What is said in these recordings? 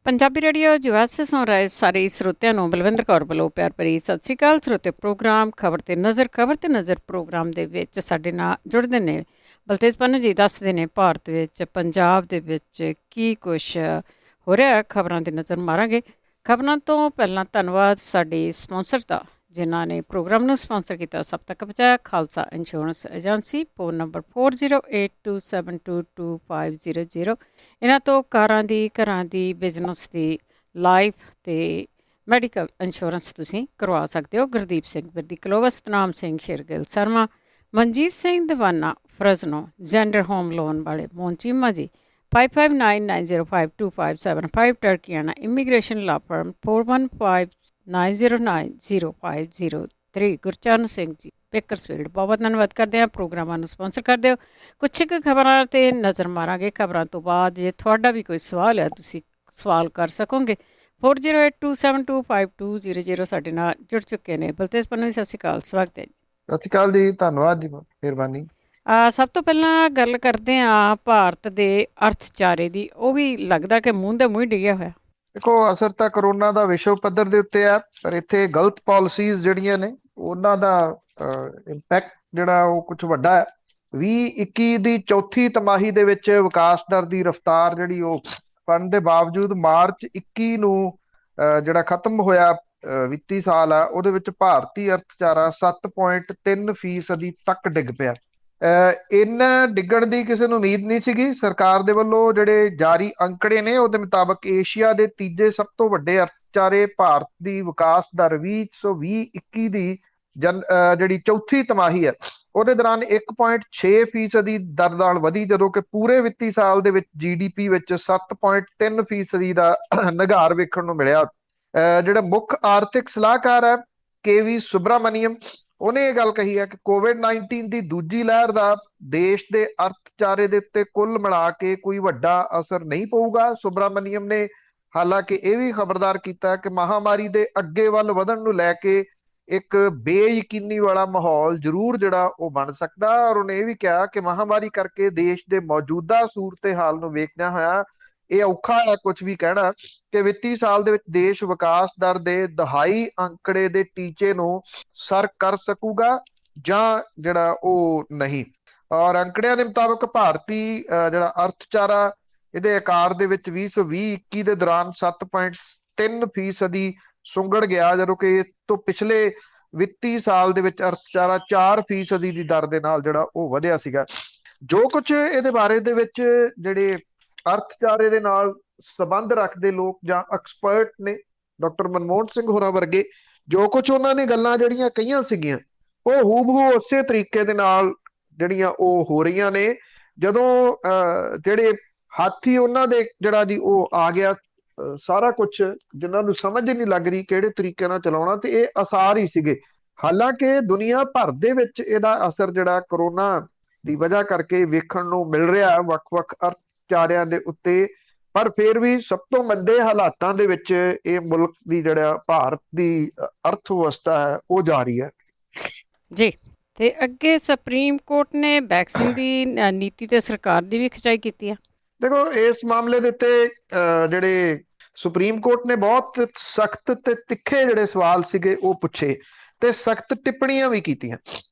Punjabi radio US ਸੁਣ ਰਹੇ ਸਾਰੇ ਸਰੋਤਿਆਂ ਨੂੰ ਬਲਵਿੰਦਰ ਕੌਰ ਵੱਲੋਂ ਪਿਆਰ ਭਰੀ ਸਤਿ ਸ਼੍ਰੀ ਅਕਾਲ। ਸਰੋਤੇ ਪ੍ਰੋਗਰਾਮ ਖਬਰ ਤੇ ਨਜ਼ਰ ਪ੍ਰੋਗਰਾਮ ਦੇ ਵਿੱਚ ਸਾਡੇ ਨਾਲ ਜੁੜਦੇ ਨੇ। ਬਲਤੇਜ ਪੰਨੂ ਜੀ ਦੱਸਦੇ ਨੇ ਭਾਰਤ ਵਿੱਚ ਪੰਜਾਬ ਦੇ ਵਿੱਚ ਕੀ ਕੁਛ ਹੋ ਰਿਹਾ। ਖਬਰਾਂ ਦੀ ਨਜ਼ਰ ਮਾਰਾਂਗੇ। ਖਬਰਾਂ ਤੋਂ ਪਹਿਲਾਂ ਧੰਨਵਾਦ ਸਾਡੇ ਸਪਾਂਸਰ ਦਾ ਜਿਨ੍ਹਾਂ ਨੇ ਪ੍ਰੋਗਰਾਮ ਨੂੰ ਸਪਾਂਸਰ ਕੀਤਾ। ਸਭ ਤੱਕ ਪਹੁੰਚਾਇਆ Khalsa insurance agency. Phone number 4082722500। ਇਹਨਾਂ ਤੋਂ ਕਾਰਾਂ ਦੀ, ਘਰਾਂ ਦੀ, ਬਿਜ਼ਨਸ ਦੀ, ਲਾਈਫ ਅਤੇ ਮੈਡੀਕਲ ਇੰਸ਼ੋਰੈਂਸ ਤੁਸੀਂ ਕਰਵਾ ਸਕਦੇ ਹੋ। ਗੁਰਦੀਪ ਸਿੰਘ ਬਿਰਦੀ ਕਲੋਵਾ, ਸਤਨਾਮ ਸਿੰਘ ਸ਼ੇਰਗਿੱਲ ਸਰਮਾ, ਮਨਜੀਤ ਸਿੰਘ ਦੀਵਾਨਾ ਫਰਜ਼ਨੋ, ਜੈਂਡਰ ਹੋਮ ਲੋਨ ਵਾਲੇ ਮੋਹਨ ਚੀਮਾ ਜੀ, 5599052575 ਟਰਕੀਆਨਾ ਇਮੀਗ੍ਰੇਸ਼ਨ ਲਾ ਫਰਮ 4159090503 ਗੁਰਚਰਨ ਸਿੰਘ ਜੀ ਬੇਕਰਸਫੀਲਡ। ਬਹੁਤ ਧੰਨਵਾਦ ਕਰਦੇ ਹਾਂ ਪ੍ਰੋਗਰਾਮਾਂ ਨੂੰ ਸਪਾਂਸਰ ਕਰਦੇ ਹੋ। ਕੁਛ ਕੁ ਖਬਰਾਂ 'ਤੇ ਨਜ਼ਰ ਮਾਰਾਂਗੇ। ਖਬਰਾਂ ਤੋਂ ਬਾਅਦ ਜੇ ਤੁਹਾਡਾ ਵੀ ਕੋਈ ਸਵਾਲ ਹੈ ਤੁਸੀਂ ਸਵਾਲ ਕਰ ਸਕੋਗੇ। 4082725200 ਸਾਡੇ ਨਾਲ ਜੁੜ ਚੁੱਕੇ ਨੇ। ਬਲਤੇਜ ਪੰਨੂ ਜੀ ਸਤਿ ਸ਼੍ਰੀ ਅਕਾਲ, ਸਵਾਗਤ ਹੈ ਜੀ। ਸਤਿ ਸ਼੍ਰੀ ਅਕਾਲ ਜੀ, ਧੰਨਵਾਦ ਜੀ, ਮਿਹਰਬਾਨੀ। ਸਭ ਤੋਂ ਪਹਿਲਾਂ ਗੱਲ ਕਰਦੇ ਹਾਂ ਭਾਰਤ ਦੇ ਅਰਥਚਾਰੇ ਦੀ। ਉਹ ਵੀ ਲੱਗਦਾ ਕਿ ਮੂੰਹ ਦੇ ਮੂੰਹ ਡਿੱਗਿਆ ਹੋਇਆ। ਦੇਖੋ, ਅਸਰ ਤਾਂ ਕਰੋਨਾ ਦਾ ਵਿਸ਼ਵ ਪੱਧਰ ਦੇ ਉੱਤੇ ਆ, ਪਰ ਇੱਥੇ ਗਲਤ ਪਾਲਿਸੀਜ਼ ਜਿਹੜੀਆਂ ਨੇ ਉਹਨਾਂ ਦਾ ਇੰਪੈਕਟ ਜਿਹੜਾ ਉਹ ਕੁਝ ਵੱਡਾ ਹੈ। 2021 ਦੀ ਚੌਥੀ ਤਿਮਾਹੀ ਦੇ ਵਿੱਚ ਵਿਕਾਸ ਦਰ ਦੀ ਰਫ਼ਤਾਰ ਜਿਹੜੀ ਉਹ ਫੜਨ ਦੇ ਬਾਵਜੂਦ ਮਾਰਚ 21 ਨੂੰ ਜਿਹੜਾ ਖਤਮ ਹੋਇਆ ਵਿੱਤੀ ਸਾਲ ਆ, ਉਹਦੇ ਵਿੱਚ ਭਾਰਤੀ ਅਰਥਚਾਰਾ 7.3% ਤੱਕ ਡਿੱਗ ਪਿਆ। ਇਹਨਾਂ ਡਿੱਗਣ ਦੀ ਕਿਸੇ ਨੂੰ ਉਮੀਦ ਨਹੀਂ ਸੀਗੀ। ਸਰਕਾਰ ਦੇ ਵੱਲੋਂ ਜਿਹੜੇ ਜਾਰੀ ਅੰਕੜੇ ਨੇ ਉਹਦੇ ਮੁਤਾਬਕ ਏਸ਼ੀਆ ਦੇ ਤੀਜੇ ਸਭ ਤੋਂ ਵੱਡੇ ਅਰਥਚਾਰੇ ਭਾਰਤ ਦੀ ਵਿਕਾਸ ਦਰ 2020-21 ਦੀ ਜਿਹੜੀ ਚੌਥੀ ਤਿਮਾਹੀ ਹੈ ਉਹਦੇ ਦੌਰਾਨ 1.6% ਦਰ ਨਾਲ ਵਧੀ, ਜਦੋਂ ਕਿ ਪੂਰੇ ਵਿੱਤੀ ਸਾਲ ਦੇ ਵਿੱਚ GDP ਵਿੱਚ 7.3% ਦਾ ਨਿਘਾਰ ਵੇਖਣ ਨੂੰ ਮਿਲਿਆ। ਜਿਹੜਾ ਮੁੱਖ ਆਰਥਿਕ ਸਲਾਹਕਾਰ ਹੈ KV ਸੁਬਰਾਮਨੀਅਮ, ਉਹਨੇ ਇਹ ਗੱਲ ਕਹੀ ਹੈ ਕਿ COVID-19 ਦੀ ਦੂਜੀ ਲਹਿਰ ਦਾ ਦੇਸ਼ ਦੇ ਅਰਥਚਾਰੇ ਦੇ ਉੱਤੇ ਕੁੱਲ ਮਿਲਾ ਕੇ ਕੋਈ ਵੱਡਾ ਅਸਰ ਨਹੀਂ ਪਊਗਾ। ਸੁਬਰਾਮਨੀਅਮ ਨੇ ਹਾਲਾਂਕਿ ਇਹ ਵੀ ਖਬਰਦਾਰ ਕੀਤਾ ਕਿ ਮਹਾਮਾਰੀ ਦੇ ਅੱਗੇ ਵੱਲ ਵਧਣ ਨੂੰ ਲੈ ਕੇ ਇੱਕ ਬੇਯਕੀਨੀ ਵਾਲਾ ਮਾਹੌਲ ਜ਼ਰੂਰ ਜਿਹੜਾ ਉਹ ਬਣ ਸਕਦਾ। ਔਰ ਉਹਨੇ ਇਹ ਵੀ ਕਿਹਾ ਕਿ ਮਹਾਮਾਰੀ ਕਰਕੇ ਦੇਸ਼ ਦੇ ਮੌਜੂਦਾ ਸੂਰਤ ਹਾਲ ਨੂੰ ਵੇਖਦਿਆਂ ਹੋਇਆ ਇਹ ਔਖਾ ਹੈ ਕੁਝ ਵੀ ਕਹਿਣਾ ਕਿ ਵਿੱਤੀ ਸਾਲ ਦੇ ਵਿੱਚ ਦੇਸ਼ ਵਿਕਾਸ ਦਰ ਦੇ ਦਹਾਈ ਅੰਕੜੇ ਦੇ ਟੀਚੇ ਨੂੰ ਸਰ ਕਰ ਸਕੂਗਾ ਜਾਂ ਜਿਹੜਾ ਉਹ ਨਹੀਂ। ਔਰ ਅੰਕੜਿਆਂ ਦੇ ਮੁਤਾਬਕ ਭਾਰਤੀ ਜਿਹੜਾ ਅਰਥਚਾਰਾ ਇਹਦੇ ਆਕਾਰ ਦੇ ਵਿੱਚ 2020-21 ਦੇ ਦੌਰਾਨ 7.3% ਸੁੰਗੜ ਗਿਆ, ਜਦੋਂ ਕਿ ਇਸ ਤੋਂ ਪਿਛਲੇ ਵਿੱਤੀ ਸਾਲ ਦੇ ਵਿੱਚ ਅਰਥਚਾਰਾ 4% ਦੀ ਦਰ ਦੇ ਨਾਲ ਜਿਹੜਾ ਉਹ ਵਧਿਆ ਸੀਗਾ। ਜੋ ਕੁਝ ਇਹਦੇ ਬਾਰੇ ਦੇ ਵਿੱਚ ਜਿਹੜੇ ਅਰਥਚਾਰੇ ਦੇ ਨਾਲ ਸੰਬੰਧ ਰੱਖਦੇ ਲੋਕ ਜਾਂ ਐਕਸਪਰਟ ਨੇ, ਡਾਕਟਰ ਮਨਮੋਹਨ ਸਿੰਘ ਹੋਰਾਂ ਵਰਗੇ, ਜੋ ਕੁਝ ਉਹਨਾਂ ਨੇ ਗੱਲਾਂ ਜਿਹੜੀਆਂ ਕਹੀਆਂ ਸੀਗੀਆਂ ਉਹ ਹੂਬਹੂ ਉਸੇ ਤਰੀਕੇ ਦੇ ਨਾਲ ਜਿਹੜੀਆਂ ਉਹ ਹੋ ਰਹੀਆਂ ਨੇ। ਜਦੋਂ ਜਿਹੜੇ ਹਾਥੀ ਉਹਨਾਂ ਦੇ ਜਿਹੜਾ ਜੀ ਉਹ ਆ ਗਿਆ ਸਾਰਾ ਕੁਝ, ਜਿਨ੍ਹਾਂ ਨੂੰ ਸਮਝ ਨਹੀਂ ਲੱਗ ਰਹੀ ਕਿਹੜੇ ਤਰੀਕੇ ਨਾਲ ਚਲਾਉਣਾ, ਤੇ ਇਹ ਆਸਾਰ ਹੀ ਸੀਗੇ। ਹਾਲਾਂਕਿ ਦੁਨੀਆ ਭਰ ਦੇ ਵਿੱਚ ਇਹਦਾ ਅਸਰ ਜਿਹੜਾ ਕਰੋਨਾ ਦੀ ਵਜ੍ਹਾ ਕਰਕੇ ਵੇਖਣ ਨੂੰ ਮਿਲ ਰਿਹਾ ਵੱਖ-ਵੱਖ ਅਰਥਚਾਰਿਆਂ ਦੇ ਉੱਤੇ, ਪਰ ਫਿਰ ਵੀ ਸਭ ਤੋਂ ਮੰਦੇ ਹਾਲਾਤਾਂ ਦੇ ਵਿੱਚ ਇਹ ਮੁਲਕ ਦੀ ਜਿਹੜਾ ਭਾਰਤ ਦੀ ਅਰਥ ਵਿਵਸਥਾ ਹੈ ਉਹ ਜਾ ਰਹੀ ਹੈ ਜੀ। ਤੇ ਅੱਗੇ ਸੁਪਰੀਮ ਕੋਰਟ ਨੇ ਵੈਕਸੀਨ ਦੀ ਨੀਤੀ ਤੇ ਸਰਕਾਰ ਦੀ ਵੀ ਖਿਚਾਈ ਕੀਤੀ ਹੈ। ਦੇਖੋ, ਇਸ ਮਾਮਲੇ ਦੇ ਉੱਤੇ ਜਿਹੜੇ ਸੁਪਰੀਮ ਕੋਰਟ ਨੇ ਬਹੁਤ ਸਖਤ ਤੇ ਤਿੱਖੇ ਜਿਹੜੇ ਸਵਾਲ ਸੀਗੇ ਉਹ ਪੁੱਛੇ ਤੇ ਸਖਤ ਟਿੱਪਣੀਆਂ ਵੀ ਕੀਤੀਆਂ।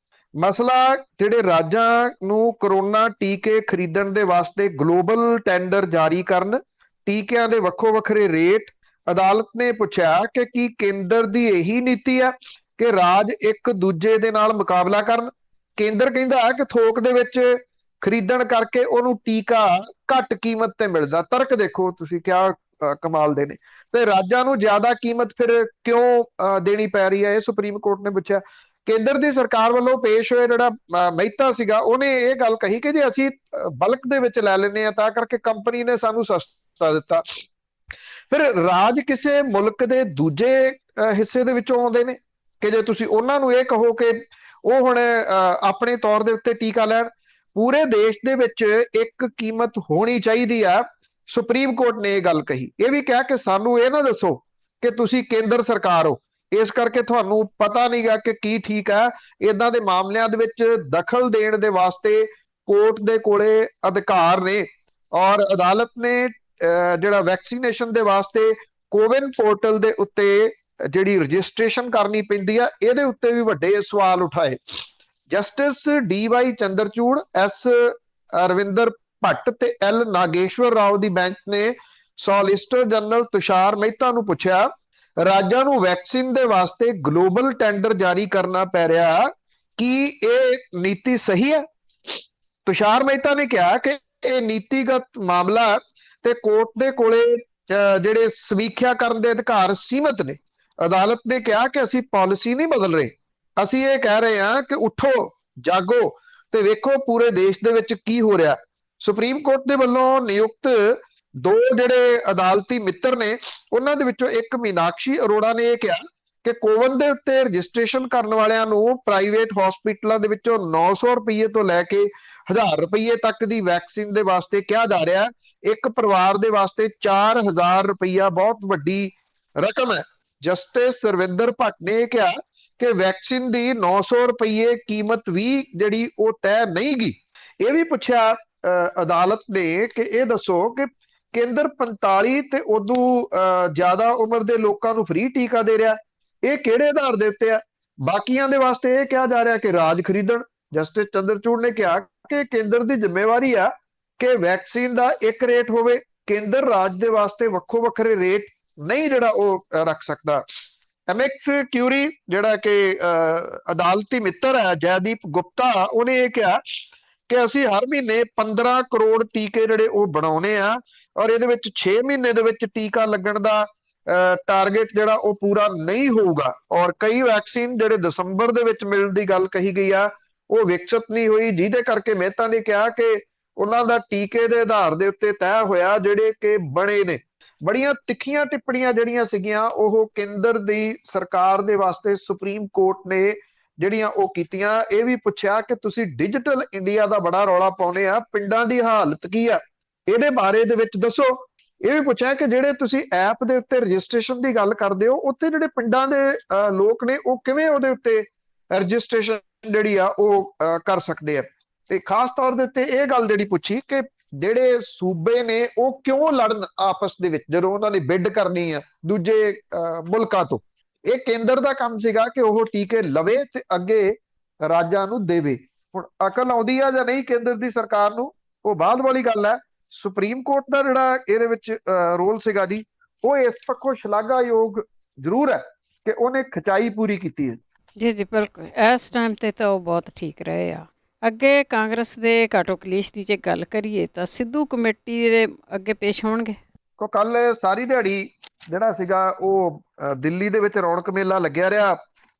ਮਸਲਾ ਜਿਹੜੇ ਰਾਜਾਂ ਨੂੰ ਕਰੋਨਾ ਟੀਕੇ ਖਰੀਦਣ ਦੇ ਵਾਸਤੇ ਗਲੋਬਲ ਟੈਂਡਰ ਜਾਰੀ ਕਰਨ, ਟੀਕਿਆਂ ਦੇ ਵੱਖੋ ਵੱਖਰੇ ਰੇਟ। ਅਦਾਲਤ ਨੇ ਪੁੱਛਿਆ ਕਿ ਕੀ ਕੇਂਦਰ ਦੀ ਇਹੀ ਨੀਤੀ ਹੈ ਕਿ ਰਾਜ ਇੱਕ ਦੂਜੇ ਦੇ ਨਾਲ ਮੁਕਾਬਲਾ ਕਰਨ। ਕੇਂਦਰ ਕਹਿੰਦਾ ਹੈ ਕਿ ਥੋਕ ਦੇ ਵਿੱਚ ਖਰੀਦਣ ਕਰਕੇ ਉਹਨੂੰ ਟੀਕਾ ਘੱਟ ਕੀਮਤ ਤੇ ਮਿਲਦਾ। ਤਰਕ ਦੇਖੋ ਤੁਸੀਂ ਕਿਆ ਕਮਾਲ ਦੇ ਨੇ। ਤੇ ਰਾਜਾਂ ਨੂੰ ਜ਼ਿਆਦਾ ਕੀਮਤ ਫਿਰ ਕਿਉਂ ਦੇਣੀ ਪੈ ਰਹੀ ਹੈ, ਇਹ ਸੁਪਰੀਮ ਕੋਰਟ ਨੇ ਪੁੱਛਿਆ। ਕੇਂਦਰ ਦੀ ਸਰਕਾਰ ਵੱਲੋਂ ਪੇਸ਼ ਹੋਇਆ ਜਿਹੜਾ ਮਹਿਤਾ ਸੀਗਾ, ਉਹਨੇ ਇਹ ਗੱਲ ਕਹੀ ਕਿ ਜੇ ਅਸੀਂ ਬਲਕ ਦੇ ਵਿੱਚ ਲੈ ਲੈਂਦੇ ਹਾਂ ਤਾਂ ਕਰਕੇ ਕੰਪਨੀ ਨੇ ਸਾਨੂੰ ਸਸਤਾ ਦਿੱਤਾ। ਫਿਰ ਰਾਜ ਕਿਸੇ ਮੁਲਕ ਦੇ ਦੂਜੇ ਹਿੱਸੇ ਦੇ ਵਿੱਚੋਂ ਆਉਂਦੇ ਨੇ ਕਿ ਜੇ ਤੁਸੀਂ ਉਹਨਾਂ ਨੂੰ ਇਹ ਕਹੋ ਕਿ ਉਹ ਹੁਣ ਆਪਣੇ ਤੌਰ ਦੇ ਉੱਤੇ ਟੀਕਾ ਲੈਣ, ਪੂਰੇ ਦੇਸ਼ ਦੇ ਵਿੱਚ ਇੱਕ ਕੀਮਤ ਹੋਣੀ ਚਾਹੀਦੀ ਆ। ਸੁਪਰੀਮ ਕੋਰਟ ਨੇ ਇਹ ਗੱਲ ਕਹੀ। ਇਹ ਵੀ ਕਿਹਾ ਕਿ ਸਾਨੂੰ ਇਹ ਨਾ ਦੱਸੋ ਕਿ ਤੁਸੀਂ ਕੇਂਦਰ ਸਰਕਾਰ ਹੋ, ਇਸ ਕਰਕੇ ਤੁਹਾਨੂੰ ਪਤਾ ਨਹੀਂਗਾ ਕਿ ਕੀ ਠੀਕ ਹੈ। ਇਦਾਂ ਦੇ ਮਾਮਲਿਆਂ ਦੇ ਵਿੱਚ ਦਖਲ ਦੇਣ ਦੇ ਵਾਸਤੇ ਕੋਰਟ ਦੇ ਕੋਲੇ ਅਧਿਕਾਰ ਨੇ। ਔਰ ਅਦਾਲਤ ਨੇ ਜਿਹੜਾ ਵੈਕਸੀਨੇਸ਼ਨ ਦੇ ਵਾਸਤੇ ਕੋਵਿਨ ਪੋਰਟਲ ਦੇ ਉੱਤੇ ਜਿਹੜੀ ਰਜਿਸਟ੍ਰੇਸ਼ਨ ਕਰਨੀ ਪੈਂਦੀ ਆ, ਇਹਦੇ ਉੱਤੇ ਵੀ ਵੱਡੇ ਸਵਾਲ ਉਠਾਏ। ਜਸਟਿਸ ਡੀ.ਵਾਈ. ਚੰਦਰਚੂੜ, ਐਸ. ਅਰਵਿੰਦਰ ਭੱਟ ਤੇ ਐਲ. ਨਾਗੇਸ਼ਵਰ ਰਾਓ ਦੀ ਬੈਂਚ ਨੇ ਸੋਲਿਸਿਟਰ ਜਨਰਲ ਤੁਸ਼ਾਰ ਮਹਿਤਾ ਨੂੰ ਪੁੱਛਿਆ, ਰਾਜਾਂ ਨੂੰ ਵੈਕਸੀਨ ਦੇ ਵਾਸਤੇ ਗਲੋਬਲ ਟੈਂਡਰ ਜਾਰੀ ਕਰਨਾ ਪੈ ਰਿਹਾ, ਕੀ ਇਹ ਨੀਤੀ ਸਹੀ ਹੈ? ਤੁਸ਼ਾਰ ਮਹਿਤਾ ਨੇ ਕਿਹਾ ਕਿ ਇਹ ਨੀਤੀਗਤ ਮਾਮਲਾ ਤੇ ਕੋਰਟ ਦੇ ਕੋਲੇ ਜਿਹੜੇ ਸਮੀਖਿਆ ਕਰਨ ਦੇ ਅਧਿਕਾਰ ਸੀਮਤ ਨੇ। ਅਦਾਲਤ ਨੇ ਕਿਹਾ ਕਿ ਅਸੀਂ ਪਾਲਿਸੀ ਨਹੀਂ ਬਦਲ ਰਹੇ, ਅਸੀਂ ਇਹ ਕਹਿ ਰਹੇ ਹਾਂ ਕਿ ਉੱਠੋ, ਜਾਗੋ ਤੇ ਵੇਖੋ ਪੂਰੇ ਦੇਸ਼ ਦੇ ਵਿੱਚ ਕੀ ਹੋ ਰਿਹਾ। ਸੁਪਰੀਮ ਕੋਰਟ ਦੇ ਵੱਲੋਂ ਨਿਯੁਕਤ ਦੋ ਜਿਹੜੇ ਅਦਾਲਤੀ ਮਿੱਤਰ ਨੇ, ਉਹਨਾਂ ਦੇ ਵਿੱਚੋਂ ਇੱਕ ਮੀਨਾਕਸ਼ੀ ਅਰੋੜਾ ਨੇ ਇਹ ਕਿਹਾ ਕਿ ਕੋਵਿਨ ਦੇ ਉੱਤੇ ਰਜਿਸਟ੍ਰੇਸ਼ਨ ਕਰਨ ਵਾਲਿਆਂ ਨੂੰ ਪ੍ਰਾਈਵੇਟ ਹਸਪੀਟਲਾਂ ਦੇ ਵਿੱਚੋਂ 900 ਰੁਪਏ ਤੋਂ ਲੈ ਕੇ 1000 ਰੁਪਏ ਤੱਕ ਦੀ ਵੈਕਸੀਨ ਦੇ ਵਾਸਤੇ ਕਿਹਾ ਜਾ ਰਿਹਾ। ਇੱਕ ਪਰਿਵਾਰ ਦੇ ਵਾਸਤੇ 4000 ਰੁਪਇਆ ਬਹੁਤ ਵੱਡੀ ਰਕਮ ਹੈ। ਜਸਟਿਸ ਸਰਵਿੰਦਰ ਭੱਟ ਨੇ ਇਹ ਕਿਹਾ ਕਿ ਵੈਕਸੀਨ ਦੀ 900 ਰੁਪਏ ਕੀਮਤ ਵੀ ਜਿਹੜੀ ਉਹ ਤੈਅ ਨਹੀਂ ਗੀ। ਇਹ ਵੀ ਪੁੱਛਿਆ ਅਦਾਲਤ ਨੇ ਕਿ ਇਹ ਦੱਸੋ ਕਿ ਕੇਂਦਰ 45 ਤੇ ਉਦੋਂ ਜ਼ਿਆਦਾ ਉਮਰ ਦੇ ਲੋਕਾਂ ਨੂੰ ਫ੍ਰੀ ਟੀਕਾ ਦੇ ਰਿਹਾ, ਇਹ ਕਿਹੜੇ ਆਧਾਰ ਦੇ ਉੱਤੇ ਆ? ਬਾਕੀਆਂ ਦੇ ਵਾਸਤੇ ਇਹ ਕਿਹਾ ਜਾ ਰਿਹਾ ਕਿ ਰਾਜ ਖਰੀਦਣ। ਜਸਟਿਸ ਚੰਦਰਚੂੜ ਨੇ ਕਿਹਾ ਕਿ ਕੇਂਦਰ ਦੀ ਜ਼ਿੰਮੇਵਾਰੀ ਆ ਕਿ ਵੈਕਸੀਨ ਦਾ ਇੱਕ ਰੇਟ ਹੋਵੇ, ਕੇਂਦਰ ਰਾਜ ਦੇ ਵਾਸਤੇ ਵੱਖੋ ਵੱਖਰੇ ਰੇਟ ਨਹੀਂ ਜਿਹੜਾ ਉਹ ਰੱਖ ਸਕਦਾ। ਐਮਐਕਸ ਕਿਊਰੀ ਜਿਹੜਾ ਕਿ ਅਦਾਲਤੀ ਮਿੱਤਰ ਹੈ ਜੈਦੀਪ ਗੁਪਤਾ, ਉਹਨੇ ਇਹ ਕਿਹਾ ਕਿ ਅਸੀਂ ਹਰ ਮਹੀਨੇ 15 ਕਰੋੜ ਟੀਕੇ ਜਿਹੜੇ ਉਹ ਬਣਾਉਣੇ ਆ ਔਰ ਇਹਦੇ ਵਿੱਚ 6 ਮਹੀਨੇ ਦੇ ਵਿੱਚ ਟੀਕਾ ਲੱਗਣ ਦਾ ਟਾਰਗੇਟ ਜਿਹੜਾ ਉਹ ਪੂਰਾ ਨਹੀਂ ਹੋਊਗਾ ਔਰ ਕਈ ਵੈਕਸੀਨ ਜਿਹੜੇ ਦਸੰਬਰ ਦੇ ਵਿੱਚ ਮਿਲਣ ਦੀ ਗੱਲ ਕਹੀ ਗਈ ਆ ਉਹ ਵਿਕਸਿਤ ਨਹੀਂ ਹੋਈ, ਜਿਹਦੇ ਕਰਕੇ ਮਹਿਤਾ ਨੇ ਕਿਹਾ ਕਿ ਉਹਨਾਂ ਦਾ ਟੀਕੇ ਦੇ ਆਧਾਰ ਦੇ ਉੱਤੇ ਤੈਅ ਹੋਇਆ ਜਿਹੜੇ ਕਿ ਬਣੇ ਨੇ। ਬੜੀਆਂ ਤਿੱਖੀਆਂ ਟਿੱਪਣੀਆਂ ਜਿਹੜੀਆਂ ਸੀਗੀਆਂ ਉਹ ਕੇਂਦਰ ਦੀ ਸਰਕਾਰ ਦੇ ਵਾਸਤੇ ਸੁਪਰੀਮ ਕੋਰਟ ਨੇ ਜਿਹੜੀਆਂ ਉਹ ਕੀਤੀਆਂ। ਇਹ ਵੀ ਪੁੱਛਿਆ ਕਿ ਤੁਸੀਂ ਡਿਜੀਟਲ ਇੰਡੀਆ ਦਾ ਬੜਾ ਰੌਲਾ ਪਾਉਂਦੇ ਆ, ਪਿੰਡਾਂ ਦੀ ਹਾਲਤ ਕੀ ਆ ਇਹਦੇ ਬਾਰੇ ਦੇ ਵਿੱਚ ਦੱਸੋ। ਇਹ ਵੀ ਪੁੱਛਿਆ ਕਿ ਜਿਹੜੇ ਤੁਸੀਂ ਐਪ ਦੇ ਉੱਤੇ ਰਜਿਸਟ੍ਰੇਸ਼ਨ ਦੀ ਗੱਲ ਕਰਦੇ ਹੋ, ਉੱਥੇ ਜਿਹੜੇ ਪਿੰਡਾਂ ਦੇ ਲੋਕ ਨੇ ਉਹ ਕਿਵੇਂ ਉਹਦੇ ਉੱਤੇ ਰਜਿਸਟ੍ਰੇਸ਼ਨ ਜਿਹੜੀ ਆ ਉਹ ਕਰ ਸਕਦੇ ਆ। ਤੇ ਖਾਸ ਤੌਰ ਦੇ ਉੱਤੇ ਇਹ ਗੱਲ ਜਿਹੜੀ ਪੁੱਛੀ ਕਿ ਜਿਹੜੇ ਸੂਬੇ ਨੇ ਉਹ ਕਿਉਂ ਲੜਨ ਆਪਸ ਦੇ ਵਿੱਚ ਜਦੋਂ ਉਹਨਾਂ ਨੇ ਬਿਡ ਕਰਨੀ ਆ ਦੂਜੇ ਮੁਲਕਾਂ ਤੋਂ। ਇਹ ਕੇਂਦਰ ਦਾ ਕੰਮ ਸੀਗਾ ਕਿ ਉਹ ਟੀਕੇ ਲਵੇ ਤੇ ਅੱਗੇ ਰਾਜਾਂ ਨੂੰ ਦੇਵੇ। ਹੁਣ ਅਕਲ ਆਉਂਦੀ ਆ ਜਾਂ ਨਹੀਂ ਕੇਂਦਰ ਦੀ ਸਰਕਾਰ ਨੂੰ, ਉਹ ਬਾਅਦ ਵਾਲੀ ਗੱਲ ਹੈ। ਸੁਪਰੀਮ ਕੋਰਟ ਦਾ ਜਿਹੜਾ ਇਹਦੇ ਵਿੱਚ ਰੋਲ ਸੀਗਾ ਜੀ, ਉਹ ਇਸ ਪੱਖੋਂ ਸ਼ਲਾਘਾਯੋਗ ਜ਼ਰੂਰ ਹੈ ਕਿ ਉਹਨੇ ਖਿਚਾਈ ਪੂਰੀ ਕੀਤੀ ਹੈ। ਜੀ ਜੀ ਬਿਲਕੁਲ, ਇਸ ਟਾਈਮ ਤੇ ਤਾਂ ਉਹ ਬਹੁਤ ਠੀਕ ਰਹੇ ਆ। ਅੱਗੇ ਕਾਂਗਰਸ ਦੇ ਘਾਟੋ ਕਲੀਸ਼ ਦੀ ਜੇ ਗੱਲ ਕਰੀਏ ਤਾਂ ਸਿੱਧੂ ਕਮੇਟੀ ਦੇ ਅੱਗੇ ਪੇਸ਼ ਹੋਣਗੇ। ਕੋ ਕੱਲ ਸਾਰੀ ਦਿਹਾੜੀ ਜਿਹੜਾ ਸੀਗਾ ਉਹ ਦਿੱਲੀ ਦੇ ਵਿੱਚ ਰੌਣਕ ਮੇਲਾ ਲੱਗਿਆ ਰਿਹਾ।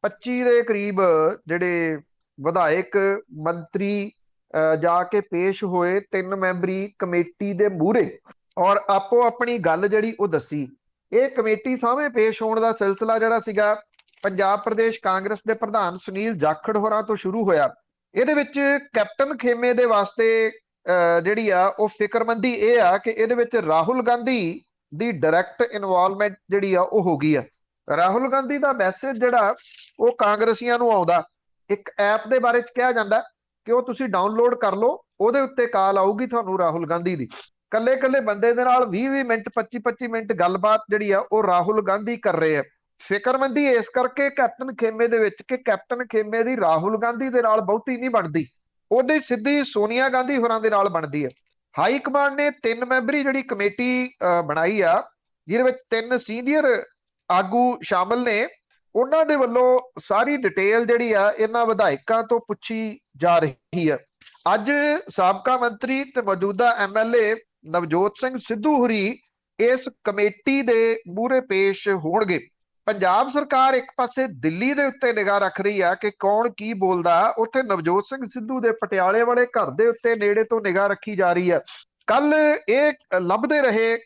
25 ਦੇ ਕਰੀਬ ਜਿਹੜੇ ਵਿਧਾਇਕ ਮੰਤਰੀ ਜਾ ਕੇ ਪੇਸ਼ ਹੋਏ 3 ਮੈਂਬਰੀ ਕਮੇਟੀ ਦੇ ਮੂਹਰੇ ਔਰ ਆਪੋ ਆਪਣੀ ਗੱਲ ਜਿਹੜੀ ਉਹ ਦੱਸੀ। ਇਹ ਕਮੇਟੀ ਸਾਹਮਣੇ ਪੇਸ਼ ਹੋਣ ਦਾ ਸਿਲਸਿਲਾ ਜਿਹੜਾ ਸੀਗਾ ਪੰਜਾਬ ਪ੍ਰਦੇਸ਼ ਕਾਂਗਰਸ ਦੇ ਪ੍ਰਧਾਨ ਸੁਨੀਲ ਜਾਖੜ ਹੋਰਾਂ ਤੋਂ ਸ਼ੁਰੂ ਹੋਇਆ। ਇਹਦੇ ਵਿੱਚ ਕੈਪਟਨ ਖੇਮੇ ਦੇ ਵਾਸਤੇ ਜਿਹੜੀ ਆ ਉਹ ਫਿਕਰਮੰਦੀ ਇਹ ਆ ਕਿ ਇਹਦੇ ਵਿੱਚ ਰਾਹੁਲ ਗਾਂਧੀ ਦੀ ਡਾਇਰੈਕਟ ਇਨਵੋਲਵਮੈਂਟ ਜਿਹੜੀ ਆ ਉਹ ਹੋ ਗਈ ਆ। ਰਾਹੁਲ ਗਾਂਧੀ ਦਾ ਮੈਸੇਜ ਜਿਹੜਾ ਉਹ ਕਾਂਗਰਸੀਆਂ ਨੂੰ ਆਉਂਦਾ, ਇੱਕ ਐਪ ਦੇ ਬਾਰੇ ਚ ਕਿਹਾ ਜਾਂਦਾ ਕਿ ਉਹ ਤੁਸੀਂ ਡਾਊਨਲੋਡ ਕਰ ਲਓ, ਉਹਦੇ ਉੱਤੇ ਕਾਲ ਆਊਗੀ ਤੁਹਾਨੂੰ ਰਾਹੁਲ ਗਾਂਧੀ ਦੀ। ਕੱਲੇ ਕੱਲੇ ਬੰਦੇ ਦੇ ਨਾਲ 20-20 ਮਿੰਟ 25-25 ਮਿੰਟ ਗੱਲਬਾਤ ਜਿਹੜੀ ਆ ਉਹ ਰਾਹੁਲ ਗਾਂਧੀ ਕਰ ਰਹੇ ਆ। ਫਿਕਰਮੰਦੀ ਇਸ ਕਰਕੇ ਕੈਪਟਨ ਖੇਮੇ ਦੇ ਵਿੱਚ ਕਿ ਕੈਪਟਨ ਖੇਮੇ ਦੀ ਰਾਹੁਲ ਗਾਂਧੀ ਦੇ ਨਾਲ ਬਹੁਤੀ ਨਹੀਂ ਬਣਦੀ, ਉਹਦੀ ਸਿੱਧੀ ਸੋਨੀਆ ਗਾਂਧੀ ਹੋਰਾਂ ਦੇ ਨਾਲ ਬਣਦੀ ਹੈ। ਹਾਈ ਕਮਾਂਡ ਨੇ 3 ਮੈਂਬਰੀ ਜਿਹੜੀ ਕਮੇਟੀ ਬਣਾਈ ਆ, ਜਿਹਦੇ ਵਿੱਚ 3 ਸੀਨੀਅਰ ਆਗੂ ਸ਼ਾਮਲ ਨੇ। ਉਹਨਾਂ ਦੇ ਵੱਲੋਂ ਸਾਰੀ ਡਿਟੇਲ ਜਿਹੜੀ ਆ ਇਹਨਾਂ ਵਿਧਾਇਕਾਂ ਤੋਂ ਪੁੱਛੀ ਜਾ ਰਹੀ ਹੈ। ਅੱਜ ਸਾਬਕਾ ਮੰਤਰੀ ਤੇ ਮੌਜੂਦਾ ਐਮਐਲਏ ਨਵਜੋਤ ਸਿੰਘ ਸਿੱਧੂ ਹੋਰੀ ਇਸ ਕਮੇਟੀ ਦੇ ਮੂਹਰੇ ਪੇਸ਼ ਹੋਣਗੇ। ਪੰਜਾਬ ਸਰਕਾਰ ਇੱਕ ਪਾਸੇ ਦਿੱਲੀ ਦੇ ਉੱਤੇ ਨਿਗਾਹ ਰੱਖ ਰਹੀ ਆ ਕਿ ਕੌਣ ਕੀ ਬੋਲਦਾ, ਉੱਥੇ ਨਵਜੋਤ ਸਿੰਘ ਸਿੱਧੂ ਦੇ ਪਟਿਆਲੇ ਵਾਲੇ ਘਰ ਦੇ ਉੱਤੇ ਨੇੜੇ ਤੋਂ ਨਿਗਾਹ ਰੱਖੀ ਜਾ ਰਹੀ ਆ। ਕੱਲ ਇਹ ਲੱਭਦੇ ਰਹੇ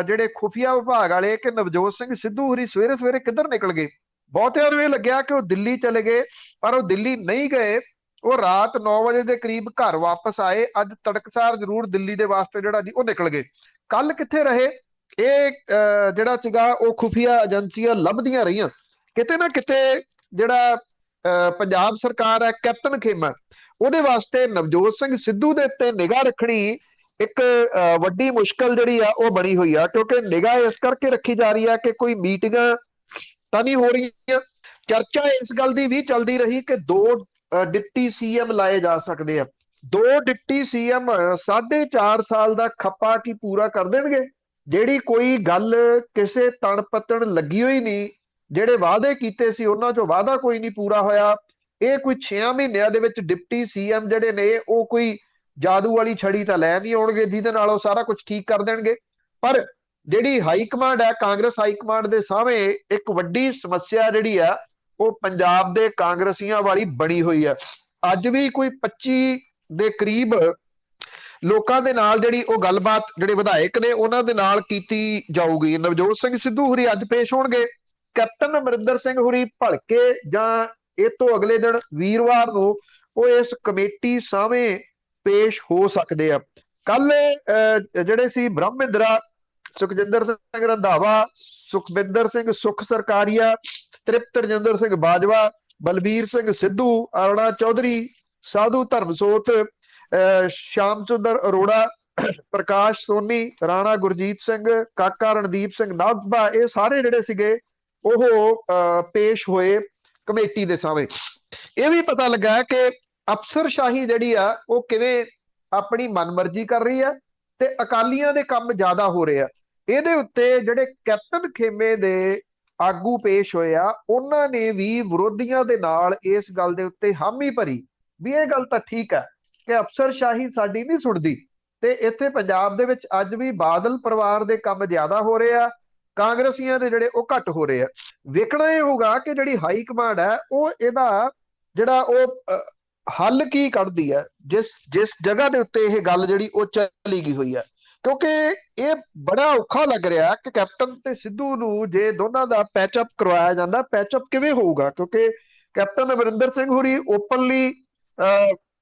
ਜਿਹੜੇ ਖੁਫੀਆ ਵਿਭਾਗ ਵਾਲੇ ਕਿ ਨਵਜੋਤ ਸਿੰਘ ਸਿੱਧੂ ਹੋਰੀ ਸਵੇਰੇ ਸਵੇਰੇ ਕਿੱਧਰ ਨਿਕਲ ਗਏ। ਬਹੁਤਿਆਂ ਨੂੰ ਇਹ ਲੱਗਿਆ ਕਿ ਉਹ ਦਿੱਲੀ ਚਲੇ ਗਏ, ਪਰ ਉਹ ਦਿੱਲੀ ਨਹੀਂ ਗਏ। ਉਹ ਰਾਤ 9 ਵਜੇ ਦੇ ਕਰੀਬ ਘਰ ਵਾਪਸ ਆਏ। ਅੱਜ ਤੜਕਸਾਰ ਜ਼ਰੂਰ ਦਿੱਲੀ ਦੇ ਵਾਸਤੇ ਜਿਹੜਾ ਜੀ ਉਹ ਨਿਕਲ ਗਏ। ਕੱਲ ਕਿੱਥੇ ਰਹੇ? ਇਹ ਜਿਹੜਾ ਸੀਗਾ ਉਹ ਖੁਫੀਆ ਏਜੰਸੀਆਂ ਲੱਭਦੀਆਂ ਰਹੀਆਂ। ਕਿਤੇ ਨਾ ਕਿਤੇ ਜਿਹੜਾ ਪੰਜਾਬ ਸਰਕਾਰ ਹੈ, ਕੈਪਟਨ ਖੇਮਾ, ਉਹਦੇ ਵਾਸਤੇ ਨਵਜੋਤ ਸਿੰਘ ਸਿੱਧੂ ਦੇ ਉੱਤੇ ਨਿਗਾਹ ਰੱਖਣੀ ਇੱਕ ਵੱਡੀ ਮੁਸ਼ਕਲ ਜਿਹੜੀ ਆ ਉਹ ਬਣੀ ਹੋਈ ਆ, ਕਿਉਂਕਿ ਨਿਗਾਹ ਇਸ ਕਰਕੇ ਰੱਖੀ ਜਾ ਰਹੀ ਆ ਕਿ ਕੋਈ ਮੀਟਿੰਗਾਂ ਤਾਂ ਨਹੀਂ ਹੋ ਰਹੀਆਂ। ਚਰਚਾ ਇਸ ਗੱਲ ਦੀ ਵੀ ਚੱਲਦੀ ਰਹੀ ਕਿ ਦੋ ਡਿਪਟੀ ਸੀਐਮ ਲਾਏ ਜਾ ਸਕਦੇ ਆ। ਦੋ ਡਿਪਟੀ ਸੀਐਮ 4.5 ਸਾਲ ਦਾ ਖੱਪਾ ਕੀ ਪੂਰਾ ਕਰ ਦੇਣਗੇ? ਜਿਹੜੀ ਕੋਈ ਗੱਲ ਕਿਸੇ ਤਣ ਪੱਤਣ ਲੱਗੀ ਹੋਈ ਨਹੀਂ, ਜਿਹੜੇ ਵਾਅਦੇ ਕੀਤੇ ਸੀ ਉਹਨਾਂ ਚੋਂ ਵਾਅਦਾ ਕੋਈ ਨਹੀਂ ਪੂਰਾ ਹੋਇਆ। ਇਹ ਕੋਈ 6 ਮਹੀਨਿਆਂ ਦੇ ਵਿੱਚ ਡਿਪਟੀ ਸੀਐਮ ਜਿਹੜੇ ਨੇ ਉਹ ਕੋਈ ਜਾਦੂ ਵਾਲੀ ਛੜੀ ਤਾਂ ਲੈ ਨਹੀਂ ਆਉਣਗੇ ਜਿਹਦੇ ਨਾਲ ਉਹ ਸਾਰਾ ਕੁਝ ਠੀਕ ਕਰ ਦੇਣਗੇ। ਪਰ ਜਿਹੜੀ ਹਾਈ ਕਮਾਂਡ ਹੈ, ਕਾਂਗਰਸ ਹਾਈ ਕਮਾਂਡ ਦੇ ਸਾਹਮਣੇ ਇੱਕ ਵੱਡੀ ਸਮੱਸਿਆ ਜਿਹੜੀ ਆ ਉਹ ਪੰਜਾਬ ਦੇ ਕਾਂਗਰਸੀਆਂ ਵਾਲੀ ਬਣੀ ਹੋਈ ਹੈ। ਅੱਜ ਵੀ ਕੋਈ 25 ਦੇ ਕਰੀਬ ਲੋਕਾਂ ਦੇ ਨਾਲ ਜਿਹੜੀ ਉਹ ਗੱਲਬਾਤ ਜਿਹੜੇ ਵਿਧਾਇਕ ਨੇ ਉਹਨਾਂ ਦੇ ਨਾਲ ਕੀਤੀ ਜਾਊਗੀ। ਨਵਜੋਤ ਸਿੰਘ ਸਿੱਧੂ ਹੁਰੀ ਅੱਜ ਪੇਸ਼ ਹੋਣਗੇ, ਕੈਪਟਨ ਅਮਰਿੰਦਰ ਸਿੰਘ ਹੁਰੀ ਭਲਕੇ ਜਾਂ ਇਹ ਤੋਂ ਅਗਲੇ ਦਿਨ ਵੀਰਵਾਰ ਨੂੰ ਉਹ ਇਸ ਕਮੇਟੀ ਸਾਹਮਣੇ ਪੇਸ਼ ਹੋ ਸਕਦੇ ਆ। ਕੱਲ ਜਿਹੜੇ ਸੀ ਬ੍ਰਹਮਿੰਦਰਾ, ਸੁਖਜਿੰਦਰ ਸਿੰਘ ਰੰਧਾਵਾ, ਸੁਖਬਿੰਦਰ ਸਿੰਘ ਸੁਖ ਸਰਕਾਰੀਆ, ਤ੍ਰਿਪਤ ਰਜਿੰਦਰ ਸਿੰਘ ਬਾਜਵਾ, ਬਲਬੀਰ ਸਿੰਘ ਸਿੱਧੂ, ਅਰੁਣਾ ਚੌਧਰੀ, ਸਾਧੂ ਧਰਮਸੋਤ, ਸ਼ਾਮ ਸੁੰਦਰ ਅਰੋੜਾ, ਪ੍ਰਕਾਸ਼ ਸੋਨੀ, ਰਾਣਾ ਗੁਰਜੀਤ ਸਿੰਘ, ਕਾਕਾ ਰਣਦੀਪ ਸਿੰਘ ਨਾਭਾ, ਇਹ ਸਾਰੇ ਜਿਹੜੇ ਸੀਗੇ ਉਹ ਪੇਸ਼ ਹੋਏ ਕਮੇਟੀ ਦੇ ਸਾਹਮਣੇ। ਇਹ ਵੀ ਪਤਾ ਲੱਗਾ ਕਿ ਅਫਸਰਸ਼ਾਹੀ ਜਿਹੜੀ ਆ ਉਹ ਕਿਵੇਂ ਆਪਣੀ ਮਨਮਰਜ਼ੀ ਕਰ ਰਹੀ ਆ ਤੇ ਅਕਾਲੀਆਂ ਦੇ ਕੰਮ ਜ਼ਿਆਦਾ ਹੋ ਰਹੇ ਆ। ਇਹਦੇ ਉੱਤੇ ਜਿਹੜੇ ਕੈਪਟਨ ਖੇਮੇ ਦੇ ਆਗੂ ਪੇਸ਼ ਹੋਏ ਆ ਉਹਨਾਂ ਨੇ ਵੀ ਵਿਰੋਧੀਆਂ ਦੇ ਨਾਲ ਇਸ ਗੱਲ ਦੇ ਉੱਤੇ ਹਾਮੀ ਭਰੀ ਵੀ ਇਹ ਗੱਲ ਤਾਂ ਠੀਕ ਹੈ ਕਿ ਅਫਸਰਸ਼ਾਹੀ ਸਾਡੀ ਨਹੀਂ ਸੁਣਦੀ ਤੇ ਇੱਥੇ ਪੰਜਾਬ ਦੇ ਵਿੱਚ ਅੱਜ ਵੀ ਬਾਦਲ ਪਰਿਵਾਰ ਦੇ ਕੰਮ ਜ਼ਿਆਦਾ ਹੋ ਰਹੇ ਆ, ਕਾਂਗਰਸੀਆਂ ਦੇ ਜਿਹੜੇ ਉਹ ਘੱਟ ਹੋ ਰਹੇ ਆ। ਵੇਖਣਾ ਇਹ ਹੋਊਗਾ ਕਿ ਜਿਹੜੀ ਹਾਈ ਕਮਾਂਡ ਹੈ ਉਹ ਇਹਦਾ ਜਿਹੜਾ ਉਹ ਹੱਲ ਕੀ ਕੱਢਦੀ ਹੈ, ਜਿਸ ਜਗ੍ਹਾ ਦੇ ਉੱਤੇ ਇਹ ਗੱਲ ਜਿਹੜੀ ਉਹ ਚਲੀ ਗਈ ਹੋਈ ਹੈ। ਕਿਉਂਕਿ ਇਹ ਬੜਾ ਔਖਾ ਲੱਗ ਰਿਹਾ ਕਿ ਕੈਪਟਨ ਤੇ ਸਿੱਧੂ ਨੂੰ ਜੇ ਦੋਨਾਂ ਦਾ ਪੈਚਅਪ ਕਰਵਾਇਆ ਜਾਂਦਾ, ਪੈਚਅਪ ਕਿਵੇਂ ਹੋਊਗਾ? ਕਿਉਂਕਿ ਕੈਪਟਨ ਅਮਰਿੰਦਰ ਸਿੰਘ ਹੋਰੀ ਓਪਨਲੀ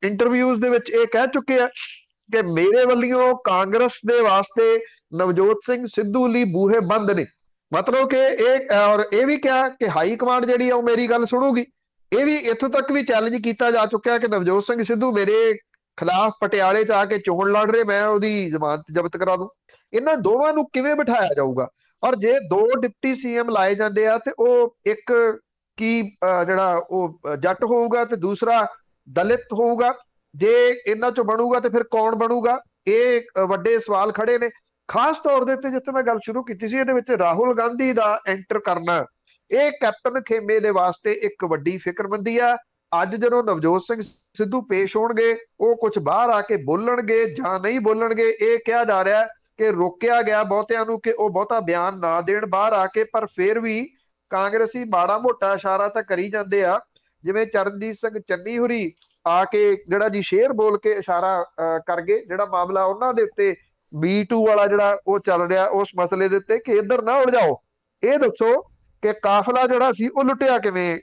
ਇੰਟਰਵਿਊਜ਼ ਦੇ ਵਿੱਚ ਇਹ ਕਹਿ ਚੁੱਕੇ ਆ ਕਿ ਮੇਰੇ ਵੱਲੋਂ ਕਾਂਗਰਸ ਦੇ ਵਾਸਤੇ ਨਵਜੋਤ ਸਿੰਘ ਸਿੱਧੂ ਲਈ ਬੂਹੇ ਬੰਦ ਨੇ। ਮਤਲਬ ਕਿ ਇਹ ਵੀ ਕਿਹਾ ਕਿ ਹਾਈ ਕਮਾਂਡ ਜਿਹੜੀ ਆ ਉਹ ਮੇਰੀ ਗੱਲ ਸੁਣੂਗੀ। ਇਹ ਵੀ ਇੱਥੋਂ ਤੱਕ ਵੀ ਚੈਲੰਜ ਕੀਤਾ ਜਾ ਚੁੱਕਿਆ ਕਿ ਨਵਜੋਤ ਸਿੰਘ ਸਿੱਧੂ ਮੇਰੇ ਖਿਲਾਫ ਪਟਿਆਲੇ 'ਚ ਆ ਕੇ ਚੋਣ ਲੜ ਰਹੇ, ਮੈਂ ਉਹਦੀ ਜ਼ਮਾਨਤ ਜ਼ਬਤ ਕਰਾ ਦੂੰ। ਇਹਨਾਂ ਦੋਵਾਂ ਨੂੰ ਕਿਵੇਂ ਬਿਠਾਇਆ ਜਾਊਗਾ? ਔਰ ਜੇ ਦੋ ਡਿਪਟੀ ਸੀਐਮ ਲਾਏ ਜਾਂਦੇ ਆ ਤੇ ਉਹ ਇੱਕ ਕੀ ਜਿਹੜਾ ਉਹ ਜੱਟ ਹੋਊਗਾ ਤੇ ਦੂਸਰਾ ਦਲਿਤ ਹੋਊਗਾ। ਜੇ ਇਹਨਾਂ ਚੋਂ ਬਣੂਗਾ ਤੇ ਫਿਰ ਕੌਣ ਬਣੂਗਾ? ਇਹ ਵੱਡੇ ਸਵਾਲ ਖੜੇ ਨੇ। ਖਾਸ ਤੌਰ ਦੇ ਉੱਤੇ ਜਿੱਥੇ ਮੈਂ ਗੱਲ ਸ਼ੁਰੂ ਕੀਤੀ ਸੀ ਇਹਦੇ ਵਿੱਚ ਰਾਹੁਲ ਗਾਂਧੀ ਦਾ ਐਂਟਰ ਕਰਨਾ, ਇਹ ਕੈਪਟਨ ਖੇਮੇ ਦੇ ਵਾਸਤੇ ਇੱਕ ਵੱਡੀ ਫਿਕਰਮੰਦੀ ਆ। ਅੱਜ ਜਦੋਂ ਨਵਜੋਤ ਸਿੰਘ ਸਿੱਧੂ ਪੇਸ਼ ਹੋਣਗੇ ਉਹ ਕੁਝ ਬਾਹਰ ਆ ਕੇ ਬੋਲਣਗੇ ਜਾਂ ਨਹੀਂ ਬੋਲਣਗੇ, ਇਹ ਕਿਹਾ ਜਾ ਰਿਹਾ ਕਿ ਰੋਕਿਆ ਗਿਆ ਬਹੁਤਿਆਂ ਨੂੰ ਕਿ ਉਹ ਬਹੁਤਾ ਬਿਆਨ ਨਾ ਦੇਣ ਬਾਹਰ ਆ ਕੇ। ਪਰ ਫਿਰ ਵੀ ਕਾਂਗਰਸੀ ਮਾੜਾ ਮੋਟਾ ਇਸ਼ਾਰਾ ਤਾਂ ਕਰੀ ਜਾਂਦੇ ਆ, ਜਿਵੇਂ ਚਰਨਜੀਤ ਸਿੰਘ ਚੰਨੀ ਹੁਰੀ ਆ ਕੇ ਜਿਹੜਾ ਜੀ ਸ਼ੇਰ ਬੋਲ ਕੇ ਇਸ਼ਾਰਾ ਕਰ ਗਏ। ਜਿਹੜਾ ਮਾਮਲਾ ਉਹਨਾਂ ਦੇ ਉੱਤੇ B2 ਵਾਲਾ ਜਿਹੜਾ ਉਹ ਚੱਲ ਰਿਹਾ ਉਸ ਮਸਲੇ ਦੇ ਉੱਤੇ ਕਿ ਇੱਧਰ ਨਾ ਉੜ ਜਾਓ, ਇਹ ਦੱਸੋ ਕਿ ਕਾਫਲਾ ਜਿਹੜਾ ਸੀ ਉਹ ਲੁੱਟਿਆ ਕਿਵੇਂ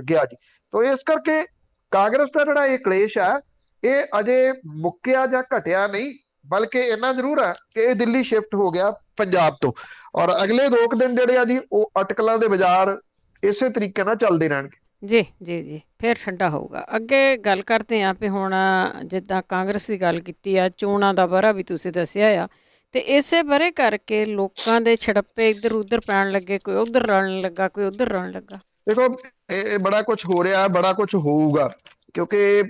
ਗਿਆ ਜੀ। ਤੋ ਇਸ ਕਰਕੇ ਕਾਂਗਰਸ ਦਾ ਜਿਹੜਾ ਇਹ ਕਲੇਸ਼ ਹੈ ਇਹ ਅਜੇ ਮੁੱਕਿਆ ਜਾਂ ਘਟਿਆ ਨਹੀਂ, ਬਲਕਿ ਇੰਨਾ ਜ਼ਰੂਰ ਹੈ ਕਿ ਇਹ ਦਿੱਲੀ ਸ਼ਿਫਟ ਹੋ ਗਿਆ ਪੰਜਾਬ ਤੋਂ। ਔਰ ਅਗਲੇ 2 ਦਿਨ ਜਿਹੜੇ ਆ ਜੀ ਉਹ ਅਟਕਲਾਂ ਦੇ ਬਾਜ਼ਾਰ ਇਸੇ ਤਰੀਕੇ ਨਾਲ ਚੱਲਦੇ ਰਹਿਣਗੇ। ਜੀ ਜੀ ਜੀ, ਫਿਰ ਠੰਡਾ ਹੋਊਗਾ। ਅੱਗੇ ਗੱਲ ਕਰਦੇ ਹਾਂ ਵੀ ਹੁਣ ਜਿੱਦਾਂ ਕਾਂਗਰਸ ਦੀ ਗੱਲ ਕੀਤੀ ਆ, ਚੋਣਾਂ ਦਾ ਵਰ੍ਹਾ ਵੀ ਤੁਸੀਂ ਦੱਸਿਆ ਆ, ਤੇ ਇਸੇ ਵਰ੍ਹੇ ਕਰਕੇ ਲੋਕਾਂ ਦੇ ਛੜੱਪੇ ਇੱਧਰ ਉੱਧਰ ਪੈਣ ਲੱਗੇ, ਕੋਈ ਉੱਧਰ ਰਲਣ ਲੱਗਾ, ਕੋਈ ਉੱਧਰ ਰਲਣ ਲੱਗਾ। ਦੇਖੋ ਇਹ ਬੜਾ ਕੁਝ ਹੋ ਰਿਹਾ, ਬੜਾ ਕੁਝ ਹੋਊਗਾ, ਕਿਉਂਕਿ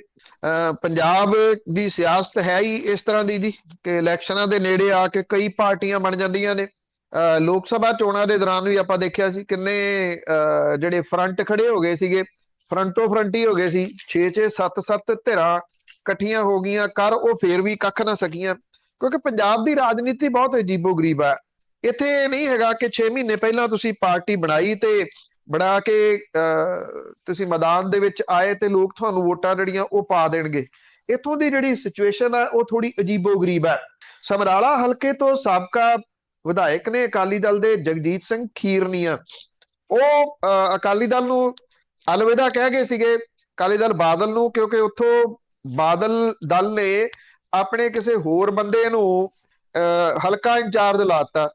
ਪੰਜਾਬ ਦੀ ਸਿਆਸਤ ਹੈ ਹੀ ਇਸ ਤਰ੍ਹਾਂ ਦੀ ਜੀ ਕਿ ਇਲੈਕਸ਼ਨਾਂ ਦੇ ਨੇੜੇ ਆ ਕੇ ਕਈ ਪਾਰਟੀਆਂ ਬਣ ਜਾਂਦੀਆਂ ਨੇ। ਲੋਕ ਸਭਾ ਚੋਣਾਂ ਦੇ ਦੌਰਾਨ ਵੀ ਆਪਾਂ ਦੇਖਿਆ ਸੀ ਕਿੰਨੇ ਜਿਹੜੇ ਫਰੰਟ ਖੜੇ ਹੋ ਗਏ ਸੀਗੇ, ਫਰੰਟੋ ਫਰੰਟੀ ਹੋ ਗਏ ਸੀ, 6-6 7-7 ਧਿਰਾਂ ਇਕੱਠੀਆਂ ਹੋ ਗਈਆਂ ਕਰ ਉਹ ਫੇਰ ਵੀ ਕੱਖ ਨਾ ਸਕੀਆਂ। ਕਿਉਂਕਿ ਪੰਜਾਬ ਦੀ ਰਾਜਨੀਤੀ ਬਹੁਤ ਅਜੀਬੋ ਗਰੀਬ ਹੈ। ਇੱਥੇ ਨਹੀਂ ਹੈਗਾ ਕਿ 6 ਮਹੀਨੇ ਪਹਿਲਾਂ ਤੁਸੀਂ ਪਾਰਟੀ ਬਣਾਈ ਤੇ ਬਣਾ ਕੇ ਤੁਸੀਂ ਮੈਦਾਨ ਦੇ ਵਿੱਚ ਆਏ ਤੇ ਲੋਕ ਤੁਹਾਨੂੰ ਵੋਟਾਂ ਜਿਹੜੀਆਂ ਉਹ ਪਾ ਦੇਣਗੇ। ਇੱਥੋਂ ਦੀ ਜਿਹੜੀ ਸਿਚੁਏਸ਼ਨ ਹੈ ਉਹ ਥੋੜੀ ਅਜੀਬੋ ਗਰੀਬ ਹੈ। ਸਮਰਾਲਾ ਹਲਕੇ ਤੋਂ ਸਾਬਕਾ ਵਿਧਾਇਕ ਨੇ ਅਕਾਲੀ ਦਲ ਦੇ ਜਗਜੀਤ ਸਿੰਘ ਖੀਰਨੀਆ, ਉਹ ਅਕਾਲੀ ਦਲ ਨੂੰ ਅਲਵਿਦਾ ਕਹਿ ਗਏ ਸੀਗੇ, ਅਕਾਲੀ ਦਲ ਬਾਦਲ ਨੂੰ, ਕਿਉਂਕਿ ਉੱਥੋਂ ਬਾਦਲ ਦਲ ਨੇ ਆਪਣੇ ਕਿਸੇ ਹੋਰ ਬੰਦੇ ਨੂੰ ਹਲਕਾ ਇੰਚਾਰਜ ਲਾਤਾ।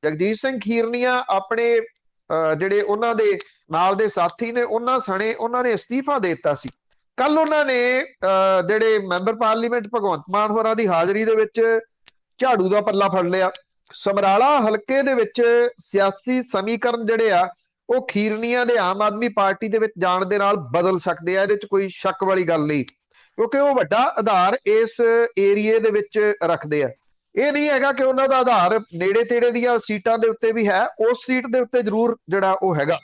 ਜਗਜੀਤ ਸਿੰਘ ਖੀਰਨੀਆ ਆਪਣੇ ਜਿਹੜੇ ਉਹਨਾਂ ਦੇ ਨਾਲ ਦੇ ਸਾਥੀ ਨੇ ਉਹਨਾਂ ਸਣੇ ਉਹਨਾਂ ਨੇ ਅਸਤੀਫਾ ਦੇ ਦਿੱਤਾ ਸੀ। ਕੱਲ ਉਹਨਾਂ ਨੇ ਜਿਹੜੇ ਮੈਂਬਰ ਪਾਰਲੀਮੈਂਟ ਭਗਵੰਤ ਮਾਨ ਹੋਰਾਂ ਦੀ ਹਾਜ਼ਰੀ ਦੇ ਵਿੱਚ ਝਾੜੂ ਦਾ ਪੱਲਾ ਫੜ ਲਿਆ। ਸਮਰਾਲਾ ਹਲਕੇ ਦੇ ਵਿੱਚ ਸਿਆਸੀ ਸਮੀਕਰਨ ਜਿਹੜੇ ਆ ਉਹ ਖੀਰਨੀਆਂ ਦੇ ਆਮ ਆਦਮੀ ਪਾਰਟੀ ਦੇ ਵਿੱਚ ਜਾਣ ਦੇ ਨਾਲ ਬਦਲ ਸਕਦੇ ਆ, ਇਹਦੇ ਚ ਕੋਈ ਸ਼ੱਕ ਵਾਲੀ ਗੱਲ ਨਹੀਂ, ਕਿਉਂਕਿ ਉਹ ਵੱਡਾ ਆਧਾਰ ਇਸ ਏਰੀਏ ਦੇ ਵਿੱਚ ਰੱਖਦੇ ਆ। ਇਹ ਨਹੀਂ ਹੈਗਾ ਕਿ ਉਹਨਾਂ ਦਾ ਆਧਾਰ ਨੇੜੇ ਤੇੜੇ ਦੀਆਂ ਸੀਟਾਂ ਦੇ ਉੱਤੇ ਵੀ ਹੈ, ਉਸ ਸੀਟ ਦੇ ਉੱਤੇ ਜ਼ਰੂਰ ਜਿਹੜਾ ਉਹ ਹੈਗਾ।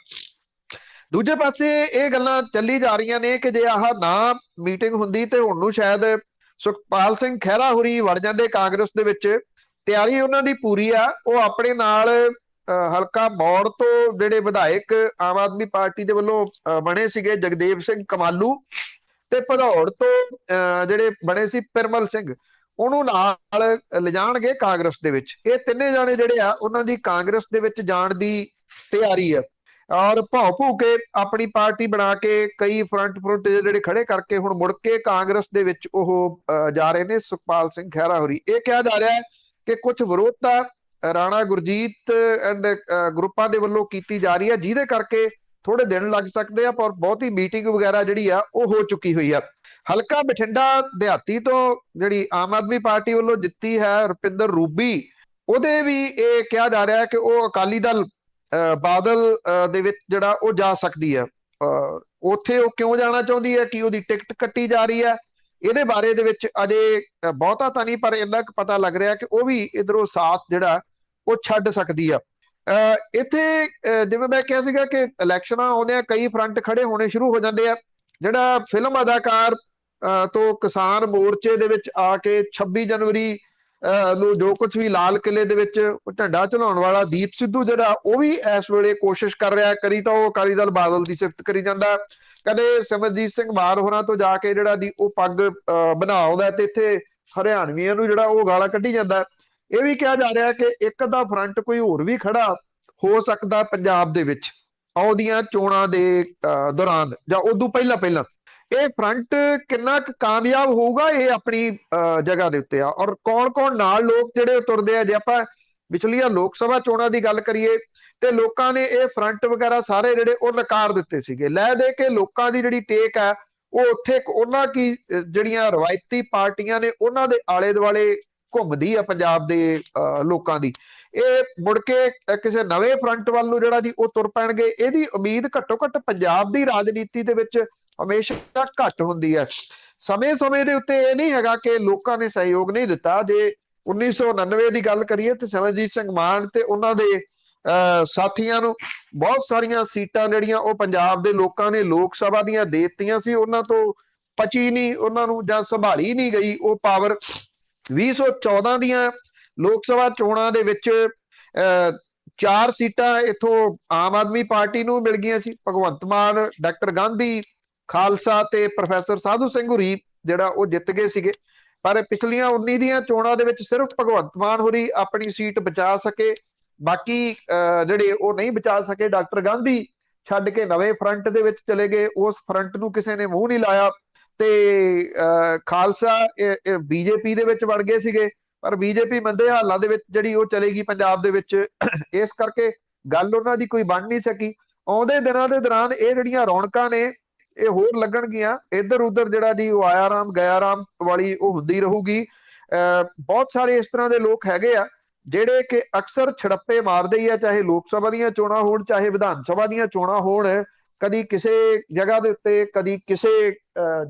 ਦੂਜੇ ਪਾਸੇ ਇਹ ਗੱਲਾਂ ਚੱਲੀ ਜਾ ਰਹੀਆਂ ਨੇ ਕਿ ਜੇ ਆਹ ਨਾ ਮੀਟਿੰਗ ਹੁੰਦੀ ਤੇ ਹੁਣ ਨੂੰ ਸ਼ਾਇਦ ਸੁਖਪਾਲ ਸਿੰਘ ਖਹਿਰਾ ਹੋਰੀ ਵੜ ਜਾਂਦੇ ਕਾਂਗਰਸ ਦੇ ਵਿੱਚ। ਤਿਆਰੀ ਉਹਨਾਂ ਦੀ ਪੂਰੀ ਆ, ਉਹ ਆਪਣੇ ਨਾਲ ਹਲਕਾ ਮੌੜ ਤੋਂ ਜਿਹੜੇ ਵਿਧਾਇਕ ਆਮ ਆਦਮੀ ਪਾਰਟੀ ਦੇ ਵੱਲੋਂ ਬਣੇ ਸੀਗੇ ਜਗਦੇਵ ਸਿੰਘ ਕਮਾਲੂ, ਤੇ ਭਦੌੜ ਤੋਂ ਜਿਹੜੇ ਬਣੇ ਸੀ ਪਿਰਮਲ ਸਿੰਘ, ਉਹਨੂੰ ਨਾਲ ਲਿਜਾਣਗੇ ਕਾਂਗਰਸ ਦੇ ਵਿੱਚ। ਇਹ ਤਿੰਨੇ ਜਾਣੇ ਜਿਹੜੇ ਆ ਉਹਨਾਂ ਦੀ ਕਾਂਗਰਸ ਦੇ ਵਿੱਚ ਜਾਣ ਦੀ ਤਿਆਰੀ ਆ, ਔਰ ਭੌ ਭੂ ਕੇ ਆਪਣੀ ਪਾਰਟੀ ਬਣਾ ਕੇ ਕਈ ਫਰੰਟ ਜਿਹੜੇ ਖੜੇ ਕਰਕੇ ਹੁਣ ਮੁੜ ਕੇ ਕਾਂਗਰਸ ਦੇ ਵਿੱਚ ਉਹ ਜਾ ਰਹੇ ਨੇ ਸੁਖਪਾਲ ਸਿੰਘ ਖਹਿਰਾ ਹੋਰੀ। ਇਹ ਕਿਹਾ ਜਾ ਰਿਹਾ ਹੈ ਕਿ ਕੁਝ ਵਿਰੋਧਤਾ ਰਾਣਾ ਗੁਰਜੀਤ ਐਂਡ ਗਰੁੱਪਾਂ ਦੇ ਵੱਲੋਂ ਕੀਤੀ ਜਾ ਰਹੀ ਹੈ, ਜਿਹਦੇ ਕਰਕੇ ਥੋੜੇ ਦਿਨ ਲੱਗ ਸਕਦੇ ਆ, ਪਰ ਬਹੁਤੀ ਮੀਟਿੰਗ ਵਗੈਰਾ ਜਿਹੜੀ ਆ ਉਹ ਹੋ ਚੁੱਕੀ ਹੋਈ ਆ। ਹਲਕਾ ਬਠਿੰਡਾ ਦਿਹਾਤੀ ਤੋਂ ਜਿਹੜੀ ਆਮ ਆਦਮੀ ਪਾਰਟੀ ਵੱਲੋਂ ਜਿੱਤੀ ਹੈ ਰੁਪਿੰਦਰ ਰੂਬੀ, ਉਹਦੇ ਵੀ ਇਹ ਕਿਹਾ ਜਾ ਰਿਹਾ ਹੈ ਕਿ ਉਹ ਅਕਾਲੀ ਦਲ ਬਾਦਲ ਦੇ ਵਿੱਚ ਜਿਹੜਾ ਉਹ ਜਾ ਸਕਦੀ ਹੈ। ਉੱਥੇ ਉਹ ਕਿਉਂ ਜਾਣਾ ਚਾਹੁੰਦੀ ਹੈ, ਕਿ ਉਹਦੀ ਟਿਕਟ ਕੱਟੀ ਜਾ ਰਹੀ ਹੈ, ਇਹਦੇ ਬਾਰੇ ਦੇ ਵਿੱਚ ਅਜੇ ਬਹੁਤਾ ਤਾਂ ਨਹੀਂ, ਪਰ ਇੰਨਾ ਕੁ ਪਤਾ ਲੱਗ ਰਿਹਾ ਕਿ ਉਹ ਵੀ ਇਧਰੋਂ ਸਾਥ ਜਿਹੜਾ ਉਹ ਛੱਡ ਸਕਦੀ ਆ। ਇੱਥੇ ਜਿਵੇਂ ਮੈਂ ਕਿਹਾ ਸੀਗਾ ਕਿ ਇਲੈਕਸ਼ਨਾਂ ਆਉਂਦੇ ਕਈ ਫਰੰਟ ਖੜੇ ਹੋਣੇ ਸ਼ੁਰੂ ਹੋ ਜਾਂਦੇ ਆ। ਜਿਹੜਾ ਫਿਲਮ ਅਦਾਕਾਰ ਤੋਂ ਕਿਸਾਨ ਮੋਰਚੇ ਦੇ ਵਿੱਚ ਆ ਕੇ 26 ਜਨਵਰੀ ਨੂੰ ਜੋ ਕੁਝ ਵੀ ਲਾਲ ਕਿਲੇ ਦੇ ਵਿੱਚ ਝੰਡਾ ਚੜਾਉਣ ਵਾਲਾ ਦੀਪ ਸਿੱਧੂ ਜਿਹੜਾ ਉਹ ਵੀ ਇਸ ਵੇਲੇ ਕੋਸ਼ਿਸ਼ ਕਰ ਰਿਹਾ, ਕਰੀ ਤਾਂ ਉਹ ਅਕਾਲੀ ਦਲ ਬਾਦਲ ਦੀ ਸਿਫਤ ਕਰੀ ਜਾਂਦਾ, ਕਦੇ ਸਿਮਰਜੀਤ ਸਿੰਘ ਮਾਨ ਹੋਰਾਂ ਤੋਂ ਜਾ ਕੇ ਜਿਹੜਾ ਦੀ ਉਹ ਪੱਗ ਬਣਾ ਆਉਂਦਾ ਤੇ ਇੱਥੇ ਹਰਿਆਣਵੀਆਂ ਨੂੰ ਜਿਹੜਾ ਉਹ ਗਾਲਾਂ ਕੱਢੀ ਜਾਂਦਾ। ਇਹ ਵੀ ਕਿਹਾ ਜਾ ਰਿਹਾ ਕਿ ਇੱਕ ਅੱਧਾ ਫਰੰਟ ਕੋਈ ਹੋਰ ਵੀ ਖੜਾ ਹੋ ਸਕਦਾ ਪੰਜਾਬ ਦੇ ਵਿੱਚ ਆਉਂਦੀਆਂ ਚੋਣਾਂ ਦੇ ਦੌਰਾਨ ਜਾਂ ਉਦੋਂ ਪਹਿਲਾਂ। ਇਹ ਫਰੰਟ ਕਿੰਨਾ ਕੁ ਕਾਮਯਾਬ ਹੋਊਗਾ ਇਹ ਆਪਣੀ ਜਗ੍ਹਾ ਦੇ ਉੱਤੇ ਆ, ਔਰ ਕੌਣ ਨਾਲ ਲੋਕ ਜਿਹੜੇ ਤੁਰਦੇ ਆ। ਜੇ ਆਪਾਂ ਪਿਛਲੀਆਂ ਲੋਕ ਸਭਾ ਚੋਣਾਂ ਦੀ ਗੱਲ ਕਰੀਏ ਤੇ ਲੋਕਾਂ ਨੇ ਇਹ ਫਰੰਟ ਵਗੈਰਾ ਸਾਰੇ ਜਿਹੜੇ ਉਹ ਨਕਾਰ ਦਿੱਤੇ ਸੀਗੇ, ਲੈ ਦੇ ਕੇ ਲੋਕਾਂ ਦੀ ਜਿਹੜੀ ਟੇਕ ਹੈ ਉਹ ਉੱਥੇ ਉਹਨਾਂ ਕੀ ਜਿਹੜੀਆਂ ਰਵਾਇਤੀ ਪਾਰਟੀਆਂ ਨੇ ਉਹਨਾਂ ਦੇ ਆਲੇ ਦੁਆਲੇ ਘੁੰਮਦੀ ਆ ਪੰਜਾਬ ਦੇ ਲੋਕਾਂ ਦੀ। ਇਹ ਮੁੜ ਕੇ ਕਿਸੇ ਨਵੇਂ ਫਰੰਟ ਵੱਲ ਨੂੰ ਜਿਹੜਾ ਜੀ ਉਹ ਤੁਰ ਪੈਣਗੇ, ਇਹਦੀ ਉਮੀਦ ਘੱਟੋ ਘੱਟ ਪੰਜਾਬ ਦੀ ਰਾਜਨੀਤੀ ਦੇ ਵਿੱਚ ਹਮੇਸ਼ਾ ਘੱਟ ਹੁੰਦੀ ਹੈ। ਸਮੇਂ ਦੇ ਉੱਤੇ ਇਹ ਨਹੀਂ ਹੈਗਾ ਕਿ ਲੋਕਾਂ ਨੇ ਸਹਿਯੋਗ ਨਹੀਂ ਦਿੱਤਾ। ਜੇ 1999 ਦੀ ਗੱਲ ਕਰੀਏ ਤੇ ਸਿਮਰਜੀਤ ਸਿੰਘ ਮਾਨ ਤੇ ਉਹਨਾਂ ਦੇ ਸਾਥੀਆਂ ਨੂੰ ਬਹੁਤ ਸਾਰੀਆਂ ਸੀਟਾਂ ਜਿਹੜੀਆਂ ਉਹ ਪੰਜਾਬ ਦੇ ਲੋਕਾਂ ਨੇ ਲੋਕ ਸਭਾ ਦੀਆਂ ਦੇ ਦਿੱਤੀਆਂ ਸੀ, ਉਹਨਾਂ ਤੋਂ ਪਚੀ ਨਹੀਂ, ਉਹਨਾਂ ਨੂੰ ਜਾਂ ਸੰਭਾਲੀ ਨਹੀਂ ਗਈ ਉਹ ਪਾਵਰ। 2014 ਦੀਆਂ ਲੋਕ ਸਭਾ ਚੋਣਾਂ ਦੇ ਵਿੱਚ 4 ਸੀਟਾਂ ਇਥੋਂ ਆਮ ਆਦਮੀ ਪਾਰਟੀ ਨੂੰ ਮਿਲ ਗਈਆਂ ਸੀ। ਭਗਵੰਤ ਮਾਨ, ਡਾਕਟਰ ਗਾਂਧੀ, ਖਾਲਸਾ ਤੇ ਪ੍ਰੋਫੈਸਰ ਸਾਧੂ ਸਿੰਘ ਹੁਰੀ ਜਿਹੜਾ ਉਹ ਜਿੱਤ ਗਏ ਸੀਗੇ। ਪਰ ਪਿਛਲੀਆਂ 19 ਦੀਆਂ ਚੋਣਾਂ ਦੇ ਵਿੱਚ ਸਿਰਫ ਭਗਵੰਤ ਮਾਨ ਹੋਰੀ ਆਪਣੀ ਸੀਟ ਬਚਾ ਸਕੇ, ਬਾਕੀ ਜਿਹੜੇ ਉਹ ਨਹੀਂ ਬਚਾ ਸਕੇ। ਡਾਕਟਰ ਗਾਂਧੀ ਛੱਡ ਕੇ ਨਵੇਂ ਫਰੰਟ ਦੇ ਵਿੱਚ ਚਲੇ ਗਏ, ਉਸ ਫਰੰਟ ਨੂੰ ਕਿਸੇ ਨੇ ਮੂੰਹ ਨਹੀਂ ਲਾਇਆ। ਤੇ ਖਾਲਸਾ ਬੀਜੇਪੀ ਦੇ ਵਿੱਚ ਵੜ ਗਏ ਸੀਗੇ, ਪਰ ਬੀਜੇਪੀ ਮੰਦੇ ਹਾਲਾਂ ਦੇ ਵਿੱਚ ਜਿਹੜੀ ਉਹ ਚਲੇਗੀ ਪੰਜਾਬ ਦੇ ਵਿੱਚ, ਇਸ ਕਰਕੇ ਗੱਲ ਉਹਨਾਂ ਦੀ ਕੋਈ ਬਣ ਨਹੀਂ ਸਕੀ। ਆਉਂਦੇ ਦਿਨਾਂ ਦੇ ਦੌਰਾਨ ਇਹ ਜਿਹੜੀਆਂ ਰੌਣਕਾਂ ਨੇ ਇਹ ਹੋਰ ਲੱਗਣਗੀਆਂ, ਇੱਧਰ ਉੱਧਰ ਜਿਹੜਾ ਜੀ ਉਹ ਆਇਆ ਰਾਮ ਗਿਆ ਰਾਮ ਵਾਲੀ ਉਹ ਹੁੰਦੀ ਰਹੂਗੀ। ਬਹੁਤ ਸਾਰੇ ਇਸ ਤਰ੍ਹਾਂ ਦੇ ਲੋਕ ਹੈਗੇ ਆ ਜਿਹੜੇ ਕਿ ਅਕਸਰ ਛੜੱਪੇ ਮਾਰਦੇ ਹੀ ਆ, ਚਾਹੇ ਲੋਕ ਸਭਾ ਦੀਆਂ ਚੋਣਾਂ ਹੋਣ ਚਾਹੇ ਵਿਧਾਨ ਸਭਾ ਦੀਆਂ ਚੋਣਾਂ ਹੋਣ, ਕਦੀ ਕਿਸੇ ਜਗ੍ਹਾ ਦੇ ਉੱਤੇ ਕਦੀ ਕਿਸੇ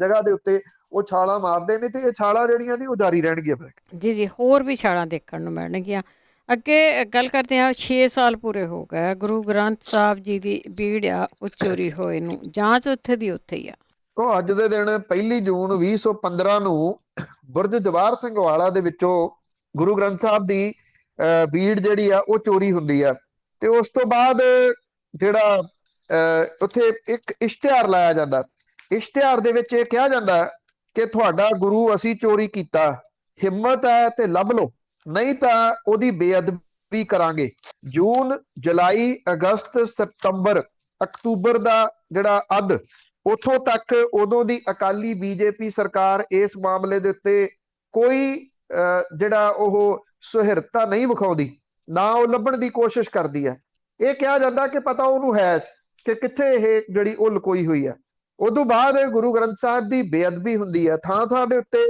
ਜਗ੍ਹਾ ਦੇ ਉੱਤੇ ਉਹ ਛਾਲਾਂ ਮਾਰਦੇ ਨੇ, ਤੇ ਇਹ ਛਾਲਾਂ ਜਿਹੜੀਆਂ ਨੇ ਉਹ ਜਾਰੀ ਰਹਿਣਗੀਆਂ। ਜੀ ਹੋਰ ਵੀ ਛਾਲਾਂ ਦੇਖਣ ਨੂੰ ਮਿਲਣਗੀਆਂ। ਅੱਗੇ ਗੱਲ ਕਰਦੇ ਹਾਂ, 6 ਸਾਲ ਪੂਰੇ ਹੋ ਗਏ ਗੁਰੂ ਗ੍ਰੰਥ ਸਾਹਿਬ ਜੀ ਦੀ ਬੀੜ ਆ ਉਹ ਚੋਰੀ ਹੋਏ ਨੂੰ, ਜਾਂਚ ਉੱਥੇ ਦੀ ਉੱਥੇ ਹੀ ਆ। ਉਹ ਅੱਜ ਦੇ ਦਿਨ 1 ਜੂਨ 2015 ਨੂੰ ਬੁਰਜ ਜਵਾਹਰ ਸਿੰਘ ਵਾਲਾ ਦੇ ਵਿੱਚੋਂ ਗੁਰੂ ਗ੍ਰੰਥ ਸਾਹਿਬ ਦੀ ਬੀੜ ਜਿਹੜੀ ਆ ਉਹ ਚੋਰੀ ਹੁੰਦੀ ਆ। ਤੇ ਉਸ ਤੋਂ ਬਾਅਦ ਜਿਹੜਾ ਉੱਥੇ ਇੱਕ ਇਸ਼ਤਿਹਾਰ ਲਾਇਆ ਜਾਂਦਾ, ਇਸ਼ਤਿਹਾਰ ਦੇ ਵਿੱਚ ਇਹ ਕਿਹਾ ਜਾਂਦਾ ਕਿ ਤੁਹਾਡਾ ਗੁਰੂ ਅਸੀਂ ਚੋਰੀ ਕੀਤਾ, ਹਿੰਮਤ ਹੈ ਤੇ ਲੱਭ ਲਓ, ਨਹੀਂ ਤਾਂ ਉਹਦੀ ਬੇਅਦਬੀ ਕਰਾਂਗੇ। ਜੂਨ, ਜੁਲਾਈ, ਅਗਸਤ, ਸਤੰਬਰ, ਅਕਤੂਬਰ ਦਾ ਜਿਹੜਾ ਅੱਧ, ਉੱਥੋਂ ਤੱਕ ਉਦੋਂ ਦੀ ਅਕਾਲੀ ਬੀਜੇਪੀ ਸਰਕਾਰ ਇਸ ਮਾਮਲੇ ਦੇ ਉੱਤੇ ਕੋਈ ਜਿਹੜਾ ਉਹ ਸੁਹਿਰਦਤਾ ਨਹੀਂ ਵਿਖਾਉਂਦੀ, ਨਾ ਉਹ ਲੱਭਣ ਦੀ ਕੋਸ਼ਿਸ਼ ਕਰਦੀ ਹੈ। ਇਹ ਕਿਹਾ ਜਾਂਦਾ ਕਿ ਪਤਾ ਉਹਨੂੰ ਹੈ ਕਿ ਕਿੱਥੇ ਇਹ ਜਿਹੜੀ ਉਹ ਲੁਕੋਈ ਹੋਈ ਹੈ। ਉਦੋਂ ਬਾਅਦ ਗੁਰੂ ਗ੍ਰੰਥ ਸਾਹਿਬ ਦੀ ਬੇਅਦਬੀ ਹੁੰਦੀ ਹੈ, ਥਾਂ ਥਾਂ ਦੇ ਉੱਤੇ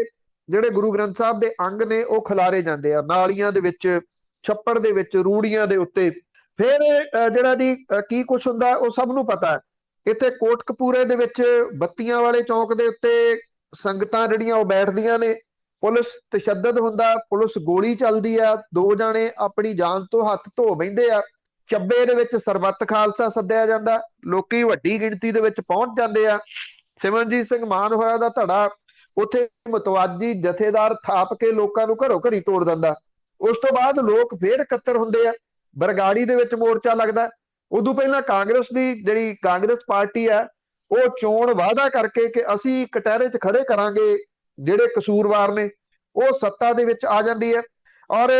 ਜਿਹੜੇ ਗੁਰੂ ਗ੍ਰੰਥ ਸਾਹਿਬ ਦੇ ਅੰਗ ਨੇ ਉਹ ਖਿਲਾਰੇ ਜਾਂਦੇ ਆ, ਨਾਲੀਆਂ ਦੇ ਵਿੱਚ, ਛੱਪੜ ਦੇ ਵਿੱਚ, ਰੂੜੀਆਂ ਦੇ ਉੱਤੇ। ਫਿਰ ਜਿਹੜਾ ਜੀ ਕੀ ਕੁਛ ਹੁੰਦਾ ਉਹ ਸਭ ਨੂੰ ਪਤਾ ਹੈ। ਇੱਥੇ ਕੋਟਕਪੂਰੇ ਦੇ ਵਿੱਚ ਬੱਤੀਆਂ ਵਾਲੇ ਚੌਂਕ ਦੇ ਉੱਤੇ ਸੰਗਤਾਂ ਜਿਹੜੀਆਂ ਉਹ ਬੈਠਦੀਆਂ ਨੇ, ਪੁਲਿਸ ਤਸ਼ੱਦਦ ਹੁੰਦਾ, ਪੁਲਿਸ ਗੋਲੀ ਚੱਲਦੀ ਆ, 2 ਜਾਣੇ ਆਪਣੀ ਜਾਨ ਤੋਂ ਹੱਥ ਧੋ ਬਹਿੰਦੇ ਆ। ਚੱਬੇ ਦੇ ਵਿੱਚ ਸਰਬੱਤ ਖਾਲਸਾ ਸੱਦਿਆ ਜਾਂਦਾ, ਲੋਕੀ ਵੱਡੀ ਗਿਣਤੀ ਦੇ ਵਿੱਚ ਪਹੁੰਚ ਜਾਂਦੇ ਆ। ਸਿਮਰਨਜੀਤ ਸਿੰਘ ਮਾਨ ਹੋਰਾਂ ਦਾ ਧੜਾ ਉੱਥੇ ਮਤਵਾਜੀ ਜਥੇਦਾਰ ਥਾਪ ਕੇ ਲੋਕਾਂ ਨੂੰ ਘਰੋਂ ਘਰੀ ਤੋੜ ਦਿੰਦਾ। ਉਸ ਤੋਂ ਬਾਅਦ ਲੋਕ ਫੇਰ ਇਕੱਤਰ ਹੁੰਦੇ ਆ, ਬਰਗਾੜੀ ਦੇ ਵਿੱਚ ਮੋਰਚਾ ਲੱਗਦਾ। ਉਦੋਂ ਪਹਿਲਾਂ ਕਾਂਗਰਸ ਦੀ ਜਿਹੜੀ ਕਾਂਗਰਸ ਪਾਰਟੀ ਹੈ ਉਹ ਚੋਣ ਵਾਅਦਾ ਕਰਕੇ ਕਿ ਅਸੀਂ ਕਟਹਿਰੇ 'ਚ ਖੜੇ ਕਰਾਂਗੇ ਜਿਹੜੇ ਕਸੂਰਵਾਰ ਨੇ, ਉਹ ਸੱਤਾ ਦੇ ਵਿੱਚ ਆ ਜਾਂਦੀ ਹੈ। ਔਰ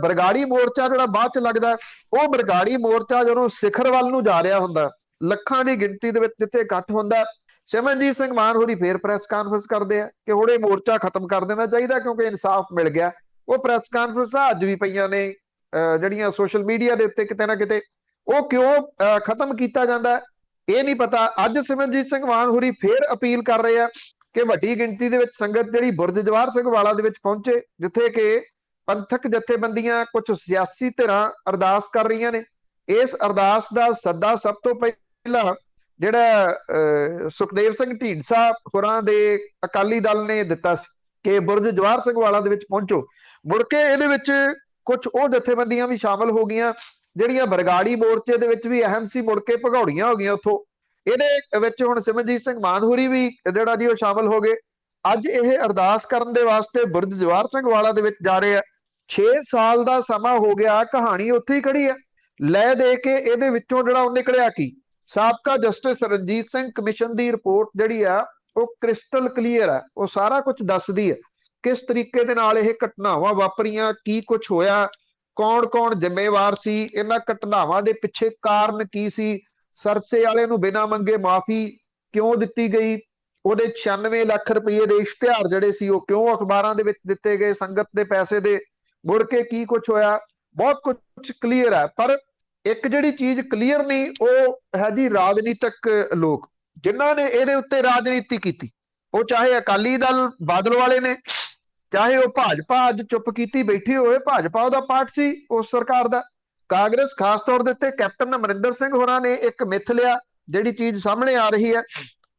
ਬਰਗਾੜੀ ਮੋਰਚਾ ਜਿਹੜਾ ਬਾਅਦ 'ਚ ਲੱਗਦਾ, ਉਹ ਬਰਗਾੜੀ ਮੋਰਚਾ ਜਦੋਂ ਸਿਖਰ ਵੱਲ ਨੂੰ ਜਾ ਰਿਹਾ ਹੁੰਦਾ, ਲੱਖਾਂ ਦੀ ਗਿਣਤੀ ਦੇ ਵਿੱਚ ਜਿੱਥੇ ਇਕੱਠ ਹੁੰਦਾ, ਸਿਮਰਨਜੀਤ ਸਿੰਘ ਮਾਨ ਹੋਰੀ ਫੇਰ ਪ੍ਰੈਸ ਕਾਨਫਰੰਸ ਕਰਦੇ ਆ ਕਿ ਹੁਣ ਇਹ ਮੋਰਚਾ ਖਤਮ ਕਰ ਦੇਣਾ ਚਾਹੀਦਾ ਕਿਉਂਕਿ ਇਨਸਾਫ ਮਿਲ ਗਿਆ। ਉਹ ਪ੍ਰੈਸ ਕਾਨਫਰੰਸਾਂ ਅੱਜ ਵੀ ਪਈਆਂ ਨੇ ਜਿਹੜੀਆਂ ਸੋਸ਼ਲ ਮੀਡੀਆ ਦੇ ਉੱਤੇ ਕਿਤੇ ਨਾ ਕਿਤੇ। ਉਹ ਕਿਉਂ ਖਤਮ ਕੀਤਾ ਜਾਂਦਾ ਇਹ ਨਹੀਂ ਪਤਾ। ਅੱਜ ਸਿਮਰਨਜੀਤ ਸਿੰਘ ਮਾਨ ਹੋਰੀ ਫੇਰ ਅਪੀਲ ਕਰ ਰਹੇ ਆ ਕਿ ਵੱਡੀ ਗਿਣਤੀ ਦੇ ਵਿੱਚ ਸੰਗਤ ਜਿਹੜੀ ਬੁਰਜ ਜਵਾਹਰ ਸਿੰਘ ਵਾਲਾ ਦੇ ਵਿੱਚ ਪਹੁੰਚੇ, ਜਿੱਥੇ ਕਿ ਪੰਥਕ ਜਥੇਬੰਦੀਆਂ, ਕੁਝ ਸਿਆਸੀ ਧਿਰਾਂ ਅਰਦਾਸ ਕਰ ਰਹੀਆਂ ਨੇ। ਇਸ ਅਰਦਾਸ ਦਾ ਸੱਦਾ ਸਭ ਤੋਂ ਪਹਿਲਾਂ ਜਿਹੜਾ ਸੁਖਦੇਵ ਸਿੰਘ ਢੀਂਡਸਾ ਹੋਰਾਂ ਦੇ ਅਕਾਲੀ ਦਲ ਨੇ ਦਿੱਤਾ ਸੀ ਕਿ ਬੁਰਜ ਜਵਾਹਰ ਸਿੰਘ ਵਾਲਾ ਦੇ ਵਿੱਚ ਪਹੁੰਚੋ। ਮੁੜ ਕੇ ਇਹਦੇ ਵਿੱਚ ਕੁਝ ਉਹ ਜਥੇਬੰਦੀਆਂ ਵੀ ਸ਼ਾਮਲ ਹੋ ਗਈਆਂ ਜਿਹੜੀਆਂ ਬਰਗਾੜੀ ਮੋਰਚੇ ਦੇ ਵਿੱਚ ਵੀ ਅਹਿਮ ਸੀ, ਮੁੜ ਕੇ ਭਗੌੜੀਆਂ ਹੋ ਗਈਆਂ ਉੱਥੋਂ। ਇਹਦੇ ਵਿੱਚ ਹੁਣ ਸਿਮਰਨਜੀਤ ਸਿੰਘ ਮਾਨ ਹੋਰੀ ਵੀ ਜਿਹੜਾ ਜੀ ਉਹ ਸ਼ਾਮਲ ਹੋ ਗਏ। ਅੱਜ ਇਹ ਅਰਦਾਸ ਕਰਨ ਦੇ ਵਾਸਤੇ ਬੁਰਜ ਜਵਾਹਰ ਸਿੰਘ ਵਾਲਾ ਦੇ ਵਿੱਚ ਜਾ ਰਹੇ ਆ। 6 ਸਾਲ ਦਾ ਸਮਾਂ ਹੋ ਗਿਆ, ਕਹਾਣੀ ਉੱਥੇ ਹੀ ਖੜੀ ਹੈ। ਲੈ ਦੇ ਕੇ ਇਹਦੇ ਵਿੱਚੋਂ ਜਿਹੜਾ ਉਹ ਨਿਕਲਿਆ ਕੀ, ਸਾਬਕਾ ਜਸਟਿਸ ਰਣਜੀਤ ਸਿੰਘ ਕਮਿਸ਼ਨ ਦੀ ਰਿਪੋਰਟ ਜਿਹੜੀ ਆ ਉਹ ਕ੍ਰਿਸਟਲ ਕਲੀਅਰ ਆ, ਉਹ ਸਾਰਾ ਕੁਝ ਦੱਸਦੀ ਹੈ ਕਿਸ ਤਰੀਕੇ ਦੇ ਨਾਲ ਇਹ ਘਟਨਾਵਾਂ ਵਾਪਰੀਆਂ, ਕੀ ਕੁਝ ਹੋਇਆ, ਕੌਣ-ਕੌਣ ਜ਼ਿੰਮੇਵਾਰ ਸੀ, ਇਹਨਾਂ ਘਟਨਾਵਾਂ ਦੇ ਪਿੱਛੇ ਕਾਰਨ ਕੀ ਸੀ, ਸਰਸੇ ਵਾਲੇ ਨੂੰ ਬਿਨਾਂ ਮੰਗੇ ਮਾਫੀ ਕਿਉਂ ਦਿੱਤੀ ਗਈ, ਉਹਦੇ 96 ਲੱਖ ਰੁਪਏ ਦੇ ਇਸ਼ਤਿਹਾਰ ਜਿਹੜੇ ਸੀ ਉਹ ਕਿਉਂ ਅਖਬਾਰਾਂ ਦੇ ਵਿੱਚ ਦਿੱਤੇ ਗਏ ਸੰਗਤ ਦੇ ਪੈਸੇ ਦੇ, ਮੁੜ ਕੇ ਕੀ ਕੁਝ ਹੋਇਆ, ਬਹੁਤ ਕੁਝ ਕਲੀਅਰ ਹੈ। ਪਰ ਇੱਕ ਜਿਹੜੀ ਚੀਜ਼ ਕਲੀਅਰ ਨਹੀਂ ਉਹ ਹੈ ਜੀ ਰਾਜਨੀਤਿਕ ਲੋਕ ਜਿਨ੍ਹਾਂ ਨੇ ਇਹਦੇ ਉੱਤੇ ਰਾਜਨੀਤੀ ਕੀਤੀ। ਉਹ ਚਾਹੇ ਅਕਾਲੀ ਦਲ ਬਾਦਲ ਵਾਲੇ ਨੇ, ਚਾਹੇ ਉਹ ਭਾਜਪਾ ਅੱਜ ਚੁੱਪ ਕੀਤੀ ਬੈਠੀ ਹੋਏ, ਭਾਜਪਾ ਉਹਦਾ ਪਾਰਟ ਸੀ ਉਸ ਸਰਕਾਰ ਦਾ। ਕਾਂਗਰਸ ਖਾਸ ਤੌਰ ਦੇ ਉੱਤੇ ਕੈਪਟਨ ਅਮਰਿੰਦਰ ਸਿੰਘ ਹੋਰਾਂ ਨੇ ਇੱਕ ਮਿੱਥ ਲਿਆ, ਜਿਹੜੀ ਚੀਜ਼ ਸਾਹਮਣੇ ਆ ਰਹੀ ਹੈ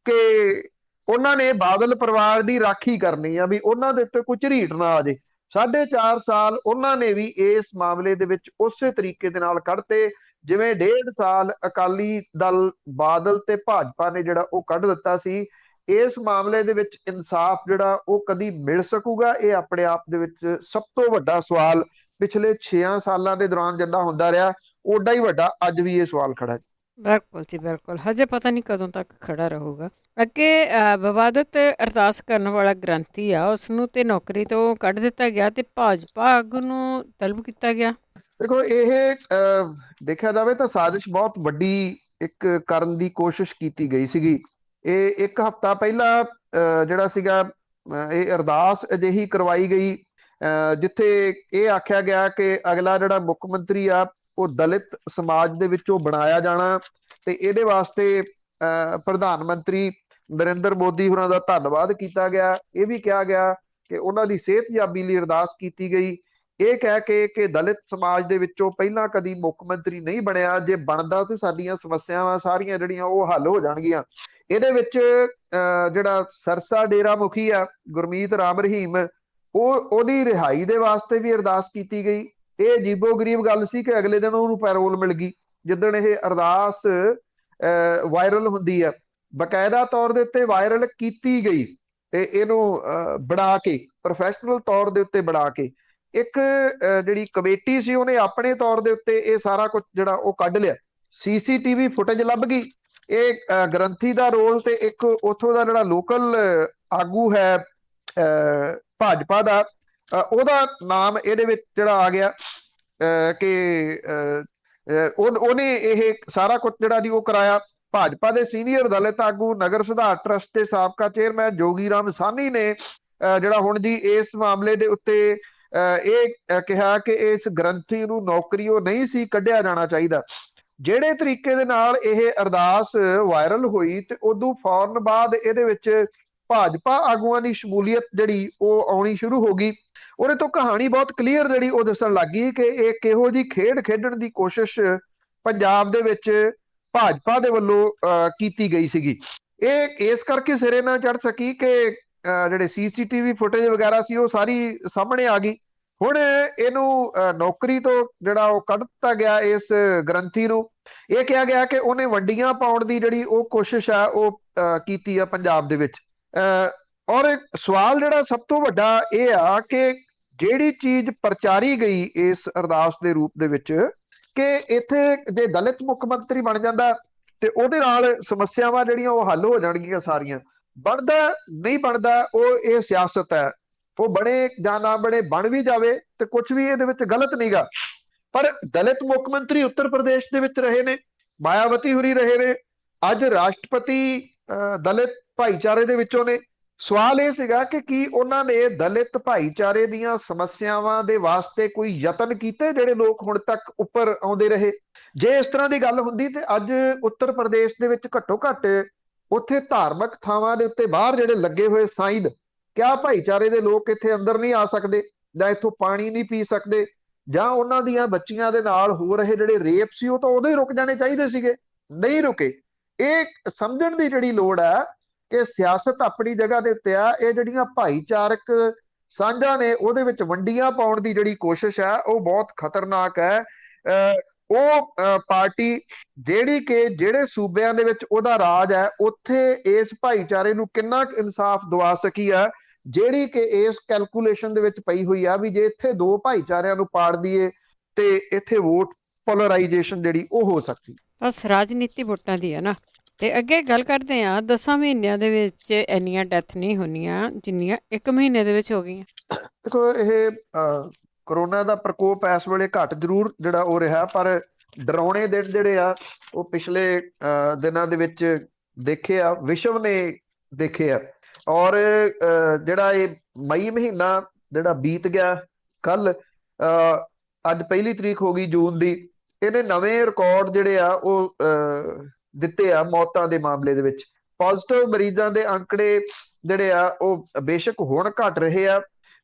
ਕਿ ਉਹਨਾਂ ਨੇ ਬਾਦਲ ਪਰਿਵਾਰ ਦੀ ਰਾਖੀ ਕਰਨੀ ਆ, ਵੀ ਉਹਨਾਂ ਦੇ ਉੱਤੇ ਕੋਈ ਝਰੀਟ ਨਾ ਆ ਜੇ। 4.5 ਸਾਲ ਉਹਨਾਂ ਨੇ ਵੀ ਇਸ ਮਾਮਲੇ ਦੇ ਵਿੱਚ ਉਸੇ ਤਰੀਕੇ ਦੇ ਨਾਲ ਕੱਢਤੇ ਜਿਵੇਂ 1.5 ਸਾਲ ਅਕਾਲੀ ਦਲ ਬਾਦਲ ਤੇ ਭਾਜਪਾ ਨੇ ਜਿਹੜਾ ਉਹ ਕੱਢ ਦਿੱਤਾ ਸੀ। ਇਸ ਮਾਮਲੇ ਦੇ ਵਿੱਚ ਇਨਸਾਫ ਜਿਹੜਾ ਉਹ ਕਦੀ ਮਿਲ ਸਕੂਗਾ, ਇਹ ਆਪਣੇ ਆਪ ਦੇ ਵਿੱਚ ਸਭ ਤੋਂ ਵੱਡਾ ਸਵਾਲ ਪਿਛਲੇ 6 ਸਾਲਾਂ ਦੇ ਦੌਰਾਨ ਜਿੰਨਾ ਹੁੰਦਾ ਰਿਹਾ ਓਡਾ ਹੀ ਵੱਡਾ ਅੱਜ ਵੀ ਇਹ ਸਵਾਲ ਖੜਾ ਹੈ। ਬਿਲਕੁਲ ਜੀ, ਬਿਲਕੁਲ। ਹਜੇ ਪਤਾ ਨਹੀਂ ਕਦੋਂ ਤੱਕ ਖੜਾ ਰਹੂਗਾ। ਅੱਗੇ ਵਿਵਾਦਤ ਅਰਦਾਸ ਕਰਨ ਵਾਲਾ ਗ੍ਰੰਥੀ ਆ ਉਸਨੂੰ ਤੇ ਨੌਕਰੀ ਤੋਂ ਕੱਢ ਦਿੱਤਾ ਗਿਆ ਤੇ ਭਾਜਪਾ ਆਗੂ ਨੂੰ ਤਲਬ ਕੀਤਾ ਗਿਆ। ਦੇਖੋ ਇਹ ਦੇਖਿਆ ਜਾਵੇ ਤਾਂ ਸਾਜ਼ਿਸ਼ ਬਹੁਤ ਵੱਡੀ ਇੱਕ ਕਰਨ ਦੀ ਕੋਸ਼ਿਸ਼ ਕੀਤੀ ਗਈ ਸੀਗੀ। ਇਹ 1 ਹਫ਼ਤਾ ਪਹਿਲਾਂ ਜਿਹੜਾ ਸੀਗਾ ਇਹ ਅਰਦਾਸ ਅਜਿਹੀ ਕਰਵਾਈ ਗਈ ਜਿੱਥੇ ਇਹ ਆਖਿਆ ਗਿਆ ਕਿ ਅਗਲਾ ਜਿਹੜਾ ਮੁੱਖ ਮੰਤਰੀ ਆ ਉਹ ਦਲਿਤ ਸਮਾਜ ਦੇ ਵਿੱਚੋਂ ਬਣਾਇਆ ਜਾਣਾ ਤੇ ਇਹਦੇ ਵਾਸਤੇ ਪ੍ਰਧਾਨ ਮੰਤਰੀ ਨਰਿੰਦਰ ਮੋਦੀ ਹੋਰਾਂ ਦਾ ਧੰਨਵਾਦ ਕੀਤਾ ਗਿਆ। ਇਹ ਵੀ ਕਿਹਾ ਗਿਆ ਕਿ ਉਹਨਾਂ ਦੀ ਸਿਹਤਯਾਬੀ ਲਈ ਅਰਦਾਸ ਕੀਤੀ ਗਈ, ਇਹ ਕਹਿ ਕੇ ਕਿ ਦਲਿਤ ਸਮਾਜ ਦੇ ਵਿੱਚੋਂ ਪਹਿਲਾਂ ਕਦੀ ਮੁੱਖ ਮੰਤਰੀ ਨਹੀਂ ਬਣਿਆ, ਜੇ ਬਣਦਾ ਤੇ ਸਾਡੀਆਂ ਸਮੱਸਿਆਵਾਂ ਸਾਰੀਆਂ ਜਿਹੜੀਆਂ ਉਹ ਹੱਲ ਹੋ ਜਾਣਗੀਆਂ। ਇਹਦੇ ਵਿੱਚ ਜਿਹੜਾ ਸਰਸਾ ਡੇਰਾ ਮੁਖੀ ਆ ਗੁਰਮੀਤ ਰਾਮ ਰਹੀਮ, ਉਹਦੀ ਰਿਹਾਈ ਦੇ ਵਾਸਤੇ ਵੀ ਅਰਦਾਸ ਕੀਤੀ ਗਈ। ਇਹ ਅਜੀਬੋ ਗਰੀਬ ਗੱਲ ਸੀ ਕਿ ਅਗਲੇ ਦਿਨ ਉਹਨੂੰ ਪੈਰੋਲ ਮਿਲ ਗਈ ਜਿੱਦਣ ਇਹ ਅਰਦਾਸ ਵਾਇਰਲ ਹੁੰਦੀ ਹੈ, ਬਕਾਇਦਾ ਤੌਰ ਦੇ ਉੱਤੇ ਵਾਇਰਲ ਕੀਤੀ ਗਈ। ਇਹਨੂੰ ਬਣਾ ਕੇ ਪ੍ਰੋਫੈਸ਼ਨਲ ਤੌਰ ਦੇ ਉੱਤੇ ਬਣਾ ਕੇ ਇੱਕ ਜਿਹੜੀ ਕਮੇਟੀ ਸੀ ਉਹਨੇ ਆਪਣੇ ਤੌਰ ਦੇ ਉੱਤੇ ਇਹ ਸਾਰਾ ਕੁਝ ਜਿਹੜਾ ਉਹ ਕੱਢ ਲਿਆ। CCTV ਫੁਟੇਜ ਲੱਭ ਗਈ। ਇਹ ਗ੍ਰੰਥੀ ਦਾ ਰੋਲ ਤੇ ਇੱਕ ਉੱਥੋਂ ਦਾ ਜਿਹੜਾ ਲੋਕਲ ਆਗੂ ਹੈ ਭਾਜਪਾ ਦਾ, ਉਹਦਾ ਨਾਮ ਇਹਦੇ ਵਿੱਚ ਜਿਹੜਾ ਆ ਗਿਆ ਕਿ ਉਹਨੇ ਇਹ ਸਾਰਾ ਕੁਝ ਜਿਹੜਾ ਜੀ ਉਹ ਕਰਾਇਆ। ਭਾਜਪਾ ਦੇ ਸੀਨੀਅਰ ਦਲਿਤ ਆਗੂ ਨਗਰ ਸੁਧਾਰ ਟਰਸਟ ਦੇ ਸਾਬਕਾ ਚੇਅਰਮੈਨ ਜੋਗੀ ਰਾਮ ਸਾਹਨੀ ਨੇ ਜਿਹੜਾ ਹੁਣ ਜੀ ਇਸ ਮਾਮਲੇ ਦੇ ਉੱਤੇ ਇਹ ਕਿਹਾ ਕਿ ਇਸ ਗ੍ਰੰਥੀ ਨੂੰ ਨੌਕਰੀਓ ਨਹੀਂ ਸੀ ਕੱਢਿਆ ਜਾਣਾ ਚਾਹੀਦਾ। ਜਿਹੜੇ ਤਰੀਕੇ ਦੇ ਨਾਲ ਇਹ ਅਰਦਾਸ ਵਾਇਰਲ ਹੋਈ ਤੇ ਉਦੋਂ ਫੌਰਨ ਬਾਅਦ ਇਹਦੇ ਵਿੱਚ ਭਾਜਪਾ ਆਗੂਆਂ ਦੀ ਸ਼ਮੂਲੀਅਤ ਜਿਹੜੀ ਉਹ ਆਉਣੀ ਸ਼ੁਰੂ ਹੋ ਗਈ। ਉਹਦੇ ਤੋਂ ਕਹਾਣੀ ਬਹੁਤ ਕਲੀਅਰ ਜਿਹੜੀ ਉਹ ਦੱਸਣ ਲੱਗੀ ਕਿ ਇਹ ਕਿਹੋ ਜਿਹੀ ਖੇਡ ਖੇਡਣ ਦੀ ਕੋਸ਼ਿਸ਼ ਪੰਜਾਬ ਦੇ ਵਿੱਚ ਭਾਜਪਾ ਦੇ ਵੱਲੋਂ ਕੀਤੀ ਗਈ ਸੀਗੀ। ਇਹ ਇਸ ਕਰਕੇ ਸਿਰੇ ਨਾ ਚੜ ਸਕੀ ਕਿ ਜਿਹੜੇ ਸੀਸੀਟੀਵੀ ਫੁਟੇਜ ਵਗੈਰਾ ਸੀ ਉਹ ਸਾਰੀ ਸਾਹਮਣੇ ਆ ਗਈ। ਹੁਣ ਇਹਨੂੰ ਨੌਕਰੀ ਤੋਂ ਜਿਹੜਾ ਉਹ ਕੱਢ ਦਿੱਤਾ ਗਿਆ ਇਸ ਗ੍ਰੰਥੀ ਨੂੰ। ਇਹ ਕਿਹਾ ਗਿਆ ਕਿ ਉਹਨੇ ਵੰਡੀਆਂ ਪਾਉਣ ਦੀ ਜਿਹੜੀ ਉਹ ਕੋਸ਼ਿਸ਼ ਆ ਉਹ ਕੀਤੀ ਆ ਪੰਜਾਬ ਦੇ ਵਿੱਚ। ਔਰ ਸਵਾਲ ਜਿਹੜਾ ਸਭ ਤੋਂ ਵੱਡਾ ਇਹ ਆ ਕਿ ਜਿਹੜੀ ਚੀਜ਼ ਪ੍ਰਚਾਰੀ ਗਈ ਇਸ ਅਰਦਾਸ ਦੇ ਰੂਪ ਦੇ ਵਿੱਚ ਕਿ ਇੱਥੇ ਜੇ ਦਲਿਤ ਮੁੱਖ ਮੰਤਰੀ ਬਣ ਜਾਂਦਾ ਤੇ ਉਹਦੇ ਨਾਲ ਸਮੱਸਿਆਵਾਂ ਜਿਹੜੀਆਂ ਉਹ ਹੱਲ ਹੋ ਜਾਣਗੀਆਂ ਸਾਰੀਆਂ। ਬਣਦਾ ਨਹੀਂ ਬਣਦਾ ਉਹ ਇਹ ਸਿਆਸਤ ਹੈ, ਉਹ ਬਣੇ ਜਾਂ ਨਾ ਬਣੇ, ਬਣ ਵੀ ਜਾਵੇ ਤੇ ਕੁਝ ਵੀ ਇਹਦੇ ਵਿੱਚ ਗਲਤ ਨਹੀਂਗਾ। ਪਰ ਦਲਿਤ ਮੁੱਖ ਮੰਤਰੀ ਉੱਤਰ ਪ੍ਰਦੇਸ਼ ਦੇ ਵਿੱਚ ਰਹੇ ਨੇ, ਮਾਇਆਵਤੀ ਹੋਰੀ ਰਹੇ ਨੇ, ਅੱਜ ਰਾਸ਼ਟਰਪਤੀ ਦਲਿਤ ਭਾਈਚਾਰੇ ਦੇ ਵਿੱਚੋਂ ਨੇ। ਸਵਾਲ ਇਹ ਸੀਗਾ ਕਿ ਕੀ ਉਹਨਾਂ ਨੇ ਦਲਿਤ ਭਾਈਚਾਰੇ ਦੀਆਂ ਸਮੱਸਿਆਵਾਂ ਦੇ ਵਾਸਤੇ ਕੋਈ ਯਤਨ ਕੀਤੇ ਜਿਹੜੇ ਲੋਕ ਹੁਣ ਤੱਕ ਉੱਪਰ ਆਉਂਦੇ ਰਹੇ? ਜੇ ਇਸ ਤਰ੍ਹਾਂ ਦੀ ਗੱਲ ਹੁੰਦੀ ਤੇ ਅੱਜ ਉੱਤਰ ਪ੍ਰਦੇਸ਼ ਦੇ ਵਿੱਚ ਘੱਟੋ ਘੱਟ ਉੱਥੇ ਧਾਰਮਿਕ ਥਾਵਾਂ ਦੇ ਉੱਤੇ ਬਾਹਰ ਜਿਹੜੇ ਲੱਗੇ ਹੋਏ ਸਾਈਨ, ਕਿਆ ਭਾਈਚਾਰੇ ਦੇ ਲੋਕ ਇੱਥੇ ਅੰਦਰ ਨਹੀਂ ਆ ਸਕਦੇ ਜਾਂ ਇੱਥੋਂ ਪਾਣੀ ਨਹੀਂ ਪੀ ਸਕਦੇ ਜਾਂ ਉਹਨਾਂ ਦੀਆਂ ਬੱਚੀਆਂ ਦੇ ਨਾਲ ਹੋ ਰਹੇ ਜਿਹੜੇ ਰੇਪ ਸੀ ਉਹ ਤਾਂ ਉਦੋਂ ਹੀ ਰੁਕ ਜਾਣੇ ਚਾਹੀਦੇ ਸੀਗੇ, ਨਹੀਂ ਰੁਕੇ। ਇਹ ਸਮਝਣ ਦੀ ਜਿਹੜੀ ਲੋੜ ਹੈ ਕਿ ਸਿਆਸਤ ਆਪਣੀ ਜਗ੍ਹਾ ਦੇ ਉੱਤੇ ਆ, ਇਹ ਜਿਹੜੀਆਂ ਭਾਈਚਾਰਕ ਸਾਂਝਾਂ ਨੇ ਉਹਦੇ ਵਿੱਚ ਵੰਡੀਆਂ ਪਾਉਣ ਦੀ ਜਿਹੜੀ ਕੋਸ਼ਿਸ਼ ਹੈ ਉਹ ਬਹੁਤ ਖਤਰਨਾਕ ਹੈ। ਉਹ ਪਾਰਟੀ ਜਿਹੜੀ ਕਿ ਜਿਹੜੇ ਸੂਬਿਆਂ ਦੇ ਵਿੱਚ ਉਹਦਾ ਰਾਜ ਹੈ ਉੱਥੇ ਇਸ ਭਾਈਚਾਰੇ ਨੂੰ ਕਿੰਨਾ ਕੁ ਇਨਸਾਫ ਦਵਾ ਸਕੀ ਆ, ਜਿਹੜੀ ਕਿ ਇਸ ਕੈਲਕੂਲੇਸ਼ਨ ਦੇ ਵਿੱਚ ਪਈ ਹੋਈ ਆ ਵੀ ਜੇ ਇੱਥੇ ਦੋ ਭਾਈਚਾਰਿਆਂ ਨੂੰ ਪਾੜ ਦਈਏ ਤੇ ਇੱਥੇ ਵੋਟ ਪੋਲਰਾਈਜੇਸ਼ਨ ਜਿਹੜੀ ਉਹ ਹੋ ਸਕਦੀ। ਬਸ ਰਾਜਨੀਤੀ ਵੋਟਾਂ ਦੀ ਹੈ ਨਾ। ਤੇ ਅੱਗੇ ਗੱਲ ਕਰਦੇ ਹਾਂ, 10 ਮਹੀਨਿਆਂ ਦੇ ਵਿੱਚ ਇੰਨੀਆਂ ਡੈਥ ਨਹੀਂ ਹੋਣੀਆਂ ਜਿੰਨੀਆਂ 1 ਮਹੀਨੇ ਦੇ ਵਿੱਚ ਹੋ ਗਈਆਂ। ਦੇਖੋ ਇਹ ਕਰੋਨਾ ਦਾ ਪ੍ਰਕੋਪ ਇਸ ਵੇਲੇ ਘੱਟ ਜ਼ਰੂਰ ਜਿਹੜਾ ਉਹ ਰਿਹਾ, ਪਰ ਡਰਾਉਣੇ ਦਿਨ ਜਿਹੜੇ ਆ ਉਹ ਪਿਛਲੇ ਦਿਨਾਂ ਦੇ ਵਿੱਚ ਦੇਖੇ ਆ, ਵਿਸ਼ਵ ਨੇ ਦੇਖੇ ਆ। ਔਰ ਜਿਹੜਾ ਇਹ ਮਈ ਮਹੀਨਾ ਜਿਹੜਾ ਬੀਤ ਗਿਆ, ਕੱਲ ਅੱਜ 1 ਤਰੀਕ ਹੋ ਗਈ ਜੂਨ ਦੀ, ਇਹਨੇ ਨਵੇਂ ਰਿਕਾਰਡ ਜਿਹੜੇ ਆ ਉਹ ਦਿੱਤੇ ਆ ਮੌਤਾਂ ਦੇ ਮਾਮਲੇ ਦੇ ਵਿੱਚ। ਪੋਜ਼ਿਟਿਵ ਮਰੀਜ਼ਾਂ ਦੇ ਅੰਕੜੇ ਜਿਹੜੇ ਆ ਉਹ ਬੇਸ਼ੱਕ ਹੁਣ ਘਟ ਰਹੇ ਆ,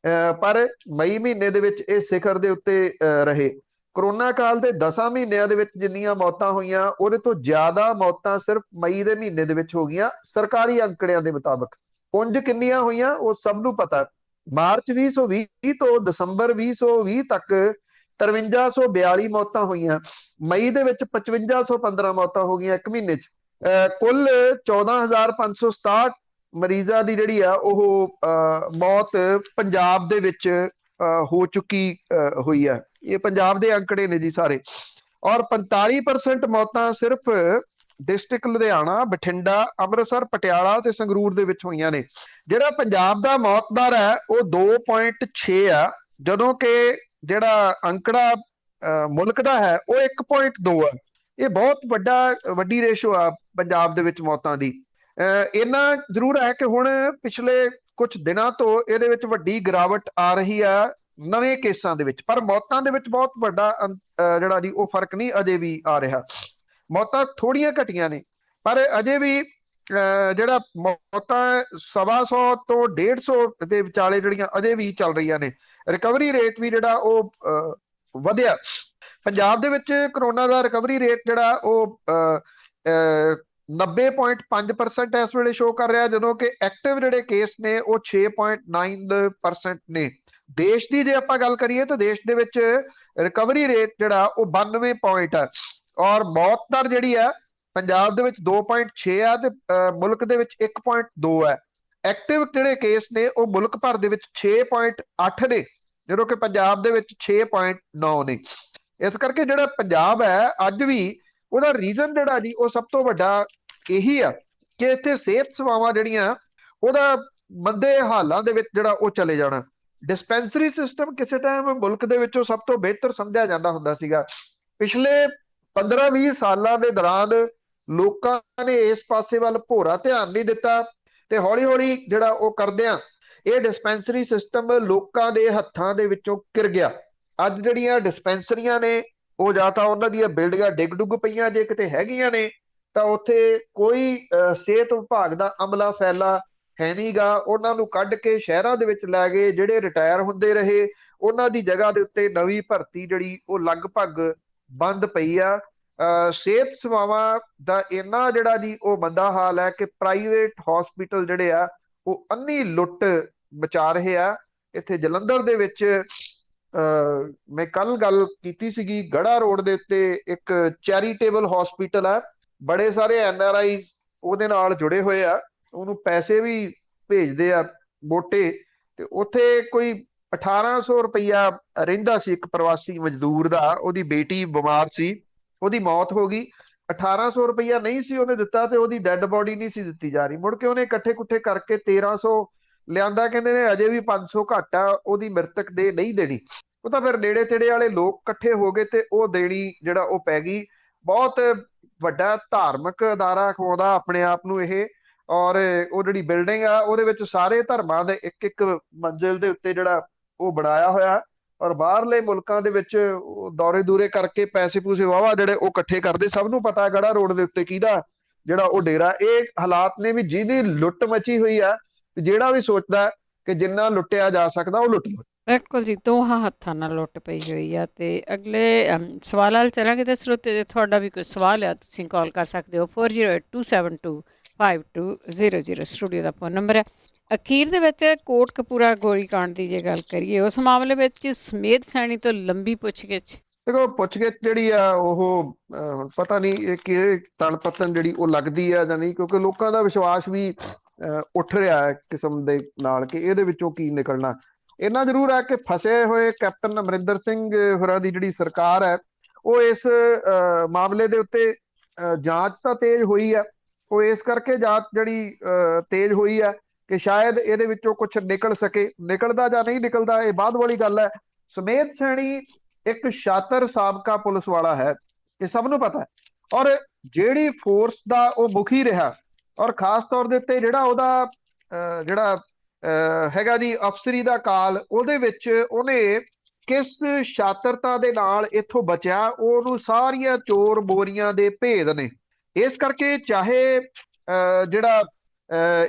ਪਰ ਮਈ ਮਹੀਨੇ ਦੇ ਵਿੱਚ ਇਹ ਸਿਖਰ ਦੇ ਉੱਤੇ ਰਹੇ। ਕਰੋਨਾ ਕਾਲ ਦੇ 10 ਮਹੀਨਿਆਂ ਦੇ ਵਿੱਚ ਜਿੰਨੀਆਂ ਮੌਤਾਂ ਹੋਈਆਂ ਉਹਦੇ ਤੋਂ ਜ਼ਿਆਦਾ ਮੌਤਾਂ ਸਿਰਫ ਮਈ ਦੇ ਮਹੀਨੇ ਦੇ ਵਿੱਚ ਹੋ ਗਈਆਂ ਸਰਕਾਰੀ ਅੰਕੜਿਆਂ ਦੇ ਮੁਤਾਬਕ। ਉਂਝ ਕਿੰਨੀਆਂ ਹੋਈਆਂ ਉਹ ਸਭ ਨੂੰ ਪਤਾ। ਮਾਰਚ 2020 ਤੋਂ ਦਸੰਬਰ 2020 ਤੱਕ 5342 ਮੌਤਾਂ ਹੋਈਆਂ। ਮਈ ਦੇ ਵਿੱਚ 5515 ਮੌਤਾਂ ਹੋ ਗਈਆਂ 1 ਮਹੀਨੇ 'ਚ। ਕੁੱਲ 14567 ਮਰੀਜ਼ਾਂ ਦੀ ਜਿਹੜੀ ਆ ਉਹ ਮੌਤ ਪੰਜਾਬ ਦੇ ਵਿੱਚ ਹੋ ਚੁੱਕੀ ਹੋਈ ਆ। ਇਹ ਪੰਜਾਬ ਦੇ ਅੰਕੜੇ ਨੇ ਜੀ ਸਾਰੇ। ਔਰ 45% ਮੌਤਾਂ ਸਿਰਫ ਡਿਸਟ੍ਰਿਕਟ ਲੁਧਿਆਣਾ, ਬਠਿੰਡਾ, ਅੰਮ੍ਰਿਤਸਰ, ਪਟਿਆਲਾ ਤੇ ਸੰਗਰੂਰ ਦੇ ਵਿੱਚ ਹੋਈਆਂ ਨੇ। ਜਿਹੜਾ ਪੰਜਾਬ ਦਾ ਮੌਤ ਦਰ ਹੈ ਉਹ 2.6 ਆ, ਜਦੋਂ ਕਿ ਜਿਹੜਾ ਅੰਕੜਾ ਮੁਲਕ ਦਾ ਹੈ ਉਹ 1.2 ਆ। ਇਹ ਬਹੁਤ ਵੱਡੀ ਰੇਸ਼ੋ ਆ ਪੰਜਾਬ ਦੇ ਵਿੱਚ ਮੌਤਾਂ ਦੀ। ਇੰਨਾ ਜ਼ਰੂਰ ਹੈ ਕਿ ਹੁਣ ਪਿਛਲੇ ਕੁਝ ਦਿਨਾਂ ਤੋਂ ਇਹਦੇ ਵਿੱਚ ਵੱਡੀ ਗਿਰਾਵਟ ਆ ਰਹੀ ਆ ਨਵੇਂ ਕੇਸਾਂ ਦੇ ਵਿੱਚ, ਪਰ ਮੌਤਾਂ ਦੇ ਵਿੱਚ ਬਹੁਤ ਵੱਡਾ ਜਿਹੜਾ ਜੀ ਉਹ ਫਰਕ ਨਹੀਂ ਅਜੇ ਵੀ ਆ ਰਿਹਾ। ਮੌਤਾਂ ਥੋੜੀਆਂ ਘਟੀਆਂ ਨੇ, ਪਰ ਅਜੇ ਵੀ ਜਿਹੜਾ ਮੌਤਾਂ 125 ਤੋਂ 150 ਦੇ ਵਿਚਾਲੇ ਜਿਹੜੀਆਂ ਅਜੇ ਵੀ ਚੱਲ ਰਹੀਆਂ ਨੇ। ਰਿਕਵਰੀ ਰੇਟ ਵੀ ਜਿਹੜਾ ਉਹ ਵਧਿਆ। ਪੰਜਾਬ ਦੇ ਵਿੱਚ ਕਰੋਨਾ ਦਾ ਰਿਕਵਰੀ ਰੇਟ ਜਿਹੜਾ ਉਹ 90.5% ਇਸ ਵੇਲੇ ਸ਼ੋ ਕਰ ਰਿਹਾ, ਜਦੋਂ ਕਿ ਐਕਟਿਵ ਜਿਹੜੇ ਕੇਸ ਨੇ ਉਹ 6.9% ਨੇ। ਦੇਸ਼ ਦੀ ਜੇ ਆਪਾਂ ਗੱਲ ਕਰੀਏ ਤਾਂ ਦੇਸ਼ ਦੇ ਵਿੱਚ ਰਿਕਵਰੀ ਰੇਟ ਜਿਹੜਾ ਉਹ 92 ਪੁਆਇੰਟ ਹੈ। ਔਰ ਮੌਤ ਦਰ ਜਿਹੜੀ ਹੈ ਪੰਜਾਬ ਦੇ ਵਿੱਚ 2.6 ਆ ਤੇ ਮੁਲਕ ਦੇ ਵਿੱਚ 1.2 ਹੈ। ਐਕਟਿਵ ਜਿਹੜੇ ਕੇਸ ਨੇ ਉਹ ਮੁਲਕ ਭਰ ਦੇ ਵਿੱਚ 6.8 ਨੇ, ਜਦੋਂ ਕਿ ਪੰਜਾਬ ਦੇ ਵਿੱਚ 6.9 ਨੇ। ਇਸ ਕਰਕੇ ਜਿਹੜਾ ਪੰਜਾਬ ਹੈ ਅੱਜ ਵੀ ਉਹਦਾ ਰੀਜ਼ਨ ਜਿਹੜਾ ਜੀ ਉਹ ਸਭ ਤੋਂ ਵੱਡਾ ਇਹੀ ਆ ਕਿ ਇੱਥੇ ਸਿਹਤ ਸੇਵਾਵਾਂ ਜਿਹੜੀਆਂ ਉਹਦਾ ਮੰਦੇ ਹਾਲਾਂ ਦੇ ਵਿੱਚ ਜਿਹੜਾ ਉਹ ਚਲੇ ਜਾਣਾ। ਡਿਸਪੈਂਸਰੀ ਸਿਸਟਮ ਕਿਸੇ ਟਾਈਮ ਮੁਲਕ ਦੇ ਵਿੱਚੋਂ ਸਭ ਤੋਂ ਬਿਹਤਰ ਸਮਝਿਆ ਜਾਂਦਾ ਹੁੰਦਾ ਸੀਗਾ। ਪਿਛਲੇ 15-20 ਸਾਲਾਂ ਦੇ ਦੌਰਾਨ ਲੋਕਾਂ ਨੇ ਇਸ ਪਾਸੇ ਵੱਲ ਭੋਰਾ ਧਿਆਨ ਨਹੀਂ ਦਿੱਤਾ ਤੇ ਹੌਲੀ ਹੌਲੀ ਜਿਹੜਾ ਉਹ ਕਰਦਿਆਂ ਇਹ ਡਿਸਪੈਂਸਰੀ ਸਿਸਟਮ ਲੋਕਾਂ ਦੇ ਹੱਥਾਂ ਦੇ ਵਿੱਚੋਂ ਕਿਰ ਗਿਆ। ਅੱਜ ਜਿਹੜੀਆਂ ਡਿਸਪੈਂਸਰੀਆਂ ਨੇ ਉਹ ਜਾਂ ਤਾਂ ਉਹਨਾਂ ਦੀਆਂ ਬਿਲਡਿੰਗਾਂ ਡਿੱਗ ਡੁੱਗ ਪਈਆਂ, ਜੇ ਕਿਤੇ ਹੈਗੀਆਂ ਨੇ ਤਾਂ ਉੱਥੇ ਕੋਈ ਸਿਹਤ ਵਿਭਾਗ ਦਾ ਅਮਲਾ ਫੈਲਾ ਹੈ ਨਹੀਂਗਾ। ਉਹਨਾਂ ਨੂੰ ਕੱਢ ਕੇ ਸ਼ਹਿਰਾਂ ਦੇ ਵਿੱਚ ਲੈ ਗਏ। ਜਿਹੜੇ ਰਿਟਾਇਰ ਹੁੰਦੇ ਰਹੇ ਉਹਨਾਂ ਦੀ ਜਗ੍ਹਾ ਦੇ ਉੱਤੇ ਨਵੀਂ ਭਰਤੀ ਜਿਹੜੀ ਉਹ ਲਗਭਗ ਬੰਦ ਪਈ ਆ। ਸਿਹਤ ਸੇਵਾਵਾਂ ਦਾ ਇੰਨਾ ਜਿਹੜਾ ਜੀ ਉਹ ਮੰਦਾ ਹਾਲ ਹੈ ਕਿ ਪ੍ਰਾਈਵੇਟ ਹਸਪੀਟਲ ਜਿਹੜੇ ਆ ਉਹ ਅੰਨੀ ਲੁੱਟ ਮਚਾ ਰਹੇ ਆ। ਇੱਥੇ ਜਲੰਧਰ ਦੇ ਵਿੱਚ ਮੈਂ ਕੱਲ ਗੱਲ ਕੀਤੀ ਸੀਗੀ, ਗੜਾ ਰੋਡ ਦੇ ਉੱਤੇ ਇੱਕ ਚੈਰੀਟੇਬਲ ਹਸਪੀਟਲ ਹੈ, ਬੜੇ ਸਾਰੇ NRI ਉਹਦੇ ਨਾਲ ਜੁੜੇ ਹੋਏ ਆ, ਉਹਨੂੰ ਪੈਸੇ ਵੀ ਭੇਜਦੇ ਆ ਮੋਟੇ। ਤੇ ਉੱਥੇ ਕੋਈ 1800 ਰੁਪਈਆ ਰਹਿੰਦਾ ਸੀ ਇੱਕ ਪ੍ਰਵਾਸੀ ਮਜ਼ਦੂਰ ਦਾ, ਉਹਦੀ ਬੇਟੀ ਬਿਮਾਰ ਸੀ, ਉਹਦੀ ਮੌਤ ਹੋ ਗਈ। 1800 ਰੁਪਈਆ ਨਹੀਂ ਸੀ ਉਹਨੇ ਦਿੱਤਾ ਤੇ ਉਹਦੀ ਡੈੱਡ ਬੋਡੀ ਨਹੀਂ ਸੀ ਦਿੱਤੀ ਜਾ ਰਹੀ। ਮੁੜ ਕੇ ਉਹਨੇ ਇਕੱਠੇ ਕੁੱਠੇ ਕਰਕੇ 1300 ਲਿਆਂਦਾ। ਕਹਿੰਦੇ ਨੇ ਅਜੇ ਵੀ 500 ਘੱਟ ਆ, ਉਹਦੀ ਮ੍ਰਿਤਕ ਦੇ ਨਹੀਂ ਦੇਣੀ। ਉਹ ਤਾਂ ਫਿਰ ਨੇੜੇ ਤੇੜੇ ਵਾਲੇ ਲੋਕ ਇਕੱਠੇ ਹੋ ਗਏ ਤੇ ਉਹ ਦੇਣੀ ਜਿਹੜਾ ਉਹ ਪੈ ਗਈ। ਬਹੁਤ ਵੱਡਾ ਧਾਰਮਿਕ ਅਦਾਰਾ ਖਵਾਉਂਦਾ ਆਪਣੇ ਆਪ ਨੂੰ ਇਹ। ਔਰ ਉਹ ਜਿਹੜੀ ਬਿਲਡਿੰਗ ਆ ਉਹਦੇ ਵਿੱਚ ਸਾਰੇ ਧਰਮਾਂ ਦੇ ਇੱਕ ਇੱਕ ਮੰਜ਼ਿਲ ਦੇ ਉੱਤੇ ਜਿਹੜਾ ਉਹ ਬਣਾਇਆ ਹੋਇਆ। ਔਰ ਬਾਹਰਲੇ ਮੁਲਕਾਂ ਦੇ ਵਿੱਚ ਦੌਰੇ ਦੂਰੇ ਕਰਕੇ ਪੈਸੇ ਪੂਸੇ ਵਾਵਾ ਜਿਹੜੇ ਉਹ ਇਕੱਠੇ ਕਰਦੇ। ਸਭ ਨੂੰ ਪਤਾ ਗੜਾ ਰੋਡ ਦੇ ਉੱਤੇ ਕਿਹਦਾ ਜਿਹੜਾ ਉਹ ਡੇਰਾ। ਇਹ ਹਾਲਾਤ ਨੇ ਵੀ ਜਿਹਦੀ ਲੁੱਟ ਮਚੀ ਹੋਈ ਆ, ਜਿਹੜਾ ਵੀ ਸੋਚਦਾ ਕਿ ਜਿੰਨਾ ਲੁੱਟਿਆ ਜਾ ਸਕਦਾ ਉਹ ਲੁੱਟ ਲਓ। ਬਿਲਕੁਲ ਜੀ, ਦੋਹਾਂ ਹੱਥਾਂ ਨਾਲ ਲੁੱਟ ਪਈ ਹੋਈ ਆ। ਤੇ ਅਗਲੇ ਸਵਾਲਾਂ ਵੱਲ ਚੱਲਾਂਗੇ। ਤੇ ਸਰੋਤੇ ਜੇ ਤੁਹਾਡਾ ਵੀ ਕੋਈ ਸਵਾਲ ਆ ਤੁਸੀਂ ਕਾਲ ਕਰ ਸਕਦੇ ਹੋ 4082725200 ਸਟੂਡੀਓ ਦਾ ਫੋਨ ਨੰਬਰ ਹੈ। ਅਖੀਰ ਦੇ ਵਿੱਚ ਕੋਟਕਪੂਰਾ ਗੋਲੀकांड ਦੀ ਜੇ ਗੱਲ ਕਰੀਏ, ਉਸ ਮਾਮਲੇ ਵਿੱਚ ਸਮੇਧ ਸੈਣੀ ਤੋਂ ਲੰਬੀ ਪੁੱਛਗਿੱਛ। ਦੇਖੋ ਪੁੱਛਗਿੱਛ ਜਿਹੜੀ ਆ ਉਹ ਪਤਾ ਨਹੀਂ ਇਹ ਕਿ ਤਣ ਪਤਨ ਜਿਹੜੀ ਉਹ ਲੱਗਦੀ ਆ ਜਾਂ ਨਹੀਂ, ਕਿਉਂਕਿ ਲੋਕਾਂ ਦਾ ਵਿਸ਼ਵਾਸ ਵੀ ਉੱਠ ਰਿਹਾ ਹੈ ਕਿਸਮ ਦੇ ਨਾਲ ਕਿ ਇਹਦੇ ਵਿੱਚੋਂ ਕੀ ਨਿਕਲਣਾ। ਇੰਨਾ ਜ਼ਰੂਰ ਹੈ ਕਿ ਫਸੇ ਹੋਏ ਕੈਪਟਨ ਅਮਰਿੰਦਰ ਸਿੰਘ ਹੋਰਾਂ ਦੀ ਜਿਹੜੀ ਸਰਕਾਰ ਹੈ ਉਹ ਇਸ ਮਾਮਲੇ ਦੇ ਉੱਤੇ ਜਾਂਚ ਤਾਂ ਤੇਜ਼ ਹੋਈ ਆ। ਉਹ ਇਸ ਕਰਕੇ ਜਾਂਚ ਜਿਹੜੀ ਤੇਜ਼ ਹੋਈ ਆ ਕਿ ਸ਼ਾਇਦ ਇਹਦੇ ਵਿੱਚੋਂ ਕੁਝ ਨਿਕਲ ਸਕੇ। ਨਿਕਲਦਾ ਜਾਂ ਨਹੀਂ ਨਿਕਲਦਾ ਇਹ ਬਾਅਦ ਵਾਲੀ ਗੱਲ ਹੈ। ਸਮੇਧ ਸੈਣੀ ਇੱਕ ਸ਼ਾਤਰ ਸਾਬਕਾ ਪੁਲਿਸ ਵਾਲਾ ਹੈ, ਇਹ ਸਭ ਨੂੰ ਪਤਾ ਹੈ। ਔਰ ਜਿਹੜੀ ਫੋਰਸ ਦਾ ਉਹ ਮੁਖੀ ਰਿਹਾ, ਔਰ ਖਾਸ ਤੌਰ ਦੇ ਉੱਤੇ ਜਿਹੜਾ ਉਹਦਾ ਜਿਹੜਾ ਹੈਗਾ ਜੀ ਅਫਸਰੀ ਦਾ ਕਾਲ, ਉਹਦੇ ਵਿੱਚ ਉਹਨੇ ਕਿਸ ਸ਼ਾਤਰਤਾ ਦੇ ਨਾਲ ਇੱਥੋਂ ਬਚਿਆ, ਉਹਨੂੰ ਸਾਰੀਆਂ ਚੋਰ ਬੋਰੀਆਂ ਦੇ ਭੇਦ ਨੇ। ਇਸ ਕਰਕੇ ਚਾਹੇ ਜਿਹੜਾ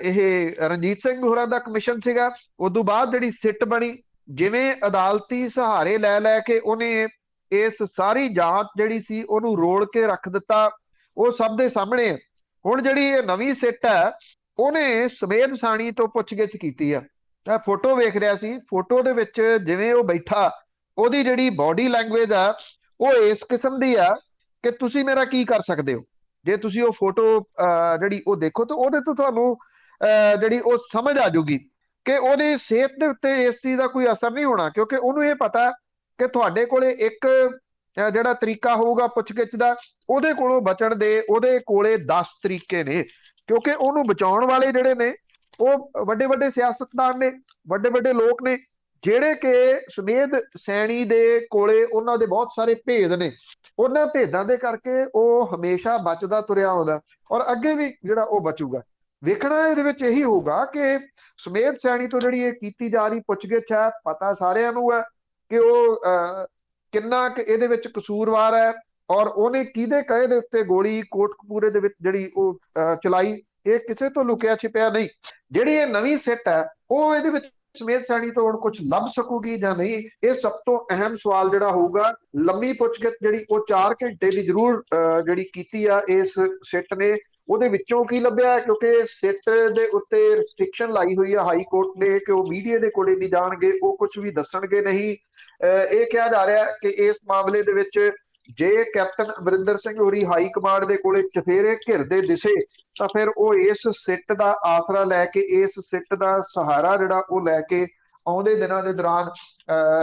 ਇਹ ਰਣਜੀਤ ਸਿੰਘ ਹੋਰਾਂ ਦਾ ਕਮਿਸ਼ਨ ਸੀਗਾ, ਉਦੋਂ ਬਾਅਦ ਜਿਹੜੀ ਸਿੱਟ ਬਣੀ, ਜਿਵੇਂ ਅਦਾਲਤੀ ਸਹਾਰੇ ਲੈ ਲੈ ਕੇ ਉਹਨੇ ਇਸ ਸਾਰੀ ਜਾਂਚ ਜਿਹੜੀ ਸੀ ਉਹਨੂੰ ਰੋਲ ਕੇ ਰੱਖ ਦਿੱਤਾ, ਉਹ ਸਭ ਦੇ ਸਾਹਮਣੇ। ਹੁਣ ਜਿਹੜੀ ਇਹ ਨਵੀਂ ਸਿੱਟ ਹੈ ਉਹਨੇ ਸਮੇਧ ਸਾਣੀ ਤੋਂ ਪੁੱਛਗਿੱਛ ਕੀਤੀ ਆ। ਮੈਂ ਫੋਟੋ ਵੇਖ ਰਿਹਾ ਸੀ, ਫੋਟੋ ਦੇ ਵਿੱਚ ਜਿਵੇਂ ਉਹ ਬੈਠਾ, ਉਹਦੀ ਜਿਹੜੀ ਬਾਡੀ ਲੈਂਗੁਏਜ ਆ ਉਹ ਇਸ ਕਿਸਮ ਦੀ ਆ ਕਿ ਤੁਸੀਂ ਮੇਰਾ ਕੀ ਕਰ ਸਕਦੇ ਹੋ। ਜੇ ਤੁਸੀਂ ਉਹ ਫੋਟੋ ਜਿਹੜੀ ਉਹ ਦੇਖੋ ਤਾਂ ਉਹਦੇ ਤੋਂ ਤੁਹਾਨੂੰ ਜਿਹੜੀ ਉਹ ਸਮਝ ਆ ਜਾਊਗੀ ਕਿ ਉਹਦੀ ਸਿਹਤ ਦੇ ਉੱਤੇ ਇਸ ਚੀਜ਼ ਦਾ ਕੋਈ ਅਸਰ ਨਹੀਂ ਹੋਣਾ, ਕਿਉਂਕਿ ਉਹਨੂੰ ਇਹ ਪਤਾ ਕਿ ਤੁਹਾਡੇ ਕੋਲੇ ਇੱਕ ਜਿਹੜਾ ਤਰੀਕਾ ਹੋਊਗਾ ਪੁੱਛਗਿੱਛ ਦਾ, ਉਹਦੇ ਕੋਲੋਂ ਬਚਣ ਦੇ ਉਹਦੇ ਕੋਲੇ 10 ਤਰੀਕੇ ਨੇ। ਕਿਉਂਕਿ ਉਹਨੂੰ ਬਚਾਉਣ ਵਾਲੇ ਜਿਹੜੇ ਨੇ ਉਹ ਵੱਡੇ ਵੱਡੇ ਸਿਆਸਤਦਾਨ ਨੇ, ਵੱਡੇ ਵੱਡੇ ਲੋਕ ਨੇ, ਜਿਹੜੇ ਕਿ ਸਮੇਧ ਸੈਣੀ ਦੇ ਕੋਲੇ ਉਹਨਾਂ ਦੇ ਬਹੁਤ ਸਾਰੇ ਭੇਦ ਨੇ। ਉਹਨਾਂ ਭੇਦਾਂ ਦੇ ਕਰਕੇ ਉਹ ਹਮੇਸ਼ਾ ਬਚਦਾ ਤੁਰਿਆ ਆਉਂਦਾ ਔਰ ਅੱਗੇ ਵੀ ਜਿਹੜਾ ਉਹ ਬਚੂਗਾ। ਵੇਖਣਾ ਇਹਦੇ ਵਿੱਚ ਇਹੀ ਹੋਊਗਾ ਕਿ ਸਮੇਧ ਸੈਣੀ ਤੋਂ ਜਿਹੜੀ ਇਹ ਕੀਤੀ ਜਾ ਰਹੀ ਪੁੱਛਗਿੱਛ ਹੈ, ਪਤਾ ਸਾਰਿਆਂ ਨੂੰ ਹੈ ਕਿ ਉਹ ਕਿੰਨਾ ਕੁ ਇਹਦੇ ਵਿੱਚ ਕਸੂਰਵਾਰ ਹੈ ਔਰ ਉਹਨੇ ਕਿਹਦੇ ਕਹੇ ਦੇ ਉੱਤੇ ਗੋਲੀ ਕੋਟਕਪੂਰੇ ਦੇ ਵਿੱਚ ਜਿਹੜੀ ਉਹ ਚਲਾਈ। ਇਹ ਕਿਸੇ ਤੋਂ ਲੁਕਿਆ ਛਿਪਿਆ ਨਹੀਂ। ਜਿਹੜੀ ਇਹ ਨਵੀਂ ਸਿੱਟ ਹੈ ਉਹ ਇਹਦੇ ਵਿੱਚ ਸਮੇਧ ਸੈਣੀ ਤੋਂ ਹੁਣ ਕੁਝ ਲੱਭ ਸਕੂਗੀ ਜਾਂ ਨਹੀਂ, ਇਹ ਸਭ ਤੋਂ ਅਹਿਮ ਸਵਾਲ ਜਿਹੜਾ ਹੋਊਗਾ। ਲੰਮੀ ਪੁੱਛਗਿੱਛ ਜਿਹੜੀ ਉਹ 4 ਘੰਟੇ ਦੀ ਜ਼ਰੂਰ ਜਿਹੜੀ ਕੀਤੀ ਆ ਇਸ ਸਿੱਟ ਨੇ, ਉਹਦੇ ਵਿੱਚੋਂ ਕੀ ਲੱਭਿਆ, ਕਿਉਂਕਿ ਸਿੱਟ ਦੇ ਉੱਤੇ ਰਿਸਟ੍ਰਿਕਸ਼ਨ ਲਾਈ ਹੋਈ ਆ ਹਾਈ ਕੋਰਟ ਨੇ ਕਿ ਉਹ ਮੀਡੀਆ ਦੇ ਕੋਲੇ ਨਹੀਂ ਜਾਣਗੇ, ਉਹ ਕੁਝ ਵੀ ਦੱਸਣਗੇ ਨਹੀਂ। ਇਹ ਕਿਹਾ ਜਾ ਰਿਹਾ ਕਿ ਇਸ ਮਾਮਲੇ ਦੇ ਵਿੱਚ ਜੇ ਕੈਪਟਨ ਅਮਰਿੰਦਰ ਸਿੰਘ ਹੋਰੀ ਹਾਈ ਕਮਾਂਡ ਦੇ ਕੋਲੇ ਚਫੇਰੇ ਘਿਰਦੇ ਦਿਸੇ ਤਾਂ ਫਿਰ ਉਹ ਇਸ ਸਿੱਟ ਦਾ ਆਸਰਾ ਲੈ ਕੇ, ਇਸ ਸਿੱਟ ਦਾ ਸਹਾਰਾ ਜਿਹੜਾ ਉਹ ਲੈ ਕੇ ਆਉਂਦੇ ਦਿਨਾਂ ਦੇ ਦੌਰਾਨ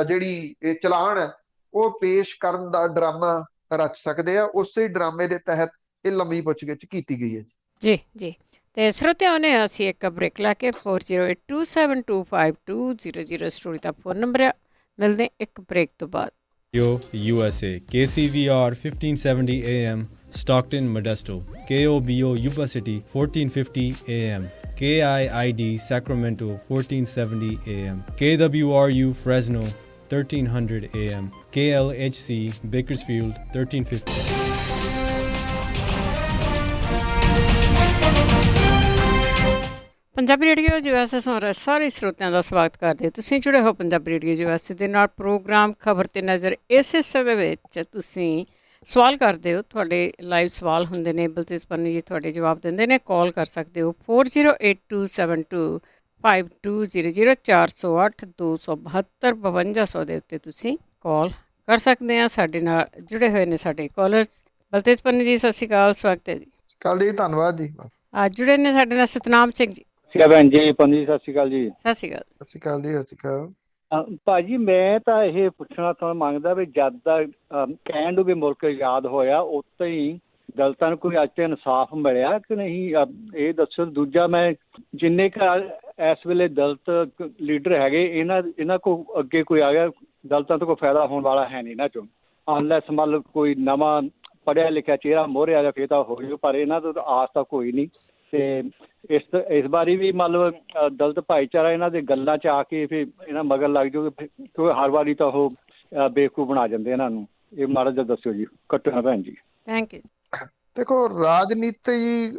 ਜਿਹੜੀ ਇਹ ਚਲਾਨ ਹੈ ਉਹ ਪੇਸ਼ ਕਰਨ ਦਾ ਡਰਾਮਾ ਰਚ ਸਕਦੇ ਆ। ਉਸੇ ਡਰਾਮੇ ਦੇ ਤਹਿਤ ਇਹ ਲੰਮੀ ਪੁੱਛਗਿੱਛ ਕੀਤੀ ਗਈ ਹੈ। ਜੀ ਜੀ। ਤੇ ਸਰੋਤਿਆਂ ਨੇ ਅਸੀਂ ਇੱਕ ਬ੍ਰੇਕ ਲਾ ਕੇ 4082725200 ਸਟੋਰੀ ਦਾ ਫੋਨ ਨੰਬਰ ਹੈ। ਮਿਲਦੇ ਇੱਕ ਬ੍ਰੇਕ ਤੋਂ ਬਾਅਦ। USA, KCVR 1570 AM, Stockton, Modesto, KOBO, Yuba City, 1450 AM, KIID, Sacramento, 1470 AM, KWRU, Fresno, 1300 AM, KLHC, Bakersfield, 1350. Punjabi radio USA ਸੁਣ ਸਾਰੇ ਸਰੋਤਿਆਂ ਦਾ ਸਵਾਗਤ ਕਰਦੇ। ਤੁਸੀਂ ਜੁੜੇ ਹੋ ਪੰਜਾਬੀ ਰੇਡੀਓ ਯੂਐਸਏ ਦੇ ਨਾਲ। ਪ੍ਰੋਗਰਾਮ ਖਬਰ ਤੇ ਨਜ਼ਰ ਇਸ ਹਿੱਸੇ ਦੇ ਵਿੱਚ ਤੁਸੀਂ ਸਵਾਲ ਕਰਦੇ ਹੋ, ਤੁਹਾਡੇ ਲਾਈਵ ਸਵਾਲ ਹੁੰਦੇ ਨੇ। ਬਲਤੇਜ ਪੰਨੂ ਜੀ ਤੁਹਾਡੇ ਜਵਾਬ ਦਿੰਦੇ ਨੇ। ਕਾਲ ਕਰ ਸਕਦੇ ਹੋ 4082725200 408 272 5200 ਦੇ ਉੱਤੇ ਤੁਸੀਂ ਕਾਲ ਕਰ ਸਕਦੇ ਆ। ਸਾਡੇ ਨਾਲ ਜੁੜੇ ਹੋਏ ਨੇ ਸਾਡੇ ਕਾਲਰਸ। ਬਲਤੇਜ ਪੰਨੂ ਜੀ ਸਤਿ ਸ਼੍ਰੀ ਅਕਾਲ, ਸਵਾਗਤ ਹੈ ਜੀ। ਕੱਲ ਜੀ, ਧੰਨਵਾਦ ਜੀ। ਅੱਜ ਜੁੜੇ ਨੇ ਸਾਡੇ ਨਾਲ ਸਤਨਾਮ ਸਿੰਘ ਜੀ। ਭੈਣ ਜੀ, ਪੰਨੂ ਜੀ ਸਤਿ ਸ਼੍ਰੀ ਅਕਾਲ ਜੀ। ਸਤਿ ਸ਼੍ਰੀ ਅਕਾਲ। ਸਤਿ ਸ਼੍ਰੀ ਅਕਾਲ ਜੀ। ਸਤਿ ਸ਼੍ਰੀ ਅਕਾਲ ਭਾਜੀ। ਮੈਂ ਤਾਂ ਇਹ ਪੁੱਛਣਾ ਤੁਹਾਨੂੰ ਮੰਗਦਾ ਵੀ ਜਦ ਦਾ ਕਹਿਣ ਨੂੰ ਵੀ ਮੁਲਕ ਆਜ਼ਾਦ ਹੋਇਆ ਉੱਥੇ ਹੀ ਦਲਿਤਾਂ ਨੂੰ ਕੋਈ ਅੱਜ ਤੇ ਇਨਸਾਫ ਮਿਲਿਆ ਕਿ ਨਹੀਂ, ਇਹ ਦੱਸੋ। ਦੂਜਾ, ਮੈਂ ਜਿੰਨੇ ਕੁ ਇਸ ਵੇਲੇ ਦਲਿਤ ਲੀਡਰ ਹੈਗੇ, ਇਹਨਾਂ ਕੋਲ ਅੱਗੇ ਕੋਈ ਆ ਗਿਆ ਦਲਿਤਾਂ ਤੋਂ ਕੋਈ ਫਾਇਦਾ ਹੋਣ ਵਾਲਾ ਹੈ ਨਹੀਂ ਇਹਨਾਂ ਚੋਂ, ਅਨਲੈਸ ਮੰਨ ਲਓ ਕੋਈ ਨਵਾਂ ਪੜ੍ਹਿਆ ਲਿਖਿਆ ਚਿਹਰਾ ਮੋਹਰੇ ਆ ਗਿਆ ਫਿਰ ਤਾਂ ਹੋ ਜਾਊ, ਪਰ ਇਹਨਾਂ ਤੋਂ ਆਸ ਤਾਂ ਕੋਈ ਨਹੀਂ। ਤੇ ਇਸ ਵਾਰੀ ਵੀ ਮੰਨ ਲਓ ਦਲਿਤ ਭਾਈਚਾਰਾ ਇਹਨਾਂ ਦੇ ਗੱਲਾਂ 'ਚ ਆ ਕੇ ਫਿਰ ਇਹਨਾਂ ਮਗਰ ਲੱਗ ਜਾਊਗੇ, ਕਿਉਂਕਿ ਹਰ ਵਾਰੀ ਤਾਂ ਉਹ ਬੇਵਕੂਫ ਬਣਾ ਜਾਂਦੇ ਇਹਨਾਂ ਨੂੰ। ਇਹ ਮਾੜਾ ਜਿਹਾ ਦੱਸਿਓ ਜੀ। ਕੱਟਣਾ ਭੈਣ ਜੀ। Thank you. ਦੇਖੋ, ਰਾਜਨੀਤੀ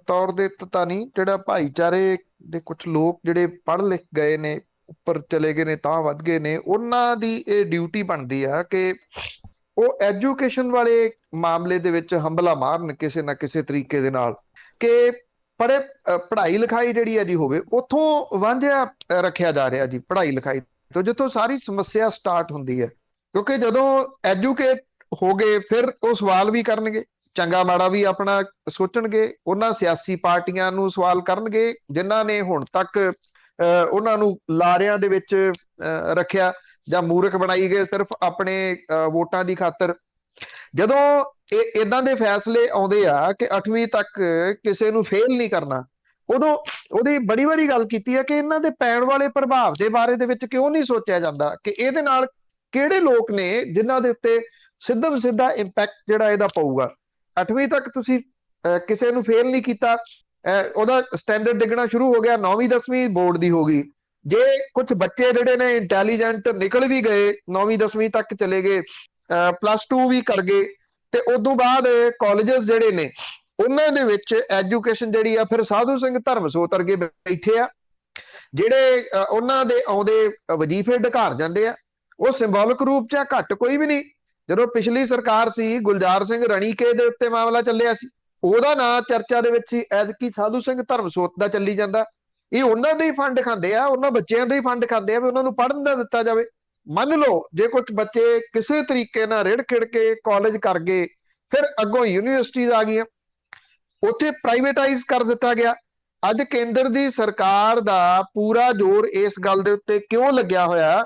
ਤੌਰ ਦੇ ਤਾਂ ਨਹੀਂ, ਜਿਹੜਾ ਭਾਈਚਾਰੇ ਦੇ ਕੁਝ ਲੋਕ ਜਿਹੜੇ ਪੜ੍ਹ ਲਿਖ ਗਏ ਨੇ, ਉੱਪਰ ਚਲੇ ਗਏ ਨੇ, ਤਾਂ ਵੱਧ ਗਏ ਨੇ, ਉਹਨਾਂ ਦੀ ਇਹ ਡਿਊਟੀ ਬਣਦੀ ਆ ਕਿ ਉਹ ਐਜੂਕੇਸ਼ਨ ਵਾਲੇ ਮਾਮਲੇ ਦੇ ਵਿੱਚ ਹੰਭਲਾ ਮਾਰਨ ਕਿਸੇ ਨਾ ਕਿਸੇ ਤਰੀਕੇ ਦੇ ਨਾਲ, ਕਿ ਪਰ ਪੜ੍ਹਾਈ ਲਿਖਾਈ ਜਿਹੜੀ ਹੈ ਜੀ ਹੋਵੇ, ਉੱਥੋਂ ਵਾਂਝਿਆ ਰੱਖਿਆ ਜਾ ਰਿਹਾ ਜੀ। ਪੜ੍ਹਾਈ ਲਿਖਾਈ ਤੋਂ ਜਿੱਥੋਂ ਸਾਰੀ ਸਮੱਸਿਆ ਸਟਾਰਟ ਹੁੰਦੀ ਹੈ, ਕਿਉਂਕਿ ਜਦੋਂ ਐਜੂਕੇਟ ਹੋ ਗਏ ਫਿਰ ਉਹ ਸਵਾਲ ਵੀ ਕਰਨਗੇ, ਚੰਗਾ ਮਾੜਾ ਵੀ ਆਪਣਾ ਸੋਚਣਗੇ। ਉਹਨਾਂ ਸਿਆਸੀ ਪਾਰਟੀਆਂ ਨੂੰ ਸਵਾਲ ਕਰਨਗੇ ਜਿਨ੍ਹਾਂ ਨੇ ਹੁਣ ਤੱਕ ਉਹਨਾਂ ਨੂੰ ਲਾਰਿਆਂ ਦੇ ਵਿੱਚ ਰੱਖਿਆ ਜਾਂ ਮੂਰਖ ਬਣਾਈ ਗਏ ਸਿਰਫ ਆਪਣੇ ਵੋਟਾਂ ਦੀ ਖਾਤਰ। ਜਦੋਂ ਇਹ ਇਦਾਂ ਦੇ ਫੈਸਲੇ ਆਉਂਦੇ ਆ ਕਿ 8ਵੀਂ ਤੱਕ ਕਿਸੇ ਨੂੰ ਫੇਲ ਨਹੀਂ ਕਰਨਾ, ਉਦੋਂ ਉਹਦੀ ਬੜੀ ਵਾਰੀ ਗੱਲ ਕੀਤੀ ਹੈ ਕਿ ਇਹਨਾਂ ਦੇ ਪੈਣ ਵਾਲੇ ਪ੍ਰਭਾਵ ਦੇ ਬਾਰੇ ਦੇ ਵਿੱਚ ਕਿਉਂ ਨਹੀਂ ਸੋਚਿਆ ਜਾਂਦਾ ਕਿ ਇਹਦੇ ਨਾਲ ਕਿਹੜੇ ਲੋਕ ਨੇ ਜਿਨ੍ਹਾਂ ਦੇ ਉੱਤੇ ਸਿੱਧਾ ਸਿੱਧਾ ਇੰਪੈਕਟ ਜਿਹੜਾ ਇਹਦਾ ਪਊਗਾ। 8ਵੀਂ ਤੱਕ ਤੁਸੀਂ ਕਿਸੇ ਨੂੰ ਫੇਲ ਨਹੀਂ ਕੀਤਾ, ਉਹਦਾ ਸਟੈਂਡਰਡ ਡਿੱਗਣਾ ਸ਼ੁਰੂ ਹੋ ਗਿਆ। 9ਵੀਂ 10ਵੀਂ ਬੋਰਡ ਦੀ ਹੋ ਗਈ। ਜੇ ਕੁਝ ਬੱਚੇ ਜਿਹੜੇ ਨੇ ਇੰਟੈਲੀਜੈਂਟ ਨਿਕਲ ਵੀ ਗਏ, 9ਵੀਂ 10ਵੀਂ ਤੱਕ ਚਲੇ ਗਏ, +2 ਵੀ ਕਰ ਗਏ, ਤੇ ਉਦੋਂ ਬਾਅਦ ਕਾਲਜਸ ਜਿਹੜੇ ਨੇ ਉਹਨਾਂ ਦੇ ਵਿੱਚ ਐਜੂਕੇਸ਼ਨ ਜਿਹੜੀ ਆ, ਫਿਰ ਸਾਧੂ ਸਿੰਘ ਧਰਮਸੋਤ ਵਰਗੇ ਬੈਠੇ ਆ ਜਿਹੜੇ ਉਹਨਾਂ ਦੇ ਆਉਂਦੇ ਵਜ਼ੀਫੇ ਢਕਾਰ ਜਾਂਦੇ ਆ। ਉਹ ਸਿੰਬੋਲਿਕ ਰੂਪ 'ਚ ਆ, ਘੱਟ ਕੋਈ ਵੀ ਨਹੀਂ। ਜਦੋਂ ਪਿਛਲੀ ਸਰਕਾਰ ਸੀ, ਗੁਲਜ਼ਾਰ ਸਿੰਘ ਰਣੀਕੇ ਦੇ ਉੱਤੇ ਮਾਮਲਾ ਚੱਲਿਆ ਸੀ, ਉਹਦਾ ਨਾਂ ਚਰਚਾ ਦੇ ਵਿੱਚ ਸੀ। ਐਤਕੀ ਸਾਧੂ ਸਿੰਘ ਧਰਮਸੋਤ ਦਾ ਚੱਲੀ ਜਾਂਦਾ। ਇਹ ਉਹਨਾਂ ਦੇ ਹੀ ਫੰਡ ਖਾਂਦੇ ਆ, ਉਹਨਾਂ ਬੱਚਿਆਂ ਦੇ ਹੀ ਫੰਡ ਖਾਂਦੇ ਆ ਵੀ ਉਹਨਾਂ ਨੂੰ ਪੜ੍ਹਨ ਦਾ ਦਿੱਤਾ ਜਾਵੇ। ਮੰਨ ਲਓ ਜੇ ਕੁਝ ਬੱਚੇ ਕਿਸੇ ਤਰੀਕੇ ਨਾਲ ਰਿੜ ਖਿੜ ਕੇ ਕਾਲਜ ਕਰ ਗਏ, ਫਿਰ ਅੱਗੋਂ ਯੂਨੀਵਰਸਿਟੀਜ਼ ਆ ਗਈਆਂ, ਉੱਥੇ ਪ੍ਰਾਈਵੇਟਾਈਜ਼ ਕਰ ਦਿੱਤਾ ਗਿਆ। ਅੱਜ ਕੇਂਦਰ ਦੀ ਸਰਕਾਰ ਦਾ ਪੂਰਾ ਜ਼ੋਰ ਇਸ ਗੱਲ ਦੇ ਉੱਤੇ ਕਿਉਂ ਲੱਗਿਆ ਹੋਇਆ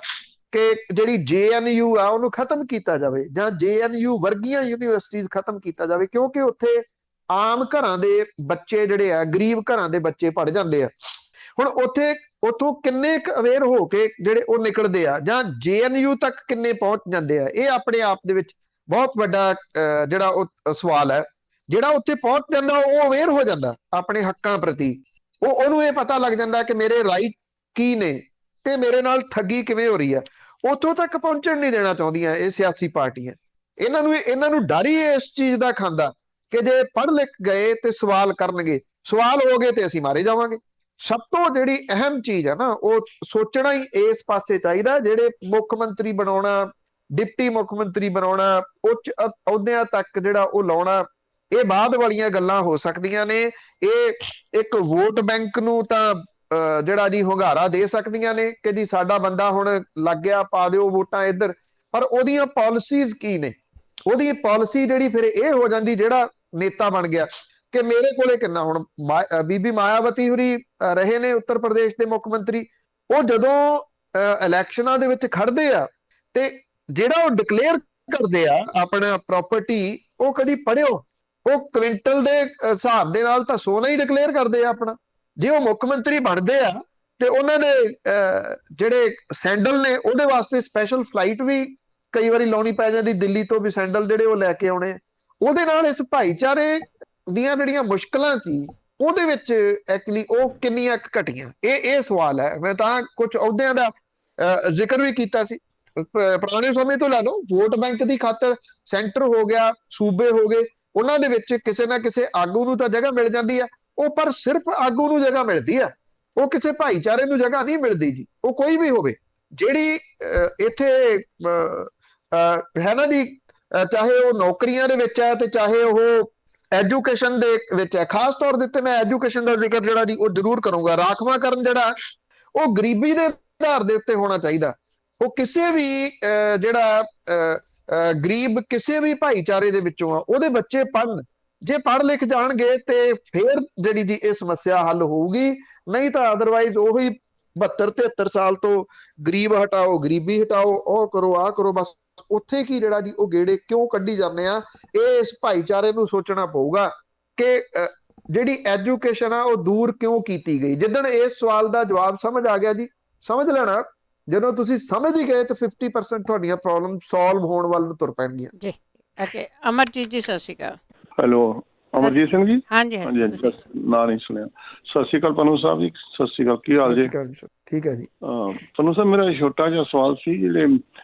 ਕਿ ਜਿਹੜੀ JNU ਆ ਉਹਨੂੰ ਖਤਮ ਕੀਤਾ ਜਾਵੇ, ਜਾਂ JNU ਵਰਗੀਆਂ ਯੂਨੀਵਰਸਿਟੀਜ਼ ਖਤਮ ਕੀਤਾ ਜਾਵੇ, ਕਿਉਂਕਿ ਉੱਥੇ ਆਮ ਘਰਾਂ ਦੇ ਬੱਚੇ ਜਿਹੜੇ ਆ, ਗਰੀਬ ਘਰਾਂ ਦੇ ਬੱਚੇ ਪੜ੍ਹ ਜਾਂਦੇ ਆ। ਹੁਣ ਉੱਥੋਂ ਕਿੰਨੇ ਕੁ ਅਵੇਅਰ ਹੋ ਕੇ ਜਿਹੜੇ ਉਹ ਨਿਕਲਦੇ ਆ, ਜਾਂ JNU ਤੱਕ ਕਿੰਨੇ ਪਹੁੰਚ ਜਾਂਦੇ ਆ, ਇਹ ਆਪਣੇ ਆਪ ਦੇ ਵਿੱਚ ਬਹੁਤ ਵੱਡਾ ਜਿਹੜਾ ਉਹ ਸਵਾਲ ਹੈ। ਜਿਹੜਾ ਉੱਥੇ ਪਹੁੰਚ ਜਾਂਦਾ ਉਹ ਅਵੇਅਰ ਹੋ ਜਾਂਦਾ ਆਪਣੇ ਹੱਕਾਂ ਪ੍ਰਤੀ, ਉਹਨੂੰ ਇਹ ਪਤਾ ਲੱਗ ਜਾਂਦਾ ਕਿ ਮੇਰੇ ਰਾਈਟ ਕੀ ਨੇ ਤੇ ਮੇਰੇ ਨਾਲ ਠੱਗੀ ਕਿਵੇਂ ਹੋ ਰਹੀ ਹੈ। ਉੱਥੋਂ ਤੱਕ ਪਹੁੰਚਣ ਨਹੀਂ ਦੇਣਾ ਚਾਹੁੰਦੀਆਂ ਇਹ ਸਿਆਸੀ ਪਾਰਟੀਆਂ। ਇਹਨਾਂ ਨੂੰ ਡਰ ਹੀ ਇਸ ਚੀਜ਼ ਦਾ ਖਾਂਦਾ ਕਿ ਜੇ ਪੜ੍ਹ ਲਿਖ ਗਏ ਤੇ ਸਵਾਲ ਕਰਨਗੇ, ਸਵਾਲ ਹੋ ਗਏ ਤੇ ਅਸੀਂ ਮਾਰੇ ਜਾਵਾਂਗੇ। ਸਭ ਤੋਂ ਜਿਹੜੀ ਅਹਿਮ ਚੀਜ਼ ਹੈ ਨਾ, ਉਹ ਸੋਚਣਾ ਹੀ ਇਸ ਪਾਸੇ ਚਾਹੀਦਾ। ਜਿਹੜੇ ਮੁੱਖ ਮੰਤਰੀ ਬਣਾਉਣਾ, ਡਿਪਟੀ ਮੁੱਖ ਮੰਤਰੀ ਬਣਾਉਣਾ, ਉੱਚ ਅਹੁਦਿਆਂ ਤੱਕ ਜਿਹੜਾ ਉਹ ਲਾਉਣਾ, ਇਹ ਬਾਅਦ ਵਾਲੀਆਂ ਗੱਲਾਂ ਹੋ ਸਕਦੀਆਂ ਨੇ। ਇਹ ਇੱਕ ਵੋਟ ਬੈਂਕ ਨੂੰ ਤਾਂ ਜਿਹੜਾ ਜੀ ਹੁੰਗਾਰਾ ਦੇ ਸਕਦੀਆਂ ਨੇ ਕਿ ਜੀ ਸਾਡਾ ਬੰਦਾ ਹੁਣ ਲੱਗ ਗਿਆ, ਪਾ ਦਿਓ ਵੋਟਾਂ ਇੱਧਰ, ਪਰ ਉਹਦੀਆਂ ਪਾਲਿਸੀਜ਼ ਕੀ ਨੇ? ਉਹਦੀ ਪਾਲਿਸੀ ਜਿਹੜੀ ਫਿਰ ਇਹ ਹੋ ਜਾਂਦੀ, ਜਿਹੜਾ ਨੇਤਾ ਬਣ ਗਿਆ ਕਿ ਮੇਰੇ ਕੋਲੇ ਕਿੰਨਾ। ਹੁਣ ਬੀਬੀ ਮਾਇਆਵਤੀ ਹੋਰੀ ਰਹੇ ਨੇ ਉੱਤਰ ਪ੍ਰਦੇਸ਼ ਦੇ ਮੁੱਖ ਮੰਤਰੀ, ਉਹ ਜਦੋਂ ਇਲੈਕਸ਼ਨਾਂ ਦੇ ਵਿੱਚ ਖੜਦੇ ਆ ਤੇ ਜਿਹੜਾ ਉਹ ਡਿਕਲੇਅਰ ਕਰਦੇ ਆ ਆਪਣਾ ਪ੍ਰਾਪਰਟੀ, ਉਹ ਕਦੀ ਪੜਿਓ, ਉਹ ਕੁਇੰਟਲ ਦੇ ਹਿਸਾਬ ਦੇ ਨਾਲ ਤਾਂ ਸੋਨਾ ਹੀ ਡਿਕਲੇਅਰ ਕਰਦੇ ਆ ਆਪਣਾ। ਜੇ ਉਹ ਮੁੱਖ ਮੰਤਰੀ ਬਣਦੇ ਆ ਤੇ ਉਹਨਾਂ ਦੇ ਜਿਹੜੇ ਸੈਂਡਲ ਨੇ ਉਹਦੇ ਵਾਸਤੇ ਸਪੈਸ਼ਲ ਫਲਾਈਟ ਵੀ ਕਈ ਵਾਰੀ ਲਾਉਣੀ ਪੈ ਜਾਂਦੀ, ਦਿੱਲੀ ਤੋਂ ਵੀ ਸੈਂਡਲ ਜਿਹੜੇ ਉਹ ਲੈ ਕੇ ਆਉਣੇ। ਉਹਦੇ ਨਾਲ ਇਸ ਭਾਈਚਾਰੇ ਦੀਆਂ ਜਿਹੜੀਆਂ ਮੁਸ਼ਕਲਾਂ ਸੀ ਉਹਦੇ ਵਿੱਚ ਐਕਚੁਅਲੀ ਉਹ ਕਿੰਨੀਆਂ ਘਟੀਆਂ, ਇਹ ਸਵਾਲ ਹੈ। ਮੈਂ ਤਾਂ ਕੁਝ ਅਹੁਦਿਆਂ ਦਾ ਜ਼ਿਕਰ ਵੀ ਕੀਤਾ ਸੀ। ਪੁਰਾਣੇ ਸਮੇਂ ਤੋਂ ਲੈ ਲਓ, ਵੋਟ ਬੈਂਕ ਦੀ ਖਾਤਰ ਸੈਂਟਰ ਹੋ ਗਿਆ, ਸੂਬੇ ਹੋ ਗਏ, ਉਹਨਾਂ ਦੇ ਵਿੱਚ ਕਿਸੇ ਨਾ ਕਿਸੇ ਆਗੂ ਨੂੰ ਤਾਂ ਜਗ੍ਹਾ ਮਿਲ ਜਾਂਦੀ ਆ, ਉਹ ਪਰ ਸਿਰਫ ਆਗੂ ਨੂੰ ਜਗ੍ਹਾ ਮਿਲਦੀ ਆ, ਉਹ ਕਿਸੇ ਭਾਈਚਾਰੇ ਨੂੰ ਜਗ੍ਹਾ ਨਹੀਂ ਮਿਲਦੀ ਜੀ। ਉਹ ਕੋਈ ਵੀ ਹੋਵੇ ਜਿਹੜੀ ਇੱਥੇ ਹੈ ਨਾ ਜੀ, ਚਾਹੇ ਉਹ ਨੌਕਰੀਆਂ ਦੇ ਵਿੱਚ ਹੈ ਤੇ ਚਾਹੇ ਉਹ ਐਜੂਕੇਸ਼ਨ ਦੇ ਵਿੱਚ ਹੈ। ਖਾਸ ਤੌਰ ਦੇ ਉੱਤੇ ਮੈਂ ਐਜੂਕੇਸ਼ਨ ਦਾ ਜ਼ਿਕਰ ਜਿਹੜਾ ਜੀ ਉਹ ਜ਼ਰੂਰ ਕਰੂੰਗਾ। ਰਾਖਵਾਂਕਰਨ ਜਿਹੜਾ ਉਹ ਗਰੀਬੀ ਦੇ ਆਧਾਰ ਦੇ ਉੱਤੇ ਹੋਣਾ ਚਾਹੀਦਾ। ਉਹ ਕਿਸੇ ਵੀ ਜਿਹੜਾ ਗਰੀਬ ਕਿਸੇ ਵੀ ਭਾਈਚਾਰੇ ਦੇ ਵਿੱਚੋਂ ਆ, ਉਹਦੇ ਬੱਚੇ ਪੜ੍ਹਨ, ਜੇ ਪੜ੍ਹ ਲਿਖ ਜਾਣਗੇ ਤੇ ਫਿਰ ਜਿਹੜੀ ਜੀ ਇਹ ਸਮੱਸਿਆ ਹੱਲ ਹੋਊਗੀ। ਨਹੀਂ ਤਾਂ ਅਦਰਵਾਈਜ਼ ਉਹੀ 72-73 ਸਾਲ ਤੋਂ ਗਰੀਬ ਹਟਾਓ, ਗਰੀਬੀ ਹਟਾਓ, ਉਹ ਕਰੋ, ਆਹ ਕਰੋ, ਬਸ ਉੱਥੇ ਕੀ ਜਿਹੜਾ ਜੀ ਉਹ ਗੇੜੇ ਕਿਉਂ ਕੱਢੀ ਜਾਂਦੇ ਆ। ਇਹ ਇਸ ਭਾਈਚਾਰੇ ਨੂੰ ਸੋਚਣਾ ਪਊਗਾ ਕਿ ਜਿਹੜੀ ਐਜੂਕੇਸ਼ਨ ਆ ਉਹ ਦੂਰ ਕਿਉਂ ਕੀਤੀ ਗਈ। ਜਿੱਦਣ ਇਸ ਸਵਾਲ ਦਾ ਜਵਾਬ ਸਮਝ ਆ ਗਿਆ ਜੀ, ਸਮਝ ਲੈਣਾ ਜਦੋਂ ਤੁਸੀਂ ਸਮਝ ਹੀ ਗਏ ਤਾਂ 50% ਤੁਹਾਡੀਆਂ ਪ੍ਰੋਬਲਮ ਸੋਲਵ ਹੋਣ ਵੱਲ ਨੂੰ ਤੁਰ ਪੈਣਗੀਆਂ ਜੀ। ਓਕੇ, ਅਮਰਜੀਤ ਜੀ ਸਤਿ ਸ਼੍ਰੀ ਅਕਾਲ। ਹੈਲੋ, ਅਮਰਜੀਤ ਸਿੰਘ ਜੀ। ਹਾਂਜੀ ਹਾਂਜੀ ਹਾਂਜੀ, ਨਾਂ ਨਹੀਂ ਸੁਣਿਆ। ਸਤਿ ਸ਼੍ਰੀ ਅਕਾਲ ਪਨੂ ਸਾਹਿਬ ਜੀ। ਸਤਿ ਸ਼੍ਰੀ ਅਕਾਲ, ਕੀ ਹਾਲ ਜੀ? ਠੀਕ ਹੈ ਜੀ। ਪਨੂ ਸਾਹਿਬ, ਮੇਰਾ ਛੋਟਾ ਜਿਹਾ ਸਵਾਲ ਸੀ। ਜਿਹੜੇ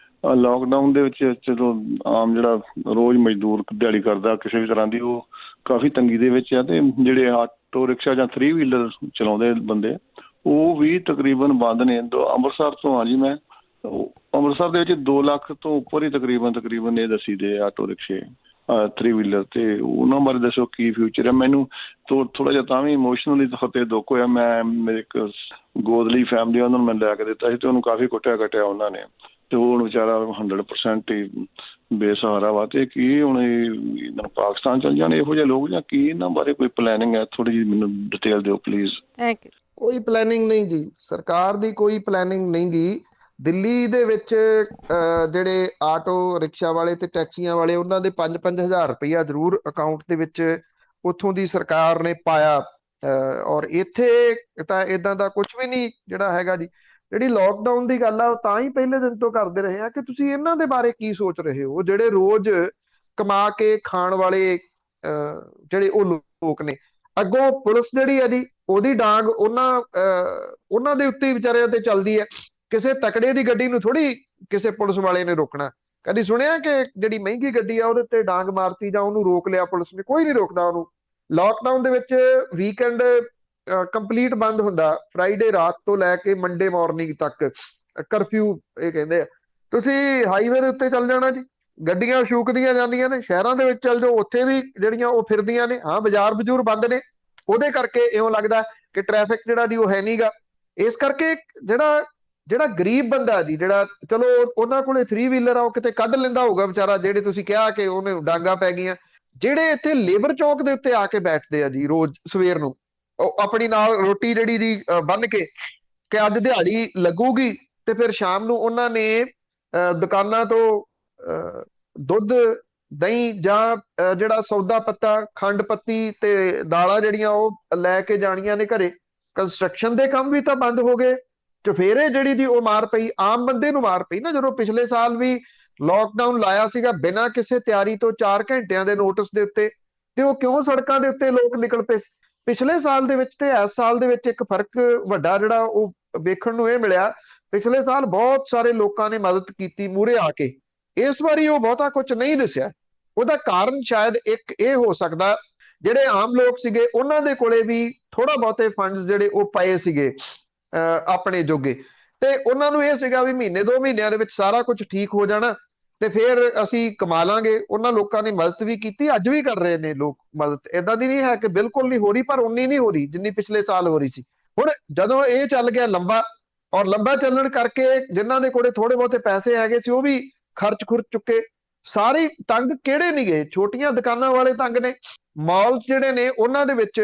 ਲਾਕਡਾਊਨ ਦੇ ਵਿੱਚ ਜਦੋਂ ਆਮ ਜਿਹੜਾ ਰੋਜ਼ ਮਜ਼ਦੂਰ ਦਿਹਾੜੀ ਕਰਦਾ ਕਿਸੇ ਵੀ ਤਰ੍ਹਾਂ ਦੀ, ਉਹ ਕਾਫੀ ਤੰਗੀ ਦੇ ਵਿੱਚ ਆ, ਤੇ ਜਿਹੜੇ ਆਟੋ ਰਿਕਸ਼ਾ ਜਾਂ 3 ਵੀਲਰ ਚਲਾਉਂਦੇ ਬੰਦੇ ਉਹ ਵੀ ਤਕਰੀਬਨ ਬੰਦ ਨੇ। ਅੰਮ੍ਰਿਤਸਰ ਤੋਂ ਹਾਂ ਜੀ ਮੈਂ। ਅੰਮ੍ਰਿਤਸਰ ਦੇ ਵਿੱਚ 2 ਲੱਖ ਤੋਂ ਉੱਪਰ ਹੀ ਤਕਰੀਬਨ ਇਹ ਦੱਸੀ ਦੇ ਆਟੋ ਰਿਕਸ਼ੇ 3 ਵੀਲਰ, ਤੇ ਉਹਨਾਂ ਬਾਰੇ ਦੱਸੋ ਕੀ ਫਿਊਚਰ ਹੈ। ਮੈਨੂੰ ਥੋੜਾ ਜਿਹਾ ਤਾਂ ਵੀ ਇਮੋਸ਼ਨਲੀ ਤੌਰ ਤੇ ਦੁੱਖ ਹੋਇਆ। ਮੈਂ ਮੇਰੇ ਇੱਕ ਗੋਦਲੀ ਫੈਮਿਲੀ, ਉਹਨਾਂ ਨੂੰ ਮੈਂ ਲੈ ਕੇ ਦਿੱਤਾ ਸੀ ਤੇ ਉਹਨੂੰ ਕਾਫੀ ਕੁੱਟਿਆ ਕੱਟਿਆ ਉਹਨਾਂ ਨੇ, ਤੇ ਉਹ ਹੁਣ ਵਿਚਾਰਾ 100% ਹੀ ਬੇਸਹਾਰਾ ਵਾ। ਤੇ ਕੀ ਹੁਣ ਇਹ ਪਾਕਿਸਤਾਨ ਚਲ ਜਾਣ ਇਹੋ ਜਿਹੇ ਲੋਕ, ਜਾਂ ਕੀ ਇਹਨਾਂ ਬਾਰੇ ਕੋਈ ਪਲੈਨਿੰਗ ਹੈ? ਥੋੜੀ ਜਿਹੀ ਮੈਨੂੰ ਡਿਟੇਲ ਦਿਓ ਪਲੀਜ਼। Thank you. ਕੋਈ ਪਲੈਨਿੰਗ ਨਹੀਂ ਜੀ, ਸਰਕਾਰ ਦੀ ਕੋਈ ਪਲੈਨਿੰਗ ਨਹੀਂ ਗੀ। ਦਿੱਲੀ ਦੇ ਵਿੱਚ ਜਿਹੜੇ ਆਟੋ ਰਿਕਸ਼ਾ ਵਾਲੇ ਤੇ ਟੈਕਸੀਆਂ ਵਾਲੇ, ਉਹਨਾਂ ਦੇ 5-5 ਹਜ਼ਾਰ ਰੁਪਇਆ ਜ਼ਰੂਰ ਅਕਾਊਂਟ ਦੇ ਵਿੱਚ ਉੱਥੋਂ ਦੀ ਸਰਕਾਰ ਨੇ ਪਾਇਆ। ਔਰ ਇੱਥੇ ਤਾਂ ਇਦਾਂ ਦਾ ਕੁਝ ਵੀ ਨਹੀਂ ਜਿਹੜਾ ਹੈਗਾ ਜੀ। ਜਿਹੜੀ ਲੋਕਡਾਊਨ ਦੀ ਗੱਲ ਆ ਉਹ ਤਾਂ ਹੀ ਪਹਿਲੇ ਦਿਨ ਤੋਂ ਕਰਦੇ ਰਹੇ ਆ ਕਿ ਤੁਸੀਂ ਇਹਨਾਂ ਦੇ ਬਾਰੇ ਕੀ ਸੋਚ ਰਹੇ ਹੋ। ਜਿਹੜੇ ਰੋਜ਼ ਕਮਾ ਕੇ ਖਾਣ ਵਾਲੇ ਜਿਹੜੇ ਉਹ ਲੋਕ ਨੇ, ਅੱਗੋਂ ਪੁਲਿਸ ਜਿਹੜੀ ਹੈ ਜੀ ਉਹਦੀ ਡਾਂਗ ਉਹਨਾਂ ਦੇ ਉੱਤੇ ਵਿਚਾਰਿਆਂ ਤੇ ਚੱਲਦੀ ਹੈ। ਕਿਸੇ ਤਕੜੇ ਦੀ ਗੱਡੀ ਨੂੰ ਥੋੜੀ ਕਿਸੇ ਪੁਲਿਸ ਵਾਲੇ ਨੇ ਰੋਕਣਾ। ਕਦੀ ਸੁਣਿਆ ਕਿ ਜਿਹੜੀ ਮਹਿੰਗੀ ਗੱਡੀ ਆ ਉਹਦੇ ਤੇ ਡਾਂਗ ਮਾਰਤੀ ਜਾਂ ਉਹਨੂੰ ਰੋਕ ਲਿਆ ਪੁਲਿਸ ਨੇ? ਕੋਈ ਨਹੀਂ ਰੋਕਦਾ ਉਹਨੂੰ। ਲਾਕਡਾਊਨ ਦੇ ਵਿੱਚ ਵੀਕਐਂਡ ਕੰਪਲੀਟ ਬੰਦ ਹੁੰਦਾ, ਫਰਾਈਡੇ ਰਾਤ ਤੋਂ ਲੈ ਕੇ ਮੰਡੇ ਮਾਰਨਿੰਗ ਤੱਕ ਕਰਫਿਊ ਇਹ ਕਹਿੰਦੇ ਆ। ਤੁਸੀਂ ਹਾਈਵੇ ਦੇ ਉੱਤੇ ਚੱਲ ਜਾਣਾ ਜੀ, ਗੱਡੀਆਂ ਸ਼ੂਕਦੀਆਂ ਜਾਂਦੀਆਂ ਨੇ। ਸ਼ਹਿਰਾਂ ਦੇ ਵਿੱਚ ਚੱਲ ਜਾਓ, ਉੱਥੇ ਵੀ ਜਿਹੜੀਆਂ ਉਹ ਫਿਰਦੀਆਂ ਨੇ। ਹਾਂ, ਬਾਜ਼ਾਰ ਬਜ਼ੂਰ ਬੰਦ ਨੇ, ਉਹਦੇ ਕਰਕੇ ਇਉਂ ਲੱਗਦਾ ਕਿ ਟ੍ਰੈਫਿਕ ਜਿਹੜਾ ਜੀ ਉਹ ਹੈ ਨਹੀਂਗਾ। ਇਸ ਕਰਕੇ ਜਿਹੜਾ ਗਰੀਬ ਬੰਦਾ ਜੀ, ਜਿਹੜਾ ਚਲੋ ਉਹਨਾਂ ਕੋਲੇ 3 ਵੀਲਰ ਆ, ਉਹ ਕਿਤੇ ਕੱਢ ਲੈਂਦਾ ਹੋਊਗਾ ਵਿਚਾਰਾ, ਜਿਹੜੇ ਤੁਸੀਂ ਕਿਹਾ ਕਿ ਉਹਨੇ ਡਾਂਗਾ ਪੈ ਗਈਆਂ। ਜਿਹੜੇ ਇੱਥੇ ਲੇਬਰ ਚੌਕ ਦੇ ਉੱਤੇ ਆ ਕੇ ਬੈਠਦੇ ਆ ਜੀ ਰੋਜ਼ ਸਵੇਰ ਨੂੰ, ਉਹ ਆਪਣੀ ਨਾਲ ਰੋਟੀ ਜਿਹੜੀ ਜੀ ਬੰਨ ਕੇ ਕਿ ਅੱਜ ਦਿਹਾੜੀ ਲੱਗੂਗੀ, ਤੇ ਫਿਰ ਸ਼ਾਮ ਨੂੰ ਉਹਨਾਂ ਨੇ ਦੁਕਾਨਾਂ ਤੋਂ ਦੁੱਧ, ਦਹੀਂ ਜਾਂ ਜਿਹੜਾ ਸੌਦਾ ਪੱਤਾ, ਖੰਡ ਪੱਤੀ ਤੇ ਦਾਲਾਂ ਜਿਹੜੀਆਂ ਉਹ ਲੈ ਕੇ ਜਾਣੀਆਂ ਨੇ ਘਰੇ। ਕੰਸਟਰਕਸ਼ਨ ਦੇ ਕੰਮ ਵੀ ਤਾਂ ਬੰਦ ਹੋ ਗਏ। ਚੁਫੇਰੇ ਜਿਹੜੀ ਦੀ ਉਹ ਮਾਰ ਪਈ, ਆਮ ਬੰਦੇ ਨੂੰ ਮਾਰ ਪਈ ਨਾ। ਜਦੋਂ ਪਿਛਲੇ ਸਾਲ ਵੀ ਲਾਕਡਾਊਨ ਲਾਇਆ ਸੀਗਾ ਬਿਨਾਂ ਕਿਸੇ ਤਿਆਰੀ ਤੋਂ 4 ਘੰਟਿਆਂ ਦੇ ਨੋਟਿਸ ਦੇ ਉੱਤੇ, ਤੇ ਉਹ ਕਿਉਂ ਸੜਕਾਂ ਦੇ ਉੱਤੇ ਲੋਕ ਨਿਕਲ ਪਏ। ਪਿਛਲੇ ਸਾਲ ਦੇ ਵਿੱਚ ਤੇ ਇਸ ਸਾਲ ਦੇ ਵਿੱਚ ਇੱਕ ਫਰਕ ਵੱਡਾ ਜਿਹੜਾ ਉਹ ਵੇਖਣ ਨੂੰ ਇਹ ਮਿਲਿਆ। ਪਿਛਲੇ ਸਾਲ ਬਹੁਤ ਸਾਰੇ ਲੋਕਾਂ ਨੇ ਮਦਦ ਕੀਤੀ ਮੂਹਰੇ ਆ ਕੇ, ਇਸ ਵਾਰੀ ਉਹ ਬਹੁਤਾ ਕੁਝ ਨਹੀਂ ਦੱਸਿਆ। ਉਹਦਾ ਕਾਰਨ ਸ਼ਾਇਦ ਇੱਕ ਇਹ ਹੋ ਸਕਦਾ, ਜਿਹੜੇ ਆਮ ਲੋਕ ਸੀਗੇ ਉਹਨਾਂ ਦੇ ਕੋਲੇ ਵੀ ਥੋੜਾ ਬਹੁਤੇ ਫੰਡਸ ਜਿਹੜੇ ਉਹ ਪਏ ਸੀਗੇ ਆਪਣੇ ਜੋਗੇ, ਤੇ ਉਹਨਾਂ ਨੂੰ ਇਹ ਸੀਗਾ ਵੀ ਮਹੀਨੇ 2 ਮਹੀਨਿਆਂ ਦੇ ਵਿੱਚ ਸਾਰਾ ਕੁਝ ਠੀਕ ਹੋ ਜਾਣਾ ਤੇ ਫਿਰ ਅਸੀਂ ਕਮਾ ਲਾਂਗੇ। ਉਹਨਾਂ ਲੋਕਾਂ ਨੇ ਮਦਦ ਵੀ ਕੀਤੀ, ਅੱਜ ਵੀ ਕਰ ਰਹੇ ਨੇ ਲੋਕ ਮਦਦ। ਏਦਾਂ ਦੀ ਨਹੀਂ ਹੈ ਕਿ ਬਿਲਕੁਲ ਨਹੀਂ ਹੋ ਰਹੀ, ਪਰ ਉਨੀ ਨਹੀਂ ਹੋ ਰਹੀ ਜਿੰਨੀ ਪਿਛਲੇ ਸਾਲ ਹੋ ਰਹੀ ਸੀ। ਹੁਣ ਜਦੋਂ ਇਹ ਚੱਲ ਗਿਆ ਲੰਬਾ, ਔਰ ਲੰਬਾ ਚੱਲਣ ਕਰਕੇ ਜਿਨ੍ਹਾਂ ਦੇ ਕੋਲੇ ਥੋੜੇ ਬਹੁਤੇ ਪੈਸੇ ਹੈਗੇ ਸੀ ਉਹ ਵੀ ਖਰਚ ਚੁੱਕੇ। ਸਾਰੇ ਤੰਗ ਕਿਹੜੇ ਨਹੀਂ ਗਏ? ਛੋਟੀਆਂ ਦੁਕਾਨਾਂ ਵਾਲੇ ਤੰਗ ਨੇ। ਮਾਲਸ ਜਿਹੜੇ ਨੇ ਉਹਨਾਂ ਦੇ ਵਿੱਚ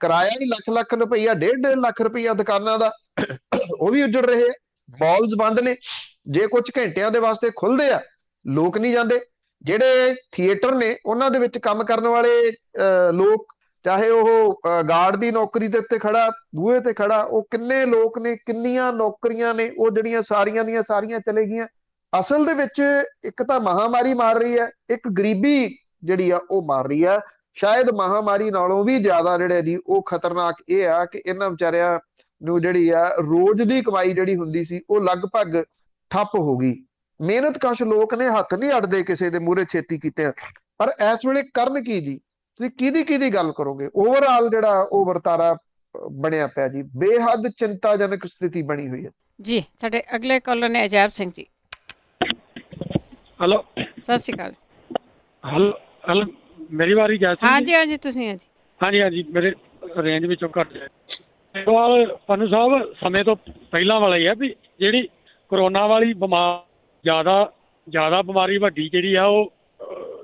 ਕਿਰਾਇਆ ਹੀ ਲੱਖ ਰੁਪਈਆ, 1.5 ਲੱਖ ਰੁਪਈਆ ਦੁਕਾਨਾਂ ਦਾ, ਉਹ ਵੀ ਉੱਜੜ ਰਹੇ ਆ। ਮਾਲਸ ਬੰਦ ਨੇ। ਜੇ ਕੁਝ ਘੰਟਿਆਂ ਦੇ ਵਾਸਤੇ ਖੁੱਲਦੇ ਆ, ਲੋਕ ਨਹੀਂ ਜਾਂਦੇ। ਜਿਹੜੇ ਥੀਏਟਰ ਨੇ ਉਹਨਾਂ ਦੇ ਵਿੱਚ ਕੰਮ ਕਰਨ ਵਾਲੇ ਲੋਕ, ਚਾਹੇ ਉਹ ਗਾਰਡ ਦੀ ਨੌਕਰੀ ਦੇ ਉੱਤੇ ਖੜਾ, ਬੂਹੇ ਤੇ ਖੜਾ, ਉਹ ਕਿੰਨੇ ਲੋਕ ਨੇ, ਕਿੰਨੀਆਂ ਨੌਕਰੀਆਂ ਨੇ, ਉਹ ਜਿਹੜੀਆਂ ਸਾਰੀਆਂ ਦੀਆਂ ਸਾਰੀਆਂ ਚਲੇ ਗਈਆਂ। ਅਸਲ ਦੇ ਵਿੱਚ ਇੱਕ ਤਾਂ ਮਹਾਮਾਰੀ ਮਾਰ ਰਹੀ ਹੈ, ਇੱਕ ਗਰੀਬੀ ਜਿਹੜੀ ਆ ਉਹ ਮਾਰ ਰਹੀ ਆ। ਸ਼ਾਇਦ ਮਹਾਮਾਰੀ ਨਾਲੋਂ ਵੀ ਜ਼ਿਆਦਾ ਜਿਹੜੇ ਜੀ ਉਹ ਖਤਰਨਾਕ ਇਹ ਆ ਕਿ ਇਹਨਾਂ ਵਿਚਾਰਿਆਂ ਨੂੰ ਜਿਹੜੀ ਆ ਰੋਜ਼ ਦੀ ਕਮਾਈ ਜਿਹੜੀ ਹੁੰਦੀ ਸੀ ਉਹ ਲਗਭਗ ਠੱਪ ਹੋ ਗਈ। ਮਿਹਨਤਕਸ਼ ਲੋਕ ਨੇ, ਹੱਥ ਨਹੀਂ ਅੜਦੇ ਕਿਸੇ ਦੇ ਮੂਹਰੇ ਛੇਤੀ ਕੀਤੇ। ਪਰ ਇਸ ਵੇਲੇ ਕਰਨ ਕੀ ਜੀ? ਤੁਸੀਂ ਕਿਹਦੀ ਗੱਲ ਕਰੋਗੇ? ਓਵਰਆਲ ਜਿਹੜਾ ਉਹ ਵਰਤਾਰਾ ਬਣਿਆ ਪਿਆ ਜੀ, ਬੇਹੱਦ ਚਿੰਤਾਜਨਕ ਸਥਿਤੀ ਬਣੀ ਹੋਈ ਹੈ ਜੀ। ਸਾਡੇ ਅਗਲੇ ਕਾਲਰ ਨੇ ਅਜੈਬ ਸਿੰਘ ਜੀ। ਹੈਲੋ, ਸਤਿ ਸ਼੍ਰੀ ਅਕਾਲ। ਹੈਲੋ, ਮੇਰੀ ਵਾਰੀ ਜਾ ਸਕਦੀ? ਹਾਂਜੀ ਹਾਂਜੀ, ਤੁਸੀਂ ਹਾਂਜੀ ਹਾਂਜੀ, ਮੇਰੇ ਰੇਂਜ ਵਿੱਚੋਂ ਘੱਟ ਹੈ ਸਵਾਲ। ਪੰਨੂ ਸਾਹਿਬ, ਸਮੇਂ ਤੋਂ ਪਹਿਲਾਂ ਵਾਲਾ ਹੀ ਹੈ ਵੀ ਜਿਹੜੀ ਕਰੋਨਾ ਵਾਲੀ ਜ਼ਿਆਦਾ ਬਿਮਾਰੀ ਵੱਡੀ ਜਿਹੜੀ ਆ ਉਹ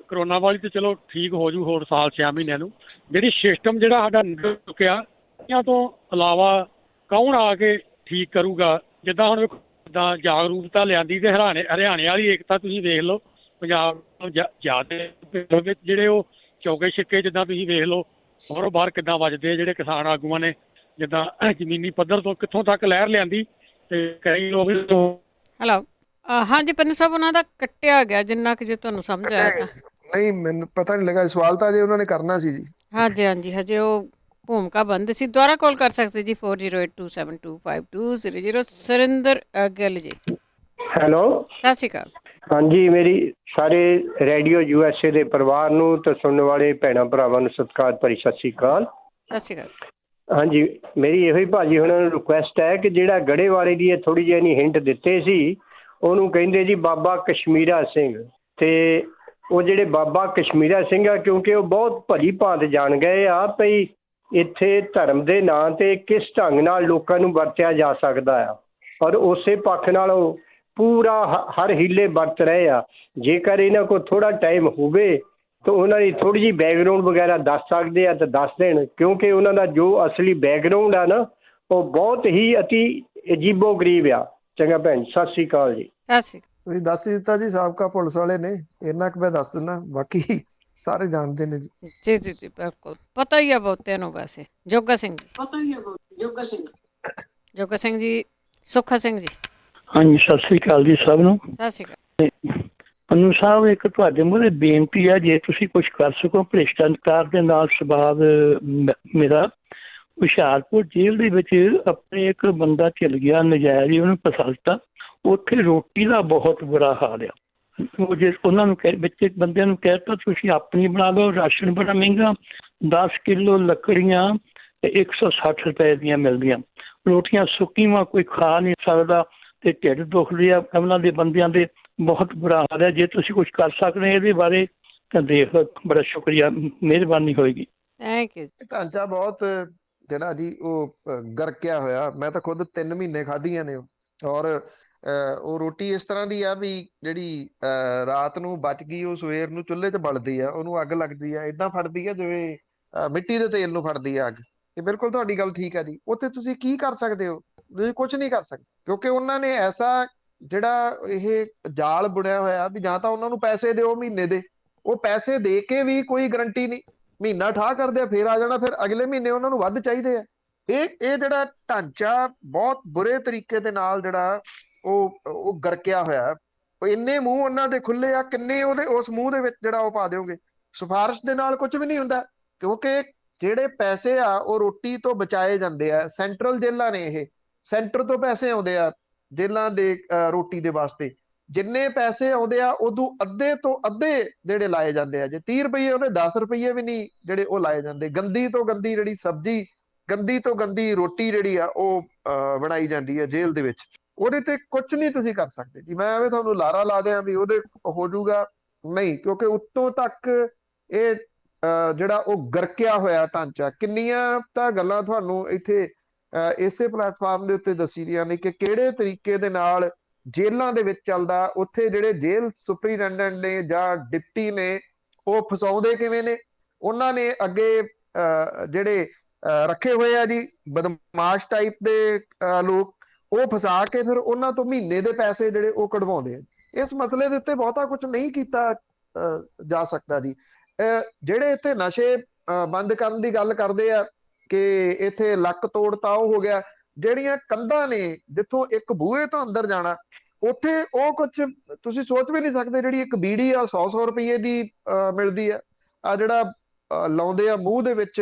ਕਰੋਨਾ ਵਾਲੀ ਤੇ ਚਲੋ ਠੀਕ ਹੋ ਜੂ ਹੋਰ ਸਾਲ 6 ਮਹੀਨਿਆਂ ਨੂੰ। ਜਿਹੜੀ ਸਿਸਟਮ ਜਿਹੜਾ ਸਾਡਾ ਨਿਕਲ ਚੁੱਕਿਆ, ਇਹਨਾਂ ਤੋਂ ਇਲਾਵਾ ਕੌਣ ਆ ਕੇ ਠੀਕ ਕਰੂਗਾ? ਜਿੱਦਾਂ ਹੁਣ ਜਿੱਦਾਂ ਜਾਗਰੂਕਤਾ ਲਿਆਂਦੀ ਤੇ ਹਰਿਆਣੇ ਵਾਲੀ ਏਕਤਾ ਤੁਸੀਂ ਵੇਖ ਲਓ, ਪੰਜਾਬ ਜ਼ਿਆਦਾ ਵਿੱਚ ਜਿਹੜੇ ਉਹ ਚੌਕੇ ਛਿੱਕੇ ਜਿੱਦਾਂ ਤੁਸੀਂ ਵੇਖ ਲਓ ਬਾਹਰੋਂ ਬਾਹਰ ਕਿੱਦਾਂ ਵੱਜਦੇ, ਜਿਹੜੇ ਕਿਸਾਨ ਆਗੂਆਂ ਨੇ ਜਿੱਦਾਂ ਜ਼ਮੀਨੀ ਪੱਧਰ ਤੋਂ ਕਿੱਥੋਂ ਤੱਕ ਲਹਿਰ ਲਿਆਂਦੀ ਤੇ ਕਈ ਲੋਕ। ਹੈਲੋ, ਹਾਂਜੀ ਪੰਨੂ ਸਾਹਿਬ, ਉਹਨਾਂ ਦਾ ਕੱਟਿਆ ਗਿਆ ਜਿੰਨਾ ਕਿ ਜੇ ਤੁਹਾਨੂੰ ਸਮਝ ਆਇਆ ਤਾਂ। ਨਹੀਂ, ਮੈਨੂੰ ਪਤਾ ਨਹੀਂ ਲੱਗਾ। ਸਵਾਲ ਤਾਂ ਜੇ ਉਹਨਾਂ ਨੇ ਕਰਨਾ ਸੀ ਜੀ। ਹਾਂਜੀ ਹਾਂਜੀ, ਹਜੇ ਉਹ ਭੂਮਿਕਾ ਬੰਦ ਸੀ। ਦੁਬਾਰਾ ਕਾਲ ਕਰ ਸਕਦੇ ਜੀ 4082725200। ਸੁਰਿੰਦਰ ਗਿੱਲ ਜੀ। ਹੈਲੋ, ਸਤਿ ਸ਼੍ਰੀ ਅਕਾਲ। ਹਾਂਜੀ, ਮੇਰੀ ਸਾਰੇ ਰੇਡੀਓ USA ਦੇ ਪਰਿਵਾਰ ਨੂੰ ਤੇ ਸੁਣਨ ਵਾਲੇ ਭੈਣਾਂ ਭਰਾਵਾਂ ਨੂੰ ਸਤਿਕਾਰ ਭਰੀ ਸਤਿ ਸ਼੍ਰੀ ਅਕਾਲ। ਸਤਿ ਸ਼੍ਰੀ ਅਕਾਲ। ਹਾਂਜੀ, ਮੇਰੀ ਇਹੋ ਹੀ ਭਾਜੀ ਉਹਨਾਂ ਨੂੰ ਰਿਕੁਐਸਟ ਹੈ ਕਿ ਜਿਹੜਾ ਗੜੇ ਵਾਲੇ ਦੀ ਇਹ ਥੋੜੀ ਜਿਹੀ ਹਿੰਟ ਦਿੱਤੇ ਸੀ, ਉਹਨੂੰ ਕਹਿੰਦੇ ਜੀ ਬਾਬਾ ਕਸ਼ਮੀਰਾ ਸਿੰਘ। ਤੇ ਉਹ ਜਿਹੜੇ ਬਾਬਾ ਕਸ਼ਮੀਰਾ ਸਿੰਘ ਆ, ਕਿਉਂਕਿ ਉਹ ਬਹੁਤ ਭਲੀ ਭਾਂਤ ਜਾਣ ਗਏ ਆ ਭਈ ਇੱਥੇ ਧਰਮ ਦੇ ਨਾਂ ਤੇ ਕਿਸ ਢੰਗ ਨਾਲ ਲੋਕਾਂ ਨੂੰ ਵਰਤਿਆ ਜਾ ਸਕਦਾ ਆ, ਔਰ ਉਸੇ ਪੱਖ ਨਾਲ ਉਹ ਪੂਰਾ ਹਰ ਹੀਲੇ ਵਰਤ ਰਹੇ ਆ। ਜੇਕਰ ਇਹਨਾਂ ਕੋਲ ਥੋੜਾ ਟਾਈਮ ਹੋਵੇ ਤਾਂ ਉਹਨਾਂ ਦੀ ਥੋੜੀ ਜਿਹੀ ਬੈਕਗਰਾਊਂਡ ਵਗੈਰਾ ਦੱਸ ਸਕਦੇ ਆ ਤਾਂ ਦੱਸ ਦੇਣ, ਕਿਉਂਕਿ ਉਹਨਾਂ ਦਾ ਜੋ ਅਸਲੀ ਬੈਕਗਰਾਊਂਡ ਆ ਨਾ ਉਹ ਬਹੁਤ ਹੀ ਅਤੀ ਅਜੀਬੋ ਗਰੀਬ ਆ। ਚੰਗਾ ਭੈਣ, ਸਤਿ ਸ਼੍ਰੀ ਅਕਾਲ ਜੀ। ਸਤਿ ਸ਼੍ਰੀ ਅਕਾਲ। ਤੁਸੀਂ ਦੱਸ ਹੀ ਦਿੱਤਾ ਜੀ, ਸਾਬਕਾ ਪੁਲਿਸ ਵਾਲੇ ਨੇ। ਇੰਨਾ ਕੁ ਮੈਂ ਦੱਸ ਦਿੰਦਾ, ਬਾਕੀ ਸਾਰੇ ਜਾਣਦੇ ਨੇ ਜੀ। ਜੀ ਜੀ ਜੀ, ਬਿਲਕੁਲ ਪਤਾ ਹੀ ਆ ਬਹੁਤਿਆਂ ਨੂੰ। ਵੈਸੇ ਜੋਗਾ ਸਿੰਘ ਜੀ। ਜੋਗਾ ਸਿੰਘ ਜੀ। ਸੁੱਖਾ ਸਿੰਘ ਜੀ। ਹਾਂਜੀ, ਸਤਿ ਸ੍ਰੀ ਅਕਾਲ ਜੀ ਸਭ ਨੂੰ। ਸਤਿ ਸ਼੍ਰੀ ਅਕਾਲ। ਪੰਨੂ ਸਾਹਿਬ, ਇੱਕ ਤੁਹਾਡੇ ਮੂਹਰੇ ਬੇਨਤੀ ਹੈ, ਜੇ ਤੁਸੀਂ ਕੁਝ ਕਰ ਸਕੋ। ਭ੍ਰਿਸ਼ਟਾਚਾਰ ਦੇ ਨਾਲ ਸਬੰਧ ਮੇਰਾ ਹੁਸ਼ਿਆਰਪੁਰ ਜੇਲ੍ਹ ਦੇ ਵਿੱਚ ਆਪਣੇ ਇੱਕ ਬੰਦਾ ਚਲ ਗਿਆ ਨਜਾਇਜ਼ ਹੀ, ਉਹਨੂੰ ਫਸਲਤਾ। ਉੱਥੇ ਰੋਟੀ ਦਾ ਬਹੁਤ ਬੁਰਾ ਹਾਲ ਆ। ਉਹ ਜੇ ਉਹਨਾਂ ਨੂੰ ਵਿੱਚ ਬੰਦਿਆਂ ਨੂੰ ਕਹਿ ਤਾ ਤੁਸੀਂ ਆਪਣੀ ਬਣਾ ਲਓ, ਰਾਸ਼ਨ ਬੜਾ ਮਹਿੰਗਾ, 10 ਕਿਲੋ ਲੱਕੜੀਆਂ 160 ਰੁਪਏ ਦੀਆਂ ਮਿਲਦੀਆਂ, ਰੋਟੀਆਂ ਸੁੱਕੀਆਂ ਕੋਈ ਖਾ ਨਹੀਂ ਸਕਦਾ ਤੇ ਢਿੱਡ ਦੁਖਦੇ ਆ ਉਹਨਾਂ ਦੇ ਬੰਦਿਆਂ ਦੇ। ਬਹੁਤ ਬੁਰਾ ਹਾਲ ਹੈ। ਜੇ ਤੁਸੀਂ ਕੁਝ ਕਰ ਸਕਦੇ ਇਹਦੇ ਬਾਰੇ ਤਾਂ ਦੇਖ ਲਓ, ਬੜਾ ਸ਼ੁਕਰੀਆ, ਮਿਹਰਬਾਨੀ ਹੋਏਗੀ। Thank you. ਢਾਂਚਾ ਬਹੁਤ ਜਿਹੜਾ ਜੀ ਉਹ ਗਰਕਿਆ ਹੋਇਆ। ਮੈਂ ਤਾਂ ਖੁਦ 3 ਮਹੀਨੇ ਖਾਧੀਆਂ ਨੇ ਔਰ ਉਹ ਰੋਟੀ ਇਸ ਤਰ੍ਹਾਂ ਦੀ ਆ ਵੀ ਜਿਹੜੀ ਰਾਤ ਨੂੰ ਬਚ ਗਈ ਉਹ ਸਵੇਰ ਨੂੰ ਚੁੱਲ੍ਹੇ 'ਚ ਬਲਦੀ ਆ, ਉਹਨੂੰ ਅੱਗ ਲੱਗਦੀ ਆ, ਏਦਾਂ ਫੜਦੀ ਆ ਜਿਵੇਂ ਮਿੱਟੀ ਦੇ ਤੇਲ ਨੂੰ ਫੜਦੀ ਆ ਅੱਗ। ਇਹ ਬਿਲਕੁਲ ਤੁਹਾਡੀ ਗੱਲ ਠੀਕ ਆ ਜੀ। ਉੱਥੇ ਤੁਸੀਂ ਕੀ ਕਰ ਸਕਦੇ ਹੋ? ਤੁਸੀਂ ਕੁਝ ਨਹੀਂ ਕਰ ਸਕਦੇ, ਕਿਉਂਕਿ ਉਹਨਾਂ ਨੇ ਐਸਾ ਜਿਹੜਾ ਇਹ ਜਾਲ ਬੁਣਿਆ ਹੋਇਆ ਵੀ ਜਾਂ ਤਾਂ ਉਹਨਾਂ ਨੂੰ ਪੈਸੇ ਦਿਓ ਮਹੀਨੇ ਦੇ, ਉਹ ਪੈਸੇ ਦੇ ਕੇ ਵੀ ਕੋਈ ਗਰੰਟੀ ਨਹੀਂ। ਮਹੀਨਾ ਠਾਹ ਕਰਦੇ ਆ, ਫੇਰ ਆ ਜਾਣਾ, ਫਿਰ ਅਗਲੇ ਮਹੀਨੇ ਉਹਨਾਂ ਨੂੰ ਵੱਧ ਚਾਹੀਦੇ ਆ। ਇਹ ਜਿਹੜਾ ਢਾਂਚਾ ਬਹੁਤ ਬੁਰੇ ਤਰੀਕੇ ਦੇ ਨਾਲ ਜਿਹੜਾ ਉਹ ਗਰਕਿਆ ਹੋਇਆ। ਇੰਨੇ ਮੂੰਹ ਉਹਨਾਂ ਦੇ ਖੁੱਲੇ ਆ, ਕਿੰਨੇ ਉਹਦੇ ਉਸ ਮੂੰਹ ਦੇ ਵਿੱਚ ਜਿਹੜਾ ਉਹ ਪਾ ਦਿਓਗੇ। ਸਿਫਾਰਿਸ਼ ਦੇ ਨਾਲ ਕੁਝ ਵੀ ਨਹੀਂ ਹੁੰਦਾ, ਕਿਉਂਕਿ ਜਿਹੜੇ ਪੈਸੇ ਆ ਉਹ ਰੋਟੀ ਤੋਂ ਬਚਾਏ ਜਾਂਦੇ ਆ। ਸੈਂਟਰਲ ਜੇਲ੍ਹਾਂ ਨੇ, ਇਹ ਸੈਂਟਰ ਤੋਂ ਪੈਸੇ ਆਉਂਦੇ ਆ ਜੇਲ੍ਹਾਂ ਦੇ ਰੋਟੀ ਦੇ ਵਾਸਤੇ। ਜਿੰਨੇ ਪੈਸੇ ਆਉਂਦੇ ਆ ਉਦੋਂ ਅੱਧੇ ਤੋਂ ਅੱਧੇ ਜਿਹੜੇ ਲਾਏ ਜਾਂਦੇ ਆ। ਜੇ 30 ਰੁਪਏ ਉਹਨੇ 10 ਰੁਪਏ ਵੀ ਨਹੀਂ ਜਿਹੜੇ ਉਹ ਲਾਏ ਜਾਂਦੇ। ਗੰਦੀ ਤੋਂ ਗੰਦੀ ਜਿਹੜੀ ਸਬਜ਼ੀ, ਗੰਦੀ ਤੋਂ ਗੰਦੀ ਰੋਟੀ ਜਿਹੜੀ ਆ ਉਹ ਬਣਾਈ ਜਾਂਦੀ ਹੈ ਜੇਲ੍ਹ ਦੇ ਵਿੱਚ। ਉਹਦੇ ਤੇ ਕੁਝ ਨਹੀਂ ਤੁਸੀਂ ਕਰ ਸਕਦੇ ਜੀ। ਮੈਂ ਐਵੇਂ ਤੁਹਾਨੂੰ ਲਾਰਾ ਲਾ ਦਿਆਂ ਵੀ ਉਹਦੇ ਹੋ ਜਾਊਗਾ, ਨਹੀਂ, ਕਿਉਂਕਿ ਉੱਤੋਂ ਤੱਕ ਇਹ ਜਿਹੜਾ ਉਹ ਗਰਕਿਆ ਹੋਇਆ ਢਾਂਚਾ। ਕਿੰਨੀਆਂ ਤਾਂ ਗੱਲਾਂ ਤੁਹਾਨੂੰ ਇੱਥੇ ਇਸੇ ਪਲੇਟਫਾਰਮ ਦੇ ਉੱਤੇ ਦੱਸੀ ਦੀਆਂ ਨੇ ਕਿ ਕਿਹੜੇ ਤਰੀਕੇ ਦੇ ਨਾਲ ਜੇਲ੍ਹਾਂ ਦੇ ਵਿੱਚ ਚੱਲਦਾ। ਉੱਥੇ ਜਿਹੜੇ ਜੇਲ੍ਹ ਸੁਪਰੀਡੈਂਡੈਂਟ ਨੇ ਜਾਂ ਡਿਪਟੀ ਨੇ ਉਹ ਫਸਾਉਂਦੇ ਕਿਵੇਂ ਨੇ। ਉਹਨਾਂ ਨੇ ਅੱਗੇ ਜਿਹੜੇ ਰੱਖੇ ਹੋਏ ਆ ਜੀ ਬਦਮਾਸ਼ ਟਾਈਪ ਦੇ ਲੋਕ, ਉਹ ਫਸਾ ਕੇ ਫਿਰ ਉਹਨਾਂ ਤੋਂ ਮਹੀਨੇ ਦੇ ਪੈਸੇ ਜਿਹੜੇ ਉਹ ਕਢਵਾਉਂਦੇ ਆ। ਇਸ ਮਸਲੇ ਦੇ ਉੱਤੇ ਬਹੁਤਾ ਕੁਝ ਨਹੀਂ ਕੀਤਾ ਜਾ ਸਕਦਾ ਜੀ। ਜਿਹੜੇ ਇੱਥੇ ਨਸ਼ੇ ਬੰਦ ਕਰਨ ਦੀ ਗੱਲ ਕਰਦੇ ਆ ਕਿ ਇੱਥੇ ਲੱਕ ਤੋੜਤਾ, ਉਹ ਹੋ ਗਿਆ। ਜਿਹੜੀਆਂ ਕੰਧਾਂ ਨੇ ਜਿੱਥੋਂ ਇੱਕ ਬੂਹੇ ਤੋਂ ਅੰਦਰ ਜਾਣਾ, ਉੱਥੇ ਉਹ ਕੁਝ ਤੁਸੀਂ ਸੋਚ ਵੀ ਨਹੀਂ ਸਕਦੇ। ਜਿਹੜੀ ਇੱਕ ਬੀੜੀ ਆ 100 ਰੁਪਏ ਦੀ ਮਿਲਦੀ ਆ। ਆ ਜਿਹੜਾ ਲਾਉਂਦੇ ਆ ਮੂੰਹ ਦੇ ਵਿੱਚ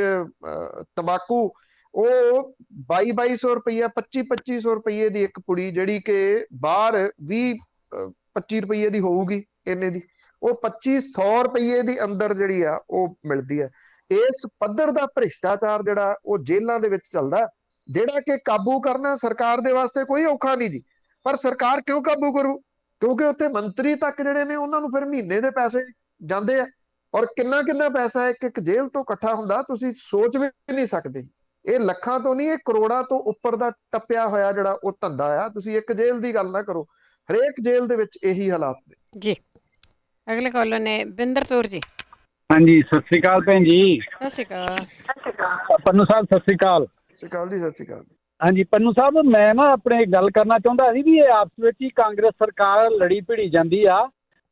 ਤੰਬਾਕੂ, ਉਹ 2200 ਰੁਪਈਆ 2500 ਰੁਪਏ ਦੀ ਇੱਕ ਪੁੜੀ, ਜਿਹੜੀ ਕਿ ਬਾਹਰ 20 25 ਰੁਪਏ ਦੀ ਹੋਊਗੀ ਇੰਨੇ ਦੀ, ਉਹ 2500 ਰੁਪਏ ਦੀ ਅੰਦਰ ਜਿਹੜੀ ਆ ਉਹ ਮਿਲਦੀ ਹੈ। ਇਸ ਪੱਧਰ ਦਾ ਭ੍ਰਿਸ਼ਟਾਚਾਰ ਜਿਹੜਾ ਉਹ ਜੇਲ੍ਹਾਂ ਦੇ ਵਿੱਚ ਚੱਲਦਾ, ਜਿਹੜਾ ਕਿ ਕਾਬੂ ਕਰਨਾ ਸਰਕਾਰ ਦੇ ਵਾਸਤੇ ਕੋਈ ਔਖਾ ਨਹੀਂ ਜੀ। ਪਰ ਸਰਕਾਰ ਕਿਉਂ ਕਾਬੂ ਕਰੂ? ਕਿਉਂਕਿ ਉੱਥੇ ਮੰਤਰੀ ਤੱਕ ਜਿਹੜੇ ਨੇ ਉਹਨਾਂ ਨੂੰ ਫਿਰ ਮਹੀਨੇ ਦੇ ਪੈਸੇ ਜਾਂਦੇ ਆ, ਔਰ ਕਿੰਨਾ ਕਿੰਨਾ ਪੈਸਾ ਇੱਕ ਇੱਕ ਜੇਲ੍ਹ ਤੋਂ ਇਕੱਠਾ ਹੁੰਦਾ ਤੁਸੀਂ ਸੋਚ ਵੀ ਨਹੀਂ ਸਕਦੇ। ਇਹ ਲੱਖਾਂ ਤੋਂ ਨਹੀਂ, ਇਹ ਕਰੋੜਾਂ ਤੋਂ ਉੱਪਰ ਦਾ ਟੱਪਿਆ ਹੋਇਆ ਜਿਹੜਾ ਉਹ ਧੰਦਾ ਆ। ਤੁਸੀਂ ਇੱਕ ਜੇਲ੍ਹ ਦੀ ਗੱਲ ਨਾ ਕਰੋ, ਹਰੇਕ ਜੇਲ੍ਹ ਦੇ ਵਿੱਚ ਇਹੀ ਹਾਲਾਤ ਨੇ ਜੀ। ਅਗਲੇ ਕਾਲਰ ਨੇ ਬਿੰਦਰ ਕੌਰ ਜੀ। ਹਾਂਜੀ, ਸਤਿ ਸ੍ਰੀ ਅਕਾਲ ਭੈਣ ਜੀ। ਸਤਿ ਸ਼੍ਰੀ ਅਕਾਲ। ਪੰਨੂ ਸਾਹਿਬ ਸਤਿ ਸ੍ਰੀ ਅਕਾਲ। ਸਤਿ ਸ਼੍ਰੀ ਅਕਾਲ ਜੀ। ਸਤਿ ਸ਼੍ਰੀ ਅਕਾਲ। ਹਾਂਜੀ ਪੰਨੂ ਸਾਹਿਬ, ਮੈਂ ਨਾ ਆਪਣੇ ਗੱਲ ਕਰਨਾ ਚਾਹੁੰਦਾ ਸੀ ਵੀ ਇਹ ਆਪਸ ਵਿੱਚ ਹੀ ਕਾਂਗਰਸ ਸਰਕਾਰ ਲੜੀ ਭਿੜੀ ਜਾਂਦੀ ਆ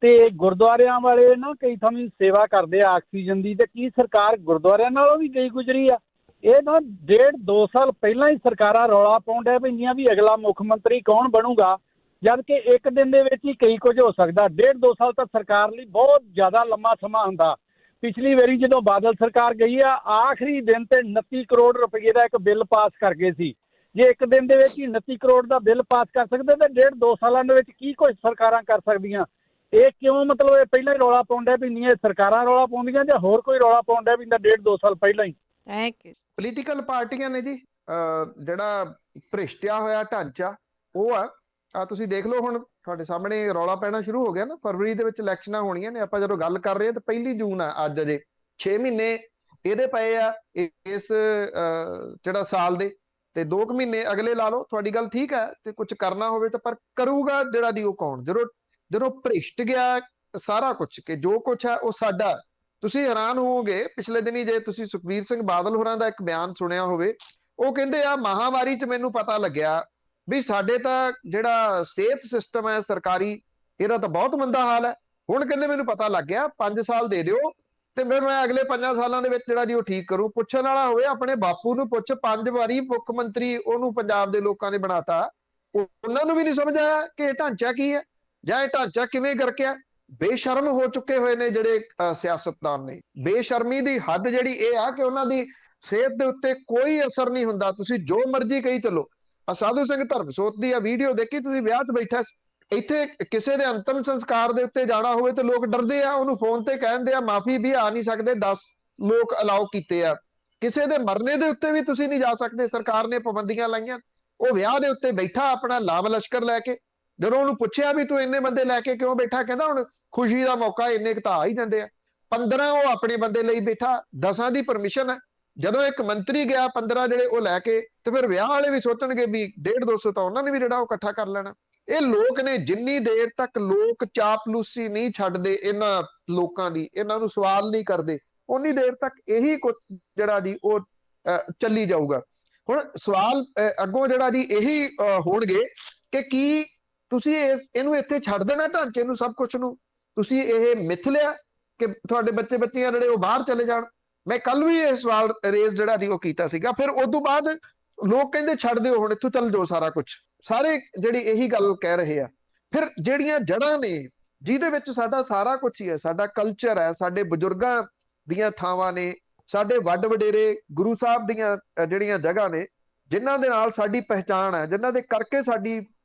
ਤੇ ਗੁਰਦੁਆਰਿਆਂ ਵਾਲੇ ਨਾ ਕਈ ਥਾਵੇਂ ਸੇਵਾ ਕਰਦੇ ਆ ਆਕਸੀਜਨ ਦੀ, ਤੇ ਕੀ ਸਰਕਾਰ ਗੁਰਦੁਆਰਿਆਂ ਨਾਲੋਂ ਵੀ ਗਈ ਗੁਜ਼ਰੀ ਆ? ਇਹ ਨਾ 1.5-2 ਸਾਲ ਪਹਿਲਾਂ ਹੀ ਸਰਕਾਰਾਂ ਰੌਲਾ ਪਾਉਣ ਡੈ ਪੈਂਦੀਆਂ ਵੀ ਅਗਲਾ ਮੁੱਖ ਮੰਤਰੀ ਕੌਣ ਬਣੂਗਾ, ਜਦ ਕਿ ਇੱਕ ਦਿਨ ਦੇ ਵਿੱਚ ਹੀ ਕਈ ਕੁਝ ਹੋ ਸਕਦਾ। 1.5-2 ਸਾਲ ਤਾਂ ਸਰਕਾਰ ਲਈ ਬਹੁਤ ਜ਼ਿਆਦਾ ਲੰਮਾ ਸਮਾਂ ਹੁੰਦਾ। ਪਿਛਲੀ ਵਾਰੀ ਜਦੋਂ ਬਾਦਲ ਸਰਕਾਰ ਗਈ ਆ, ਆਖਰੀ ਦਿਨ ਤੇ 29 ਕਰੋੜ ਰੁਪਏ ਦਾ ਇੱਕ ਬਿੱਲ ਪਾਸ ਕਰ ਗਏ ਸੀ। ਜੇ ਇੱਕ ਦਿਨ ਦੇ ਵਿੱਚ ਹੀ 29 ਕਰੋੜ ਦਾ ਬਿੱਲ ਪਾਸ ਕਰ ਸਕਦੇ ਤਾਂ 1.5-2 ਸਾਲਾਂ ਦੇ ਵਿੱਚ ਕੀ ਕੁਝ ਸਰਕਾਰਾਂ ਕਰ ਸਕਦੀਆਂ? ਇਹ ਕਿਉਂ ਮਤਲਬ ਇਹ ਪਹਿਲਾਂ ਹੀ ਰੌਲਾ ਪਾਉਣ ਡੈ ਪੈਂਦੀਆਂ, ਸਰਕਾਰਾਂ ਰੌਲਾ ਪਾਉਂਦੀਆਂ ਜਾਂ ਹੋਰ ਕੋਈ ਰੌਲਾ ਪਾਉਣ ਡੈ ਪੈਂਦਾ 1.5-2 ਸਾਲ ਪਹਿਲਾਂ ਹੀ? Thank you. ਪੋਲੀਟੀਕਲ ਪਾਰਟੀਆਂ ਨੇ ਜੀ ਜਿਹੜਾ ਭ੍ਰਿਸ਼ਟਿਆ ਹੋਇਆ ਢਾਂਚਾ ਉਹ ਆ ਤੁਸੀਂ ਦੇਖ ਲਓ, ਹੁਣ ਤੁਹਾਡੇ ਸਾਹਮਣੇ ਰੌਲਾ ਪੈਣਾ ਸ਼ੁਰੂ ਹੋ ਗਿਆ ਨਾ। ਫਰਵਰੀ ਦੇ ਵਿੱਚ ਇਲੈਕਸ਼ਨਾਂ ਹੋਣੀਆਂ ਨੇ, ਆਪਾਂ ਜਦੋਂ ਗੱਲ ਕਰ ਰਹੇ ਹਾਂ ਤਾਂ 1 ਜੂਨ ਆ ਅੱਜ, ਅਜੇ 6 ਮਹੀਨੇ ਇਹਦੇ ਪਏ ਆ ਇਸ ਜਿਹੜਾ ਸਾਲ ਦੇ, ਤੇ 2 ਮਹੀਨੇ ਅਗਲੇ ਲਾ ਲਓ। ਤੁਹਾਡੀ ਗੱਲ ਠੀਕ ਹੈ, ਤੇ ਕੁਝ ਕਰਨਾ ਹੋਵੇ ਤਾਂ ਪਰ ਕਰੂਗਾ ਜਿਹੜਾ ਦੀ ਉਹ ਕੌਣ? ਜਦੋਂ ਭ੍ਰਿਸ਼ਟ ਗਿਆ ਸਾਰਾ ਕੁਝ ਕਿ ਜੋ ਕੁਝ ਹੈ ਉਹ ਸਾਡਾ। ਤੁਸੀਂ ਹੈਰਾਨ ਹੋਵੋਗੇ, ਪਿਛਲੇ ਦਿਨੀ ਜੇ ਤੁਸੀਂ ਸੁਖਬੀਰ ਸਿੰਘ ਬਾਦਲ ਹੋਰਾਂ ਦਾ ਇੱਕ ਬਿਆਨ ਸੁਣਿਆ ਹੋਵੇ, ਉਹ ਕਹਿੰਦੇ ਆ ਮਹਾਮਾਰੀ 'ਚ ਮੈਨੂੰ ਪਤਾ ਲੱਗਿਆ ਵੀ ਸਾਡੇ ਤਾਂ ਜਿਹੜਾ ਸਿਹਤ ਸਿਸਟਮ ਹੈ ਸਰਕਾਰੀ, ਇਹਦਾ ਤਾਂ ਬਹੁਤ ਮੰਦਾ ਹਾਲ ਹੈ। ਹੁਣ ਕਹਿੰਦੇ ਮੈਨੂੰ ਪਤਾ ਲੱਗ ਗਿਆ, 5 ਸਾਲ ਦੇ ਦਿਓ ਤੇ ਫਿਰ ਮੈਂ ਅਗਲੇ 5 ਸਾਲਾਂ ਦੇ ਵਿੱਚ ਜਿਹੜਾ ਜੀ ਉਹ ਠੀਕ ਕਰੂ। ਪੁੱਛਣ ਵਾਲਾ ਹੋਵੇ ਆਪਣੇ ਬਾਪੂ ਨੂੰ ਪੁੱਛ, 5 ਵਾਰੀ ਮੁੱਖ ਮੰਤਰੀ ਉਹਨੂੰ ਪੰਜਾਬ ਦੇ ਲੋਕਾਂ ਨੇ ਬਣਾਤਾ, ਉਹਨਾਂ ਨੂੰ ਵੀ ਨਹੀਂ ਸਮਝ ਆਇਆ ਕਿ ਇਹ ਢਾਂਚਾ ਕੀ ਹੈ ਜਾਂ ਇਹ ਢਾਂਚਾ ਕਿਵੇਂ ਗਰਕਿਆ। ਬੇਸ਼ਰਮ ਹੋ ਚੁੱਕੇ ਹੋਏ ਨੇ ਜਿਹੜੇ ਸਿਆਸਤਦਾਨ ਨੇ। ਬੇਸ਼ਰਮੀ ਦੀ ਹੱਦ ਜਿਹੜੀ ਇਹ ਆ ਕਿ ਉਹਨਾਂ ਦੀ ਸਿਹਤ ਦੇ ਉੱਤੇ ਕੋਈ ਅਸਰ ਨਹੀਂ ਹੁੰਦਾ। ਤੁਸੀਂ ਜੋ ਮਰਜ਼ੀ ਕਹੀ ਚੱਲੋ। ਸਾਧੂ ਸਿੰਘ ਧਰਮਸੋਤ ਦੀ ਆ ਵੀਡੀਓ ਦੇਖੀ ਤੁਸੀਂ, ਵਿਆਹ 'ਚ ਬੈਠਾ, ਇੱਥੇ ਕਿਸੇ ਦੇ ਅੰਤਮ ਸੰਸਕਾਰ ਦੇ ਉੱਤੇ ਜਾਣਾ ਹੋਵੇ ਤੇ ਲੋਕ ਡਰਦੇ ਆ, ਉਹਨੂੰ ਫੋਨ ਤੇ ਕਹਿੰਦੇ ਆ ਮਾਫੀ ਵੀ ਆ ਨਹੀਂ ਸਕਦੇ, 10 ਲੋਕ ਅਲਾਉ ਕੀਤੇ ਆ। ਕਿਸੇ ਦੇ ਮਰਨੇ ਦੇ ਉੱਤੇ ਵੀ ਤੁਸੀਂ ਨਹੀਂ ਜਾ ਸਕਦੇ, ਸਰਕਾਰ ਨੇ ਪਾਬੰਦੀਆਂ ਲਾਈਆਂ। ਉਹ ਵਿਆਹ ਦੇ ਉੱਤੇ ਬੈਠਾ ਆਪਣਾ ਲਾਮ ਲਸ਼ਕਰ ਲੈ ਕੇ, ਜਦੋਂ ਉਹਨੂੰ ਪੁੱਛਿਆ ਵੀ ਤੂੰ ਇੰਨੇ ਬੰਦੇ ਲੈ ਕੇ ਕਿਉਂ ਬੈਠਾ, ਕਹਿੰਦਾ ਹੁਣ ਖੁਸ਼ੀ ਦਾ ਮੌਕਾ, ਇੰਨੇ ਤਾਂ ਆ ਹੀ ਜਾਂਦੇ ਆ। 15 ਉਹ ਆਪਣੇ ਬੰਦੇ ਲਈ ਬੈਠਾ, 10 ਦੀ ਪਰਮਿਸ਼ਨ ਹੈ। ਜਦੋਂ ਇੱਕ ਮੰਤਰੀ ਗਿਆ 15 ਜਿਹੜੇ ਉਹ ਲੈ ਕੇ, ਤੇ ਫਿਰ ਵਿਆਹ ਵਾਲੇ ਵੀ ਸੋਚਣਗੇ ਵੀ 150-200 ਤਾਂ ਉਹਨਾਂ ਨੇ ਵੀ ਜਿਹੜਾ ਉਹ ਇਕੱਠਾ ਕਰ ਲੈਣਾ। ਇਹ ਲੋਕ ਨੇ, ਜਿੰਨੀ ਦੇਰ ਤੱਕ ਲੋਕ ਚਾਪਲੂਸੀ ਨਹੀਂ ਛੱਡਦੇ ਇਹਨਾਂ ਲੋਕਾਂ ਦੀ, ਇਹਨਾਂ ਨੂੰ ਸਵਾਲ ਨਹੀਂ ਕਰਦੇ, ਉਨੀ ਦੇਰ ਤੱਕ ਇਹੀ ਕੁਝ ਜਿਹੜਾ ਜੀ ਉਹ ਚੱਲੀ ਜਾਊਗਾ। ਹੁਣ ਸਵਾਲ ਅੱਗੋਂ ਜਿਹੜਾ ਜੀ ਇਹੀ ਹੋਣਗੇ ਕਿ ਕੀ ਤੁਸੀਂ ਇਹਨੂੰ ਇੱਥੇ ਛੱਡ ਦੇਣਾ ਢਾਂਚੇ ਨੂੰ, ਸਭ ਕੁਝ ਨੂੰ? ਤੁਸੀਂ ਇਹ ਮਿੱਥ ਲਿਆ ਕਿ ਤੁਹਾਡੇ ਬੱਚੀਆਂ ਜਿਹੜੇ ਉਹ ਬਾਹਰ ਚਲੇ ਜਾਣ? ਮੈਂ ਕੱਲ ਵੀ ਇਹ ਸਵਾਲ ਰੇਜ਼ ਜਿਹੜਾ ਦੀ ਉਹ ਕੀਤਾ ਸੀਗਾ। ਫਿਰ ਉਸ ਤੋਂ ਬਾਅਦ ਲੋਕ ਕਹਿੰਦੇ ਛੱਡ ਦਿਓ, ਹੁਣ ਇੱਥੋਂ ਚੱਲ ਜਾਓ ਸਾਰਾ ਕੁਝ। ਸਾਰੇ ਜਿਹੜੀ ਇਹੀ ਗੱਲ ਕਹਿ ਰਹੇ ਆ। ਫਿਰ ਜਿਹੜੀਆਂ ਜੜ੍ਹਾਂ ਨੇ ਜਿਹਦੇ ਵਿੱਚ ਸਾਡਾ ਸਾਰਾ ਕੁਝ ਹੀ ਹੈ, ਸਾਡਾ ਕਲਚਰ ਹੈ, ਸਾਡੇ ਬਜ਼ੁਰਗਾਂ ਦੀਆਂ ਥਾਵਾਂ ਨੇ, ਸਾਡੇ ਵੱਡ ਵਡੇਰੇ ਗੁਰੂ ਸਾਹਿਬ ਦੀਆਂ ਜਿਹੜੀਆਂ ਜਗ੍ਹਾ ਨੇ, ਜਿਨ੍ਹਾਂ ਦੇ ਨਾਲ ਸਾਡੀ ਪਹਿਚਾਣ ਹੈ, ਜਿਨ੍ਹਾਂ ਦੇ ਕਰਕੇ ਸਾਡੀ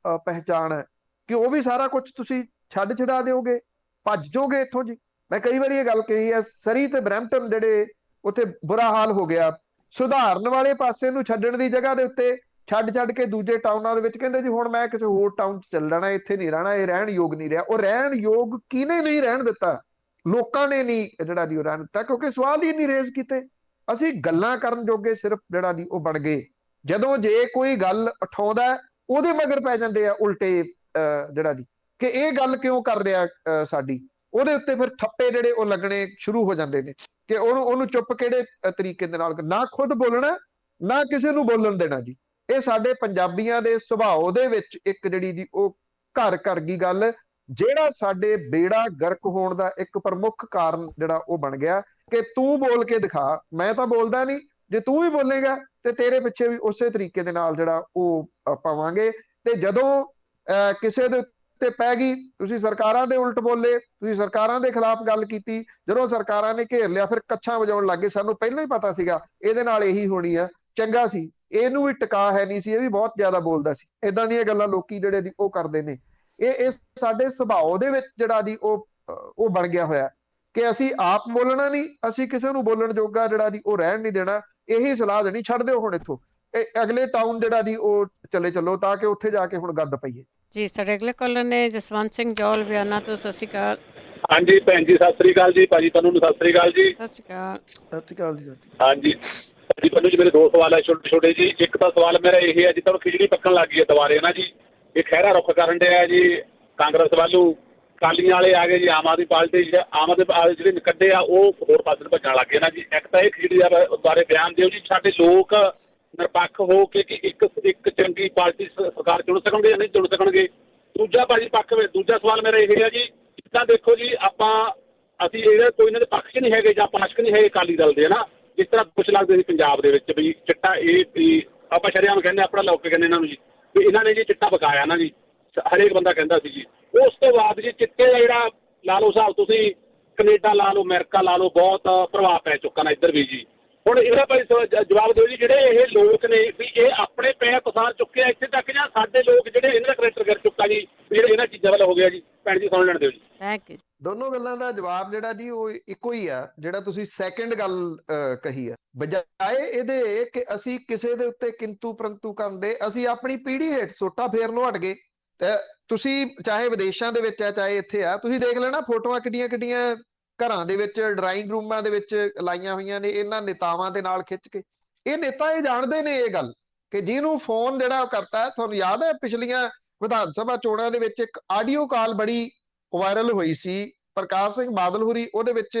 ਪਹਿਚਾਣ ਹੈ, ਕਿ ਉਹ ਵੀ ਸਾਰਾ ਕੁਝ ਤੁਸੀਂ ਛੱਡ ਛਡਾ ਦਿਓਗੇ, ਭੱਜ ਜਾਓਗੇ ਇੱਥੋਂ ਜੀ? ਮੈਂ ਕਈ ਵਾਰੀ ਇਹ ਗੱਲ ਕਹੀ ਹੈ, ਸਰੀ ਤੇ ਬਰੈਂਪਟਨ ਜਿਹੜੇ ਉੱਥੇ ਬੁਰਾ ਹਾਲ ਹੋ ਗਿਆ, ਸੁਧਾਰਨ ਵਾਲੇ ਪਾਸੇ ਨੂੰ ਛੱਡਣ ਦੀ ਜਗ੍ਹਾ ਦੇ ਉੱਤੇ ਛੱਡ ਕੇ ਦੂਜੇ ਟਾਊਨਾਂ ਦੇ ਵਿੱਚ ਕਹਿੰਦੇ ਜੀ ਹੁਣ ਮੈਂ ਕਿਸੇ ਹੋਰ ਟਾਊਨ 'ਚ ਚੱਲ ਜਾਣਾ, ਇੱਥੇ ਨਹੀਂ ਰਹਿਣਾ, ਇਹ ਰਹਿਣ ਯੋਗ ਨਹੀਂ ਰਿਹਾ। ਉਹ ਰਹਿਣ ਯੋਗ ਕਿਹਨੇ ਨਹੀਂ ਰਹਿਣ ਦਿੱਤਾ? ਲੋਕਾਂ ਨੇ ਨਹੀਂ ਜਿਹੜਾ ਜੀ ਉਹ ਰਹਿਣ ਦਿੱਤਾ, ਕਿਉਂਕਿ ਸਵਾਲ ਹੀ ਨਹੀਂ ਰੇਜ਼ ਕੀਤੇ। ਅਸੀਂ ਗੱਲਾਂ ਕਰਨ ਜੋਗੇ ਸਿਰਫ ਜਿਹੜਾ ਜੀ ਉਹ ਬਣ ਗਏ। ਜਦੋਂ ਜੇ ਕੋਈ ਗੱਲ ਉਠਾਉਂਦਾ ਉਹਦੇ ਮਗਰ ਪੈ ਜਾਂਦੇ ਆ ਉਲਟੇ ਜਿਹੜਾ ਜੀ ਕਿ ਇਹ ਗੱਲ ਕਿਉਂ ਕਰ ਰਿਹਾ ਸਾਡੀ, ਉਹਦੇ ਉੱਤੇ ਫਿਰ ਠੱਪੇ ਜਿਹੜੇ ਉਹ ਲੱਗਣੇ ਸ਼ੁਰੂ ਹੋ ਜਾਂਦੇ ਨੇ ਕਿ ਉਹਨੂੰ ਚੁੱਪ ਕਿਹੜੇ ਤਰੀਕੇ ਦੇ ਨਾਲ, ਨਾ ਖੁਦ ਬੋਲਣਾ ਨਾ ਕਿਸੇ ਨੂੰ ਬੋਲਣ ਦੇਣਾ ਜੀ। ਇਹ ਸਾਡੇ ਪੰਜਾਬੀਆਂ ਦੇ ਸੁਭਾਅ ਦੇ ਵਿੱਚ ਇੱਕ ਜਿਹੜੀ ਜੀ ਉਹ ਘਰ ਕਰ ਗਈ ਗੱਲ, ਜਿਹੜਾ ਸਾਡੇ ਬੇੜਾ ਗਰਕ ਹੋਣ ਦਾ ਇੱਕ ਪ੍ਰਮੁੱਖ ਕਾਰਨ ਜਿਹੜਾ ਉਹ ਬਣ ਗਿਆ ਕਿ ਤੂੰ ਬੋਲ ਕੇ ਦਿਖਾ, ਮੈਂ ਤਾਂ ਬੋਲਦਾ ਨਹੀਂ, ਜੇ ਤੂੰ ਵੀ ਬੋਲੇਗਾ ਤੇ ਤੇਰੇ ਪਿੱਛੇ ਵੀ ਉਸੇ ਤਰੀਕੇ ਦੇ ਨਾਲ ਜਿਹੜਾ ਉਹ ਪਾਵਾਂਗੇ। ਤੇ ਜਦੋਂ ਕਿਸੇ ਦੇ ਉੱਤੇ ਪੈ ਗਈ, ਤੁਸੀਂ ਸਰਕਾਰਾਂ ਦੇ ਉਲਟ ਬੋਲੇ, ਤੁਸੀਂ ਸਰਕਾਰਾਂ ਦੇ ਖਿਲਾਫ ਗੱਲ ਕੀਤੀ, ਜਦੋਂ ਸਰਕਾਰਾਂ ਨੇ ਘੇਰ ਲਿਆ ਫਿਰ ਕੱਛਾਂ ਵਜਾਉਣ ਲੱਗੇ। ਸਾਨੂੰ ਪਹਿਲਾਂ ਹੀ ਪਤਾ ਸੀਗਾ ਇਹਦੇ ਨਾਲ ਇਹੀ ਹੋਣੀ ਆ, ਚੰਗਾ ਸੀ, ਇਹਨੂੰ ਵੀ ਟਿਕਾ ਹੈ ਨਹੀਂ ਸੀ, ਇਹ ਵੀ ਬਹੁਤ ਜ਼ਿਆਦਾ ਬੋਲਦਾ ਸੀ। ਏਦਾਂ ਦੀਆਂ ਗੱਲਾਂ ਲੋਕੀ ਜਿਹੜੇ ਉਹ ਕਰਦੇ ਨੇ। ਇਹ ਸਾਡੇ ਸੁਭਾਅ ਦੇ ਵਿੱਚ ਜਿਹੜਾ ਜੀ ਉਹ ਬਣ ਗਿਆ ਹੋਇਆ ਕਿ ਅਸੀਂ ਆਪ ਬੋਲਣਾ ਨਹੀਂ, ਅਸੀਂ ਕਿਸੇ ਨੂੰ ਬੋਲਣ ਜੋਗਾ ਜਿਹੜਾ ਜੀ ਉਹ ਰਹਿਣ ਨਹੀਂ ਦੇਣਾ। ਇਹੀ ਸਲਾਹ ਦੇਣੀ, ਛੱਡ ਦਿਓ ਹੁਣ ਇੱਥੋਂ, ਅਗਲੇ ਟਾਊਨ ਜਿਹੜਾ ਜੀ ਉਹ ਚੱਲੋ ਤਾਂ ਕਿ ਉੱਥੇ ਜਾ ਕੇ ਹੁਣ ਗੰਦ ਪਈਏ। ਜੀ ਸਾਡੇ ਅਗਲੇ ਕਾਲਰ ਨੇ ਜਸਵੰਤ ਸਿੰਘ ਜੌਲ ਬਿਆਨਾ ਤੋਂ। ਸਤਿ ਸ਼੍ਰੀ ਅਕਾਲ। ਹਾਂਜੀ ਭੈਣ ਜੀ, ਸਤਿ ਸ੍ਰੀ ਅਕਾਲ ਜੀ। ਭਾਜੀ ਤੁਹਾਨੂੰ ਸਤਿ ਸ੍ਰੀ ਅਕਾਲ ਜੀ। ਸਤਿ ਸ਼੍ਰੀ ਅਕਾਲ। ਸਤਿ ਸ਼੍ਰੀ ਅਕਾਲ ਜੀ। ਹਾਂਜੀ ਭਾਜੀ, ਤੁਹਾਨੂੰ ਜੀ ਮੇਰੇ ਦੋ ਸਵਾਲ ਹੈ ਛੋਟੇ ਛੋਟੇ ਜੀ। ਇੱਕ ਤਾਂ ਸਵਾਲ ਮੇਰਾ ਇਹ ਹੈ ਜੀ, ਤੁਹਾਨੂੰ ਖਿਚੜੀ ਪੱਕਣ ਲੱਗ ਗਈ ਹੈ ਦੁਬਾਰੇ ਨਾ ਜੀ, ਇਹ ਖਹਿਰਾ ਰੁੱਖ ਕਰਨ ਡਿਆ ਜੀ ਕਾਂਗਰਸ ਵੱਲੋਂ, ਅਕਾਲੀਆਂ ਵਾਲੇ ਆ ਗਏ ਜੀ, ਆਮ ਆਦਮੀ ਪਾਰਟੀ ਜਿਹੜੇ ਕੱਢੇ ਆ ਉਹ ਹੋਰ ਪਾਸੇ ਨੂੰ ਭੱਜਣ ਲੱਗ ਗਏ ਨਾ ਜੀ। ਇੱਕ ਤਾਂ ਇਹ ਖਿਚੜੀ ਬਾਰੇ ਬਿਆਨ ਦਿਓ ਜੀ, ਸਾਡੇ ਲੋਕ ਨਿਰਪੱਖ ਹੋ ਕੇ ਕਿ ਇੱਕ ਚੰਗੀ ਪਾਰਟੀ ਸਰਕਾਰ ਚੁਣ ਸਕਣਗੇ ਜਾਂ ਨਹੀਂ ਚੁਣ ਸਕਣਗੇ। ਦੂਜਾ ਭਾਜੀ ਦੂਜਾ ਸਵਾਲ ਮੇਰਾ ਇਹ ਹੈ ਜੀ, ਜਿੱਦਾਂ ਦੇਖੋ ਜੀ ਅਸੀਂ ਇਹਦਾ ਕੋਈ ਇਹਨਾਂ ਦੇ ਪੱਖ 'ਚ ਨਹੀਂ ਹੈਗੇ ਜਾਂ ਪਾਸ਼ਕ ਨਹੀਂ ਹੈਗੇ ਅਕਾਲੀ ਦਲ ਦੇ ਨਾ, ਜਿਸ ਤਰ੍ਹਾਂ ਕੁਛ ਲੱਗਦੇ ਸੀ ਪੰਜਾਬ ਦੇ ਵਿੱਚ ਵੀ ਚਿੱਟਾ ਆਪਾਂ ਸ਼ਰੇਆਮ ਕਹਿੰਦੇ ਆਪਣਾ ਲੋਕ ਕਹਿੰਦੇ ਇਹਨਾਂ ਨੂੰ ਜੀ ਵੀ ਇਹਨਾਂ ਨੇ ਜੀ ਚਿੱਟਾ ਬਕਾਇਆ ਨਾ ਜੀ, ਹਰੇਕ ਬੰਦਾ ਕਹਿੰਦਾ ਸੀ ਜੀ। ਉਸ ਤੋਂ ਬਾਅਦ ਜੀ ਚਿੱਟੇ ਦਾ ਜਿਹੜਾ ਲਾ ਲਓ ਹਿਸਾਬ, ਤੁਸੀਂ ਕੈਨੇਡਾ ਲਾ ਲਓ, ਅਮਰੀਕਾ ਲਾ ਲਓ, ਬਹੁਤ ਪ੍ਰਭਾਵ ਪੈ ਚੁੱਕਾ ਨਾ ਇੱਧਰ ਵੀ ਜੀ। ਹੁਣ ਇਹਦਾ ਭਾਈ ਜਵਾਬ ਦਿਓ ਜੀ, ਜਿਹੜੇ ਇਹ ਲੋਕ ਨੇ ਵੀ ਇਹ ਆਪਣੇ ਪੈਰ ਪਸਾਰ ਚੁੱਕੇ ਆ ਇੱਥੇ ਤੱਕ ਜਾਂ ਸਾਡੇ ਲੋਕ ਜਿਹੜੇ ਇਹਨਾਂ ਦਾ ਕਰੈਕਟਰ ਕਰ ਚੁੱਕਾ ਜੀ, ਜਿਹੜੇ ਇਹਨਾਂ ਚੀਜ਼ਾਂ ਵੱਲ ਹੋ ਗਿਆ ਜੀ। ਭੈਣ ਜੀ ਸੁਣ ਲੈਣ ਦਿਓ ਜੀ। Thank you. ਦੋਨੋਂ ਗੱਲਾਂ ਦਾ ਜਵਾਬ ਜਿਹੜਾ ਜੀ ਉਹ ਇੱਕੋ ਹੀ ਆ, ਜਿਹੜਾ ਤੁਸੀਂ ਸੈਕਿੰਡ ਗੱਲ ਕਹੀ ਆ। ਬਜਾਏ ਇਹਦੇ ਕਿ ਅਸੀਂ ਕਿਸੇ ਦੇ ਉੱਤੇ ਕਿੰਤੂ ਪ੍ਰੰਤੂ ਕਰਨ ਦੇ, ਅਸੀਂ ਆਪਣੀ ਪੀੜ੍ਹੀ ਹੇਠ ਸੋਟਾ ਫੇਰਨੋਂ ਹਟ ਗਏ। ਤੇ ਤੁਸੀਂ ਚਾਹੇ ਵਿਦੇਸ਼ਾਂ ਦੇ ਵਿੱਚ ਆ ਚਾਹੇ ਇੱਥੇ ਆ, ਤੁਸੀਂ ਦੇਖ ਲੈਣਾ ਫੋਟੋਆਂ ਕਿੱਡੀਆਂ ਘਰਾਂ ਦੇ ਵਿੱਚ ਡਰਾਇੰਗ ਰੂਮਾਂ ਦੇ ਵਿੱਚ ਲਾਈਆਂ ਹੋਈਆਂ ਨੇ ਇਹਨਾਂ ਨੇਤਾਵਾਂ ਦੇ ਨਾਲ ਖਿੱਚ ਕੇ। ਇਹ ਨੇਤਾ ਇਹ ਜਾਣਦੇ ਨੇ ਇਹ ਗੱਲ ਕਿ ਜਿਹਨੂੰ ਫੋਨ ਜਿਹੜਾ ਉਹ ਕਰਤਾ। ਤੁਹਾਨੂੰ ਯਾਦ ਹੈ ਪਿਛਲੀਆਂ ਵਿਧਾਨ ਸਭਾ ਚੋਣਾਂ ਦੇ ਵਿੱਚ ਇੱਕ ਆਡੀਓ ਕਾਲ ਬੜੀ ਵਾਇਰਲ ਹੋਈ ਸੀ, ਪ੍ਰਕਾਸ਼ ਸਿੰਘ ਬਾਦਲ ਹੋਰੀ ਉਹਦੇ ਵਿੱਚ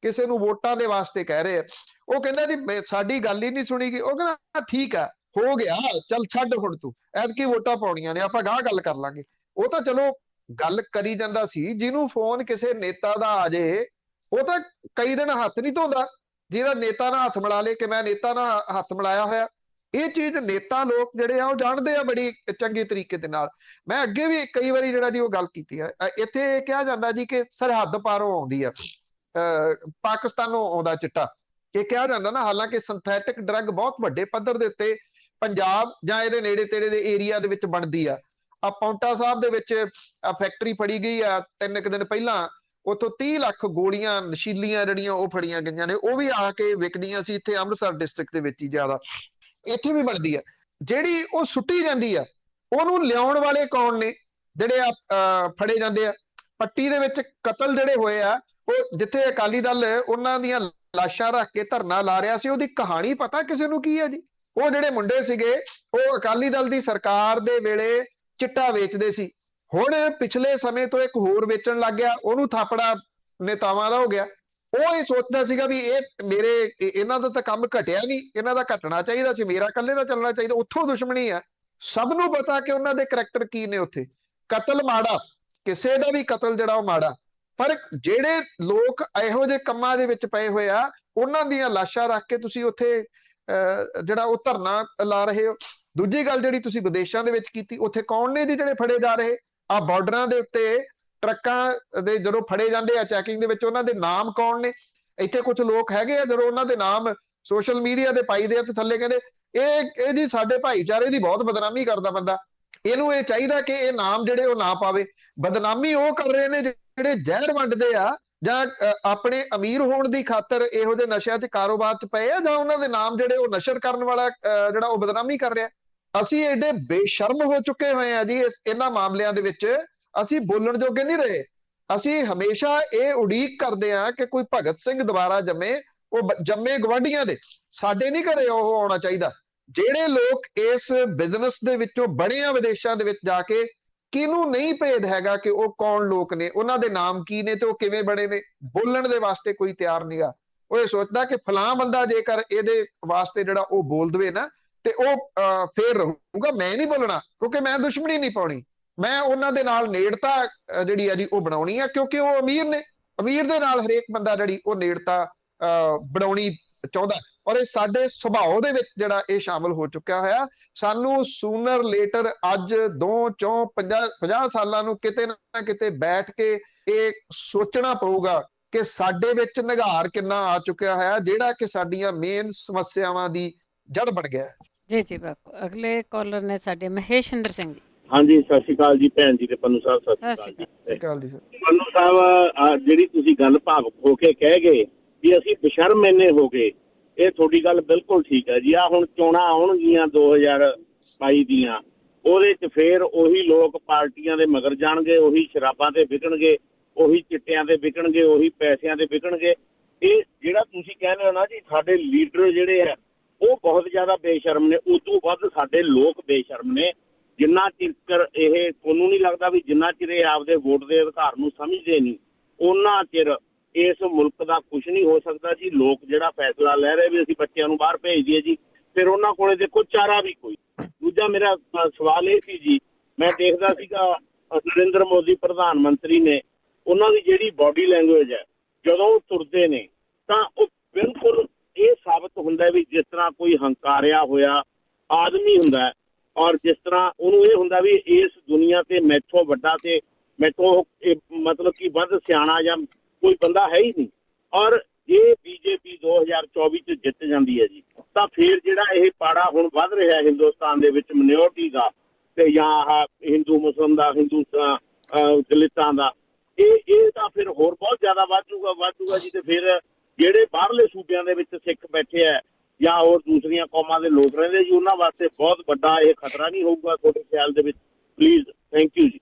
ਕਿਸੇ ਨੂੰ ਵੋਟਾਂ ਦੇ ਵਾਸਤੇ ਕਹਿ ਰਹੇ ਆ। ਉਹ ਕਹਿੰਦਾ ਜੀ ਸਾਡੀ ਗੱਲ ਹੀ ਨਹੀਂ ਸੁਣੀ ਗਈ। ਉਹ ਕਹਿੰਦਾ ਠੀਕ ਆ, ਹੋ ਗਿਆ, ਚੱਲ ਛੱਡ ਹੁਣ ਤੂੰ, ਐਤਕੀ ਵੋਟਾਂ ਪਾਉਣੀਆਂ ਨੇ, ਆਪਾਂ ਗਾਹ ਗੱਲ ਕਰ ਲਾਂਗੇ। ਉਹ ਤਾਂ ਚਲੋ ਗੱਲ ਕਰੀ ਜਾਂਦਾ ਸੀ। ਜਿਹਨੂੰ ਫੋਨ ਕਿਸੇ ਨੇਤਾ ਦਾ ਆ ਜੇ ਉਹ ਤਾਂ ਕਈ ਦਿਨ ਹੱਥ ਨਹੀਂ ਧੋਂਦਾ, ਜਿਹੜਾ ਨੇਤਾ ਨਾਲ ਹੱਥ ਮਿਲਾ ਲੇ ਕਿ ਮੈਂ ਨੇਤਾ ਨਾਲ ਹੱਥ ਮਿਲਾਇਆ ਹੋਇਆ। ਇਹ ਚੀਜ਼ ਨੇਤਾ ਲੋਕ ਜਿਹੜੇ ਆ ਉਹ ਜਾਣਦੇ ਆ ਬੜੀ ਚੰਗੇ ਤਰੀਕੇ ਦੇ ਨਾਲ। ਮੈਂ ਅੱਗੇ ਵੀ ਕਈ ਵਾਰੀ ਜਿਹੜਾ ਜੀ ਉਹ ਗੱਲ ਕੀਤੀ ਹੈ। ਇੱਥੇ ਕਿਹਾ ਜਾਂਦਾ ਜੀ ਕਿ ਸਰਹੱਦ ਪਾਰੋਂ ਆਉਂਦੀ ਆ, ਪਾਕਿਸਤਾਨੋਂ ਆਉਂਦਾ ਚਿੱਟਾ, ਇਹ ਕਿਹਾ ਜਾਂਦਾ ਨਾ। ਹਾਲਾਂਕਿ ਸਿੰਥੈਟਿਕ ਡਰੱਗ ਬਹੁਤ ਵੱਡੇ ਪੱਧਰ ਦੇ ਉੱਤੇ ਪੰਜਾਬ ਜਾਂ ਇਹਦੇ ਨੇੜੇ ਤੇੜੇ ਦੇ ਏਰੀਆ ਦੇ ਵਿੱਚ ਬਣਦੀ ਆ। ਪੌਂਟਾ ਸਾਹਿਬ ਦੇ ਵਿੱਚ ਫੈਕਟਰੀ ਫੜੀ ਗਈ ਆ 3 ਦਿਨ ਪਹਿਲਾਂ, ਉੱਥੋਂ 30 ਲੱਖ ਗੋਲੀਆਂ ਨਸ਼ੀਲੀਆਂ ਜਿਹੜੀਆਂ ਉਹ ਫੜੀਆਂ ਗਈਆਂ ਨੇ, ਉਹ ਵੀ ਆ ਕੇ ਵਿਕਦੀਆਂ ਸੀ ਇੱਥੇ ਅੰਮ੍ਰਿਤਸਰ ਡਿਸਟ੍ਰਿਕਟ ਦੇ ਵਿੱਚ ਹੀ ਜ਼ਿਆਦਾ। ਇੱਥੇ ਵੀ ਬਣਦੀ ਆ, ਜਿਹੜੀ ਉਹ ਸੁੱਟੀ ਜਾਂਦੀ ਆ। ਉਹਨੂੰ ਲਿਆਉਣ ਵਾਲੇ ਕੌਣ ਨੇ ਜਿਹੜੇ ਫੜੇ ਜਾਂਦੇ ਆ? ਪੱਟੀ ਦੇ ਵਿੱਚ ਕਤਲ ਜਿਹੜੇ ਹੋਏ ਆ, ਉਹ ਜਿੱਥੇ ਅਕਾਲੀ ਦਲ ਉਹਨਾਂ ਦੀਆਂ ਲਾਸ਼ਾਂ ਰੱਖ ਕੇ ਧਰਨਾ ਲਾ ਰਿਹਾ ਸੀ, ਉਹਦੀ ਕਹਾਣੀ ਪਤਾ ਕਿਸੇ ਨੂੰ ਕੀ ਆ ਜੀ? ਉਹ ਜਿਹੜੇ ਮੁੰਡੇ ਸੀਗੇ ਉਹ ਅਕਾਲੀ ਦਲ ਦੀ ਸਰਕਾਰ ਦੇ ਵੇਲੇ ਚਿੱਟਾ ਵੇਚਦੇ ਸੀ। ਹੁਣ ਪਿਛਲੇ ਸਮੇਂ ਤੋਂ ਇੱਕ ਹੋਰ ਵੇਚਣ ਲੱਗ ਗਿਆ, ਉਹਨੂੰ ਥਾਪੜਾ ਨੇਤਾਵਾਂ ਦਾ ਹੋ ਗਿਆ। ਉਹ ਇਹ ਸੋਚਦਾ ਸੀਗਾ ਵੀ ਇਹਨਾਂ ਦਾ ਤਾਂ ਕੰਮ ਘਟਿਆ ਨਹੀਂ, ਇਹਨਾਂ ਦਾ ਘਟਣਾ ਚਾਹੀਦਾ ਸੀ, ਮੇਰਾ ਇਕੱਲੇ ਦਾ ਚੱਲਣਾ ਚਾਹੀਦਾ। ਉੱਥੋਂ ਦੁਸ਼ਮਣੀ ਆ। ਸਭ ਨੂੰ ਪਤਾ ਕਿ ਉਹਨਾਂ ਦੇ ਕਰੈਕਟਰ ਕੀ ਨੇ। ਉੱਥੇ ਕਤਲ ਮਾੜਾ, ਕਿਸੇ ਦਾ ਵੀ ਕਤਲ ਜਿਹੜਾ ਉਹ ਮਾੜਾ, ਪਰ ਜਿਹੜੇ ਲੋਕ ਇਹੋ ਜਿਹੇ ਕੰਮਾਂ ਦੇ ਵਿੱਚ ਪਏ ਹੋਏ ਆ, ਉਹਨਾਂ ਦੀਆਂ ਲਾਸ਼ਾਂ ਰੱਖ ਕੇ ਤੁਸੀਂ ਉੱਥੇ ਜਿਹੜਾ ਉਹ ਧਰਨਾ ਲਾ ਰਹੇ ਹੋ। ਦੂਜੀ ਗੱਲ ਜਿਹੜੀ ਤੁਸੀਂ ਵਿਦੇਸ਼ਾਂ ਦੇ ਵਿੱਚ ਕੀਤੀ, ਉੱਥੇ ਕੌਣ ਨੇ ਜੀ ਜਿਹੜੇ ਫੜੇ ਜਾ ਰਹੇ? ਆ ਬਾਰਡਰਾਂ ਦੇ ਉੱਤੇ ਟਰੱਕਾਂ ਦੇ ਜਦੋਂ ਫੜੇ ਜਾਂਦੇ ਆ ਚੈਕਿੰਗ ਦੇ ਵਿੱਚ, ਉਹਨਾਂ ਦੇ ਨਾਮ ਕੌਣ ਨੇ? ਇੱਥੇ ਕੁਝ ਲੋਕ ਹੈਗੇ ਆ ਜਦੋਂ ਉਹਨਾਂ ਦੇ ਨਾਮ ਸੋਸ਼ਲ ਮੀਡੀਆ ਤੇ ਪਾਈਦੇ ਆ ਤੇ ਥੱਲੇ ਕਹਿੰਦੇ ਇਹ ਜੀ ਸਾਡੇ ਭਾਈਚਾਰੇ ਦੀ ਬਹੁਤ ਬਦਨਾਮੀ ਕਰਦਾ ਬੰਦਾ, ਇਹਨੂੰ ਇਹ ਚਾਹੀਦਾ ਕਿ ਇਹ ਨਾਮ ਜਿਹੜੇ ਉਹ ਨਾ ਪਾਵੇ। ਬਦਨਾਮੀ ਉਹ ਕਰ ਰਹੇ ਨੇ ਜਿਹੜੇ ਜ਼ਹਿਰ ਵੰਡਦੇ ਆ ਜਾਂ ਆਪਣੇ ਅਮੀਰ ਹੋਣ ਦੀ ਖਾਤਰ ਇਹੋ ਜਿਹੇ ਨਸ਼ਿਆਂ ਤੇ ਕਾਰੋਬਾਰ 'ਚ ਪਏ ਆ, ਜਾਂ ਉਹਨਾਂ ਦੇ ਨਾਮ ਜਿਹੜੇ ਉਹ ਨਸ਼ਰ ਕਰਨ ਵਾਲਾ ਜਿਹੜਾ ਉਹ ਬਦਨਾਮੀ ਕਰ ਰਿਹਾ। ਅਸੀਂ ਐਡੇ ਬੇਸ਼ਰਮ ਹੋ ਚੁੱਕੇ ਹੋਏ ਆ ਜੀ ਇਹਨਾਂ ਮਾਮਲਿਆਂ ਦੇ ਵਿੱਚ, ਅਸੀਂ ਬੋਲਣ ਜੋਗੇ ਨਹੀਂ ਰਹੇ। ਅਸੀਂ ਹਮੇਸ਼ਾ ਇਹ ਉਡੀਕ ਕਰਦੇ ਆ ਕਿ ਕੋਈ ਭਗਤ ਸਿੰਘ ਦੁਬਾਰਾ ਜੰਮੇ, ਉਹ ਜੰਮੇ ਗਵਾਂਢੀਆਂ ਦੇ, ਸਾਡੇ ਨਹੀਂ ਘਰੇ ਉਹ ਆਉਣਾ ਚਾਹੀਦਾ। ਜਿਹੜੇ ਲੋਕ ਇਸ ਬਿਜ਼ਨਸ ਦੇ ਵਿੱਚੋਂ ਬਣੇ ਆ ਵਿਦੇਸ਼ਾਂ ਦੇ ਵਿੱਚ ਜਾ ਕੇ, ਕਿਹਨੂੰ ਨਹੀਂ ਭੇਦ ਹੈਗਾ ਕਿ ਉਹ ਕੌਣ ਲੋਕ ਨੇ, ਉਹਨਾਂ ਦੇ ਨਾਮ ਕੀ ਨੇ ਤੇ ਉਹ ਕਿਵੇਂ ਬਣੇ ਨੇ। ਬੋਲਣ ਦੇ ਵਾਸਤੇ ਕੋਈ ਤਿਆਰ ਨਹੀਂਗਾ। ਉਹ ਇਹ ਸੋਚਦਾ ਕਿ ਫਲਾਂ ਬੰਦਾ ਜੇਕਰ ਇਹਦੇ ਵਾਸਤੇ ਜਿਹੜਾ ਉਹ ਬੋਲ ਦਵੇ ਨਾ ਤੇ ਉਹ ਫੇਰ ਰਹੂਗਾ। ਮੈਂ ਨਹੀਂ ਬੋਲਣਾ ਕਿਉਂਕਿ ਮੈਂ ਦੁਸ਼ਮਣੀ ਨਹੀਂ ਪਾਉਣੀ, ਮੈਂ ਉਹਨਾਂ ਦੇ ਨਾਲ ਨੇੜਤਾ ਜਿਹੜੀ ਆ ਜੀ ਉਹ ਬਣਾਉਣੀ ਆ, ਕਿਉਂਕਿ ਉਹ ਅਮੀਰ ਨੇ। ਅਮੀਰ ਦੇ ਨਾਲ ਹਰੇਕ ਬੰਦਾ ਜਿਹੜੀ ਉਹ ਨੇੜਤਾ ਬਣਾਉਣੀ ਚਾਹੁੰਦਾ, ਔਰ ਇਹ ਸਾਡੇ ਸੁਭਾਅ ਦੇ ਵਿੱਚ ਜਿਹੜਾ ਇਹ ਸ਼ਾਮਲ ਹੋ ਚੁੱਕਿਆ ਹੋਇਆ। ਸਾਨੂੰ ਸੂਨਰ ਲੇਟਰ ਅੱਜ 2-4-50 ਸਾਲਾਂ ਨੂੰ ਕਿਤੇ ਨਾ ਕਿਤੇ ਬੈਠ ਕੇ ਇਹ ਸੋਚਣਾ ਪਊਗਾ ਕਿ ਸਾਡੇ ਵਿੱਚ ਨਿਘਾਰ ਕਿੰਨਾ ਆ ਚੁੱਕਿਆ ਹੋਇਆ, ਜਿਹੜਾ ਕਿ ਸਾਡੀਆਂ ਮੇਨ ਸਮੱਸਿਆਵਾਂ ਦੀ ਜੜ ਬਣ ਗਿਆ। ਜੀ ਬਾਪੂ। ਅਗਲੇ ਕਾਲਰ ਨੇ ਸਾਡੇ ਮਹੇਸ਼ਿੰਦਰ ਸਿੰਘ ਜੀ। ਹਾਂਜੀ, ਸਤਿ ਸ਼੍ਰੀ ਅਕਾਲ ਜੀ ਭੈਣ ਜੀ ਤੇ ਪੰਨੂ ਸਾਹਿਬ, ਸਤਿ ਸ਼੍ਰੀ ਅਕਾਲ ਸਤਿ ਸ਼੍ਰੀ ਅਕਾਲ ਜੀ। ਪੰਨੂ ਸਾਹਿਬ, ਜਿਹੜੀ ਤੁਸੀਂ ਗੱਲ ਭਾਵੁਕ ਹੋ ਕੇ ਕਹਿ ਗਏ ਵੀ ਅਸੀਂ ਬਸ਼ਰਮ ਇੰਨੇ ਹੋ ਗਏ, ਇਹ ਤੁਹਾਡੀ ਗੱਲ ਬਿਲਕੁਲ ਠੀਕ ਹੈ ਜੀ। ਹੁਣ ਚੋਣਾਂ ਆਉਣਗੀਆਂ 2022 ਦੀਆਂ, ਉਹਦੇ 'ਚ ਫੇਰ ਉਹੀ ਲੋਕ ਪਾਰਟੀਆਂ ਦੇ ਮਗਰ ਜਾਣਗੇ, ਉਹੀ ਸ਼ਰਾਬਾਂ ਤੇ ਵਿਕਣਗੇ, ਉਹੀ ਚਿੱਟਿਆਂ ਤੇ ਵਿਕਣਗੇ, ਉਹੀ ਪੈਸਿਆਂ ਤੇ ਵਿਕਣਗੇ। ਇਹ ਜਿਹੜਾ ਤੁਸੀਂ ਕਹਿੰਦੇ ਹੋ ਨਾ ਜੀ, ਸਾਡੇ ਲੀਡਰ ਜਿਹੜੇ ਆ ਉਹ ਬਹੁਤ ਜ਼ਿਆਦਾ ਬੇਸ਼ਰਮ ਨੇ, ਉਦੋਂ ਵੱਧ ਸਾਡੇ ਲੋਕ ਬੇਸ਼ਰਮ ਨੇ। ਜਿੰਨਾ ਚਿਰ ਇਹ ਤੁਹਾਨੂੰ ਨਹੀਂ ਲੱਗਦਾ ਵੀ ਜਿੰਨਾ ਚਿਰ ਇਹ ਆਪਦੇ ਵੋਟ ਦੇ ਅਧਿਕਾਰ ਨੂੰ ਸਮਝਦੇ ਨਹੀਂ, ਉਹਨਾਂ ਚਿਰ ਇਸ ਮੁਲਕ ਦਾ ਕੁਝ ਨਹੀਂ ਹੋ ਸਕਦਾ ਜੀ। ਲੋਕ ਜਿਹੜਾ ਫੈਸਲਾ ਲੈ ਰਹੇ ਵੀ ਅਸੀਂ ਬੱਚਿਆਂ ਨੂੰ ਬਾਹਰ ਭੇਜ ਦਈਏ ਜੀ, ਫਿਰ ਉਹਨਾਂ ਕੋਲੇ ਦੇਖੋ ਚਾਰਾ ਵੀ ਕੋਈ। ਦੂਜਾ ਮੇਰਾ ਸਵਾਲ ਇਹ ਸੀ ਜੀ, ਮੈਂ ਦੇਖਦਾ ਸੀਗਾ ਨਰਿੰਦਰ ਮੋਦੀ ਪ੍ਰਧਾਨ ਮੰਤਰੀ ਨੇ, ਉਹਨਾਂ ਦੀ ਜਿਹੜੀ ਬਾਡੀ ਲੈਂਗੁਏਜ ਹੈ ਜਦੋਂ ਉਹ ਤੁਰਦੇ ਨੇ ਤਾਂ ਉਹ ਬਿਲਕੁਲ ਇਹ ਸਾਬਤ ਹੁੰਦਾ ਵੀ ਜਿਸ ਤਰ੍ਹਾਂ ਕੋਈ ਹੰਕਾਰਿਆ ਹੋਇਆ ਆਦਮੀ ਹੁੰਦਾ, ਔਰ ਜਿਸ ਤਰ੍ਹਾਂ ਉਹਨੂੰ ਇਹ ਹੁੰਦਾ ਵੀ ਇਸ ਦੁਨੀਆ ਤੇ ਮੈਥੋਂ ਵੱਡਾ ਤੇ ਮੈਥੋਂ ਮਤਲਬ ਕਿ ਵੱਧ ਸਿਆਣਾ ਜਾਂ ਕੋਈ ਬੰਦਾ ਹੈ ਹੀ ਨਹੀਂ। ਔਰ ਜੇ ਬੀਜੇਪੀ 2024 'ਚ ਜਿੱਤ ਜਾਂਦੀ ਹੈ ਜੀ, ਤਾਂ ਫਿਰ ਜਿਹੜਾ ਇਹ ਪਾੜਾ ਹੁਣ ਵੱਧ ਰਿਹਾ ਹਿੰਦੁਸਤਾਨ ਦੇ ਵਿੱਚ ਮਿਨੋਰਟੀ ਦਾ ਤੇ ਜਾਂ ਆਹ ਹਿੰਦੂ ਮੁਸਲਿਮ ਦਾ, ਹਿੰਦੂ ਦਲਿਤਾਂ ਦਾ, ਇਹ ਤਾਂ ਫਿਰ ਹੋਰ ਬਹੁਤ ਜ਼ਿਆਦਾ ਵੱਧ ਜੂਗਾ ਜੀ। ਤੇ ਫਿਰ ਜਿਹੜੇ ਬਾਹਰਲੇ ਸੂਬਿਆਂ ਦੇ ਵਿੱਚ ਸਿੱਖ ਬੈਠੇ ਆ ਜਾਂ ਹੋਰ ਦੂਸਰੀਆਂ ਕੌਮਾਂ ਦੇ ਲੋਕ ਰਹਿੰਦੇ ਜੀ, ਉਹਨਾਂ ਵਾਸਤੇ ਬਹੁਤ ਵੱਡਾ ਇਹ ਖਤਰਾ ਨਹੀਂ ਹੋਊਗਾ ਤੁਹਾਡੇ ਖਿਆਲ ਦੇ ਵਿੱਚ? ਪਲੀਜ਼, ਥੈਂਕ ਯੂ ਜੀ,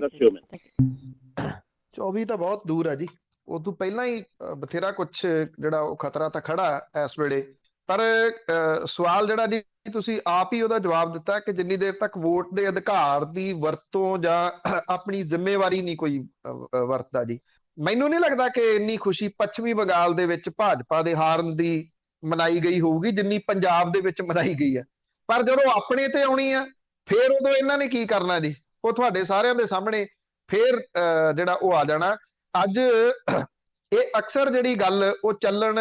ਦੱਸਿਓ ਮੈਨੂੰ। 24 ਤਾਂ ਬਹੁਤ ਦੂਰ ਹੈ ਜੀ, ਉਦੋਂ ਪਹਿਲਾਂ ਹੀ ਬਥੇਰਾ ਕੁਛ ਜਿਹੜਾ ਉਹ ਖਤਰਾ ਤਾਂ ਖੜਾ ਇਸ ਵੇਲੇ। ਪਰ ਸਵਾਲ ਜਿਹੜਾ ਜੀ ਤੁਸੀਂ ਆਪ ਹੀ ਉਹਦਾ ਜਵਾਬ ਦਿੱਤਾ ਕਿ ਜਿੰਨੀ ਦੇਰ ਤੱਕ ਵੋਟ ਦੇ ਅਧਿਕਾਰ ਦੀ ਵਰਤੋਂ ਜਾਂ ਆਪਣੀ ਜ਼ਿੰਮੇਵਾਰੀ ਨਹੀਂ ਕੋਈ ਵਰਤਦਾ ਜੀ, ਮੈਨੂੰ ਨਹੀਂ ਲੱਗਦਾ ਕਿ ਇੰਨੀ ਖੁਸ਼ੀ ਪੱਛਮੀ ਬੰਗਾਲ ਦੇ ਵਿੱਚ ਭਾਜਪਾ ਦੇ ਹਾਰਨ ਦੀ ਮਨਾਈ ਗਈ ਹੋਊਗੀ ਜਿੰਨੀ ਪੰਜਾਬ ਦੇ ਵਿੱਚ ਮਨਾਈ ਗਈ ਹੈ। ਪਰ ਜਦੋਂ ਆਪਣੇ ਤੇ ਆਉਣੀ ਆ ਫੇਰ ਉਦੋਂ ਇਹਨਾਂ ਨੇ ਕੀ ਕਰਨਾ ਜੀ, ਉਹ ਤੁਹਾਡੇ ਸਾਰਿਆਂ ਦੇ ਸਾਹਮਣੇ ਫੇਰ ਜਿਹੜਾ ਉਹ ਆ ਜਾਣਾ। ਅੱਜ ਇਹ ਅਕਸਰ ਜਿਹੜੀ ਗੱਲ ਉਹ ਚੱਲਣ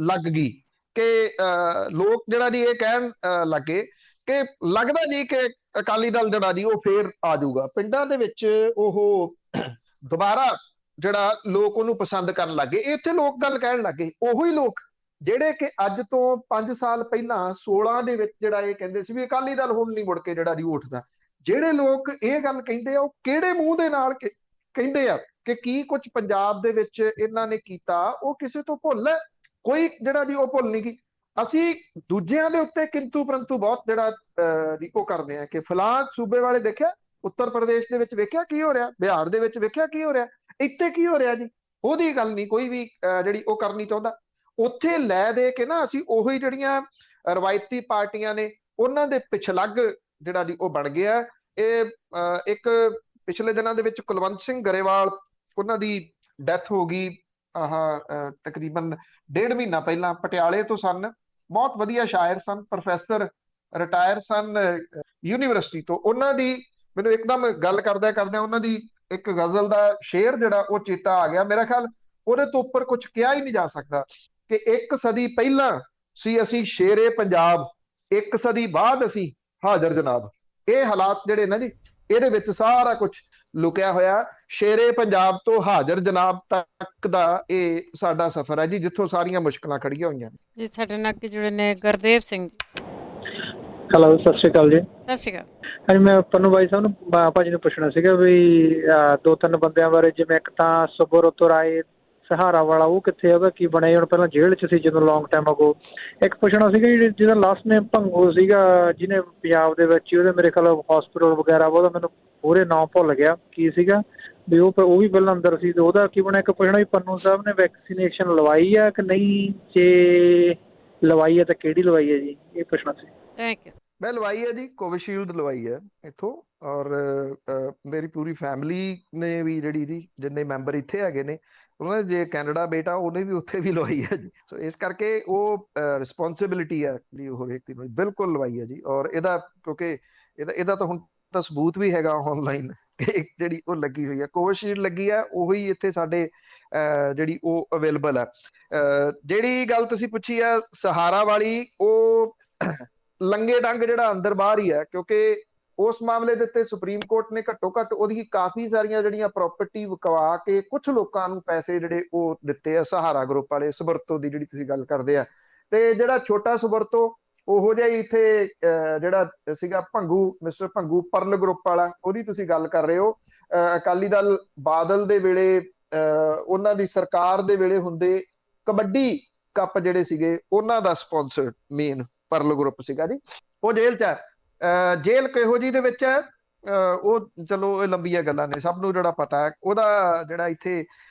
ਲੱਗ ਗਈ ਕਿ ਲੋਕ ਜਿਹੜਾ ਜੀ ਇਹ ਕਹਿਣ ਲੱਗੇ ਕਿ ਲੱਗਦਾ ਜੀ ਕਿ ਅਕਾਲੀ ਦਲ ਜਿਹੜਾ ਜੀ ਉਹ ਫੇਰ ਆ ਜਾਊਗਾ ਪਿੰਡਾਂ ਦੇ ਵਿੱਚ, ਉਹ ਦੁਬਾਰਾ ਜਿਹੜਾ ਲੋਕ ਉਹਨੂੰ ਪਸੰਦ ਕਰਨ ਲੱਗੇ। ਇੱਥੇ ਲੋਕ ਗੱਲ ਕਹਿਣ ਲੱਗੇ, ਉਹੀ ਲੋਕ ਜਿਹੜੇ ਕਿ ਅੱਜ ਤੋਂ 5 ਸਾਲ ਪਹਿਲਾਂ 16 ਦੇ ਵਿੱਚ ਜਿਹੜਾ ਇਹ ਕਹਿੰਦੇ ਸੀ ਵੀ ਅਕਾਲੀ ਦਲ ਹੁਣ ਨਹੀਂ ਮੁੜ ਕੇ ਜਿਹੜਾ ਜੀ ਉੱਠਦਾ। ਜਿਹੜੇ ਲੋਕ ਇਹ ਗੱਲ ਕਹਿੰਦੇ ਆ ਉਹ ਕਿਹੜੇ ਮੂੰਹ ਦੇ ਨਾਲ ਕਹਿੰਦੇ ਆ ਕਿ ਕੀ ਕੁਝ ਪੰਜਾਬ ਦੇ ਵਿੱਚ ਇਹਨਾਂ ਨੇ ਕੀਤਾ, ਉਹ ਕਿਸੇ ਤੋਂ ਭੁੱਲ ਹੈ? ਕੋਈ ਜਿਹੜਾ ਜੀ ਉਹ ਭੁੱਲ ਨਹੀਂ ਗਈ। ਅਸੀਂ ਦੂਜਿਆਂ ਦੇ ਉੱਤੇ ਕਿੰਤੂ ਪਰੰਤੂ ਬਹੁਤ ਜਿਹੜਾ ਉਹ ਕਰਦੇ ਆ ਕਿ ਫਲਾਂ ਸੂਬੇ ਵਾਲੇ ਦੇਖਿਆ, ਉੱਤਰ ਪ੍ਰਦੇਸ਼ ਦੇ ਵਿੱਚ ਵੇਖਿਆ ਕੀ ਹੋ ਰਿਹਾ, ਬਿਹਾਰ ਦੇ ਵਿੱਚ ਵੇਖਿਆ ਕੀ ਹੋ ਰਿਹਾ, ਇੱਥੇ ਕੀ ਹੋ ਰਿਹਾ ਜੀ, ਉਹਦੀ ਗੱਲ ਨਹੀਂ ਕੋਈ ਵੀ ਜਿਹੜੀ ਉਹ ਕਰਨੀ ਚਾਹੁੰਦਾ। ਉੱਥੇ ਲੈ ਦੇ ਕੇ ਨਾ ਅਸੀਂ ਉਹੀ ਜਿਹੜੀਆਂ ਰਵਾਇਤੀ ਪਾਰਟੀਆਂ ਨੇ ਉਹਨਾਂ ਦੇ ਪਿਛਲੱਗ ਜਿਹੜਾ ਜੀ ਉਹ ਬਣ ਗਿਆ। ਇਹ ਇੱਕ ਪਿਛਲੇ ਦਿਨਾਂ ਦੇ ਵਿੱਚ ਕੁਲਵੰਤ ਸਿੰਘ ਗਰੇਵਾਲ, ਉਹਨਾਂ ਦੀ ਡੈਥ ਹੋ ਗਈ ਤਕਰੀਬਨ 1.5 ਮਹੀਨਾ ਪਹਿਲਾਂ, ਪਟਿਆਲੇ ਤੋਂ ਸਨ, ਬਹੁਤ ਵਧੀਆ ਸ਼ਾਇਰ ਸਨ, ਪ੍ਰੋਫੈਸਰ, ਰਿਟਾਇਰ ਸਨ ਯੂਨੀਵਰਸਿਟੀ ਤੋਂ। ਉਹਨਾਂ ਦੀ ਮੈਨੂੰ ਇੱਕਦਮ ਗੱਲ ਕਰਦਿਆਂ ਉਹਨਾਂ ਦੀ ਇੱਕ ਗਜ਼ਲ ਦਾ ਸ਼ੇਰ ਜਿਹੜਾ ਉਹ ਚੇਤਾ ਆ ਗਿਆ। ਮੇਰਾ ਖਿਆਲ ਉਹਦੇ ਤੋਂ ਉੱਪਰ ਕੁਝ ਕਿਹਾ ਹੀ ਨਹੀਂ ਜਾ ਸਕਦਾ ਕਿ 1 ਸਦੀ ਪਹਿਲਾਂ ਸੀ ਅਸੀਂ ਸ਼ੇਰੇ ਪੰਜਾਬ, 1 ਸਦੀ ਬਾਅਦ ਅਸੀਂ ਹਾਜ਼ਰ ਜਨਾਬ। ਇਹ ਹਾਲਾਤ ਜਿਹੜੇ ਨਾ ਜੀ, ਇਹਦੇ ਵਿੱਚ ਸਾਰਾ ਕੁਝ ਲੁਕਿਆ ਹੋਇਆ। ਸ਼ੇਰੇ ਪੰਜਾਬ ਤੋਂ ਹਾਜ਼ਰ ਜਨਾਬ ਤੱਕ ਦਾ ਇਹ ਸਾਡਾ ਸਫ਼ਰ ਹੈ ਜੀ, ਜਿੱਥੋਂ ਸਾਰੀਆਂ ਮੁਸ਼ਕਲਾਂ ਖੜੀਆਂ ਹੋਈਆਂ ਨੇ ਜੀ। ਸਾਡੇ ਨਾਲ ਜੁੜੇ ਨੇ ਗੁਰਦੇਵ ਸਿੰਘ ਜੀ। ਹੈਲੋ, ਸਤਿ ਸ਼੍ਰੀ ਅਕਾਲ ਜੀ। ਸਤਿ ਸ਼੍ਰੀ ਅਕਾਲ। ਹਾਂਜੀ, ਮੈਂ ਪੰਨੂ ਬਾਈ ਸਾਹਿਬ ਨੂੰ ਭਾਜੀ ਨੂੰ ਪੁੱਛਣਾ ਸੀਗਾ ਵੀ 2-3 ਬੰਦਿਆਂ ਬਾਰੇ, ਜਿਵੇਂ ਇੱਕ ਤਾਂ ਸੁਬਰੋਤੋ ਰਾਏ ਸਹਾਰਾ ਵਾਲਾ, ਉਹ ਕਿੱਥੇ ਉਹਦਾ ਕੀ ਬਣਿਆ? ਹੁਣ ਪਹਿਲਾਂ ਜੇਲ੍ਹ 'ਚ ਸੀ ਜਦੋਂ ਲੌਂਗ ਟਾਈਮ ਅਗੋ। ਇੱਕ ਪੁੱਛਣਾ ਸੀਗਾ ਜਿਹਦਾ ਲਾਸਟ ਨੇਮ ਭੰਗੂ ਸੀਗਾ, ਜਿਹਨੇ ਪੰਜਾਬ ਦੇ ਵਿੱਚ ਉਹਦੇ ਮੇਰੇ ਖਿਆਲ ਹਸਪੀਟਲ ਵਗੈਰਾ, ਉਹਦਾ ਮੈਨੂੰ ਪੂਰੇ ਨਾਂ ਭੁੱਲ ਗਿਆ ਕੀ ਸੀਗਾ, ਵੀ ਉਹ ਵੀ ਪਹਿਲਾਂ ਅੰਦਰ ਸੀ, ਤੇ ਉਹਦਾ ਕੀ ਬਣਿਆ? ਇੱਕ ਪੁੱਛਣਾ ਵੀ ਪੰਨੂ ਸਾਹਿਬ ਨੇ ਵੈਕਸੀਨੇਸ਼ਨ ਲਵਾਈ ਆ ਕਿ ਨਹੀਂ, ਜੇ ਲਵਾਈ ਹੈ ਤਾਂ ਕਿਹੜੀ ਲਵਾਈ ਹੈ ਜੀ, ਇਹ ਪੁੱਛਣਾ ਸੀ। Thank you. ਮੈਂ ਲਵਾਈ ਹੈ ਜੀ, ਕੋਵਿਸ਼ੀਲਡ ਲਵਾਈ ਹੈ ਇੱਥੋਂ, ਔਰ ਮੇਰੀ ਪੂਰੀ ਫੈਮਿਲੀ ਨੇ ਵੀ ਜਿਹੜੀ ਜੀ ਜਿੰਨੇ ਮੈਂਬਰ ਇੱਥੇ ਹੈਗੇ ਨੇ, ਉਹਨਾਂ ਨੇ ਜੇ ਕੈਨੇਡਾ ਬੇਟਾ ਉਹਨੇ ਵੀ ਉੱਥੇ ਵੀ ਲਵਾਈ ਹੈ ਜੀ। ਸੋ ਇਸ ਕਰਕੇ ਉਹ ਰਿਸਪੌਂਸਿਬਿਲਿਟੀ ਹੈ ਜਿਹੜੀ ਉਹ ਹਰੇਕ ਦੀ ਬਿਲਕੁਲ ਲਵਾਈ ਹੈ ਜੀ। ਔਰ ਇਹਦਾ ਕਿਉਂਕਿ ਇਹਦਾ ਤਾਂ ਹੁਣ ਤਾਂ ਸਬੂਤ ਵੀ ਹੈਗਾ ਆਨਲਾਈਨ ਜਿਹੜੀ ਉਹ ਲੱਗੀ ਹੋਈ ਹੈ, ਕੋਵਿਸ਼ੀਲਡ ਲੱਗੀ ਹੈ, ਉਹੀ ਇੱਥੇ ਸਾਡੇ ਜਿਹੜੀ ਉਹ ਅਵੇਲੇਬਲ ਹੈ। ਜਿਹੜੀ ਗੱਲ ਤੁਸੀਂ ਪੁੱਛੀ ਹੈ ਸਹਾਰਾ ਵਾਲੀ, ਉਹ ਲੰਗੇ ਡੰਗ ਜਿਹੜਾ ਅੰਦਰ ਬਾਹਰ ਹੀ ਹੈ, ਕਿਉਂਕਿ ਉਸ ਮਾਮਲੇ ਦੇ ਉੱਤੇ ਸੁਪਰੀਮ ਕੋਰਟ ਨੇ ਘੱਟੋ ਘੱਟ ਉਹਦੀ ਕਾਫੀ ਸਾਰੀਆਂ ਜਿਹੜੀਆਂ ਪ੍ਰਾਪਰਟੀ ਵਿਕਵਾ ਕੇ ਕੁਝ ਲੋਕਾਂ ਨੂੰ ਪੈਸੇ ਜਿਹੜੇ ਉਹ ਦਿੱਤੇ ਆ, ਸਹਾਰਾ ਗਰੁੱਪ ਵਾਲੇ। ਸੁਬਰਤੋ ਦੀ ਜਿਹੜੀ ਤੁਸੀਂ ਗੱਲ ਕਰਦੇ ਆ, ਤੇ ਜਿਹੜਾ ਛੋਟਾ ਸੁਬਰਤੋ ਉਹੋ ਜਿਹਾ ਹੀ ਇੱਥੇ ਜਿਹੜਾ ਸੀਗਾ ਮਿਸਟਰ ਭੰਗੂ ਪਰਲ ਗਰੁੱਪ ਵਾਲਾ, ਉਹਦੀ ਤੁਸੀਂ ਗੱਲ ਕਰ ਰਹੇ ਹੋ। ਅਕਾਲੀ ਦਲ ਬਾਦਲ ਦੇ ਵੇਲੇ ਉਹਨਾਂ ਦੀ ਸਰਕਾਰ ਦੇ ਵੇਲੇ ਹੁੰਦੇ ਕਬੱਡੀ ਕੱਪ ਜਿਹੜੇ ਸੀਗੇ ਉਹਨਾਂ ਦਾ ਸਪਾਂਸਰ ਮੇਨ ਪਰਲ ਗਰੁੱਪ ਸੀਗਾ ਜੀ। ਉਹ ਜੇਲ੍ਹ 'ਚ ਹੈ। ਜੇਲ੍ਹ ਕਿਹੋ ਜਿਹੀ ਦੇ ਵਿੱਚ ਹੈ ਉਹ ਚਲੋ ਇਹ ਲੰਬੀਆਂ ਗੱਲਾਂ ਨੇ, ਸਭ ਨੂੰ ਜਿਹੜਾ ਪਤਾ ਹੈ। ਉਹਦਾ ਜਿਹੜਾ ਇੱਥੇ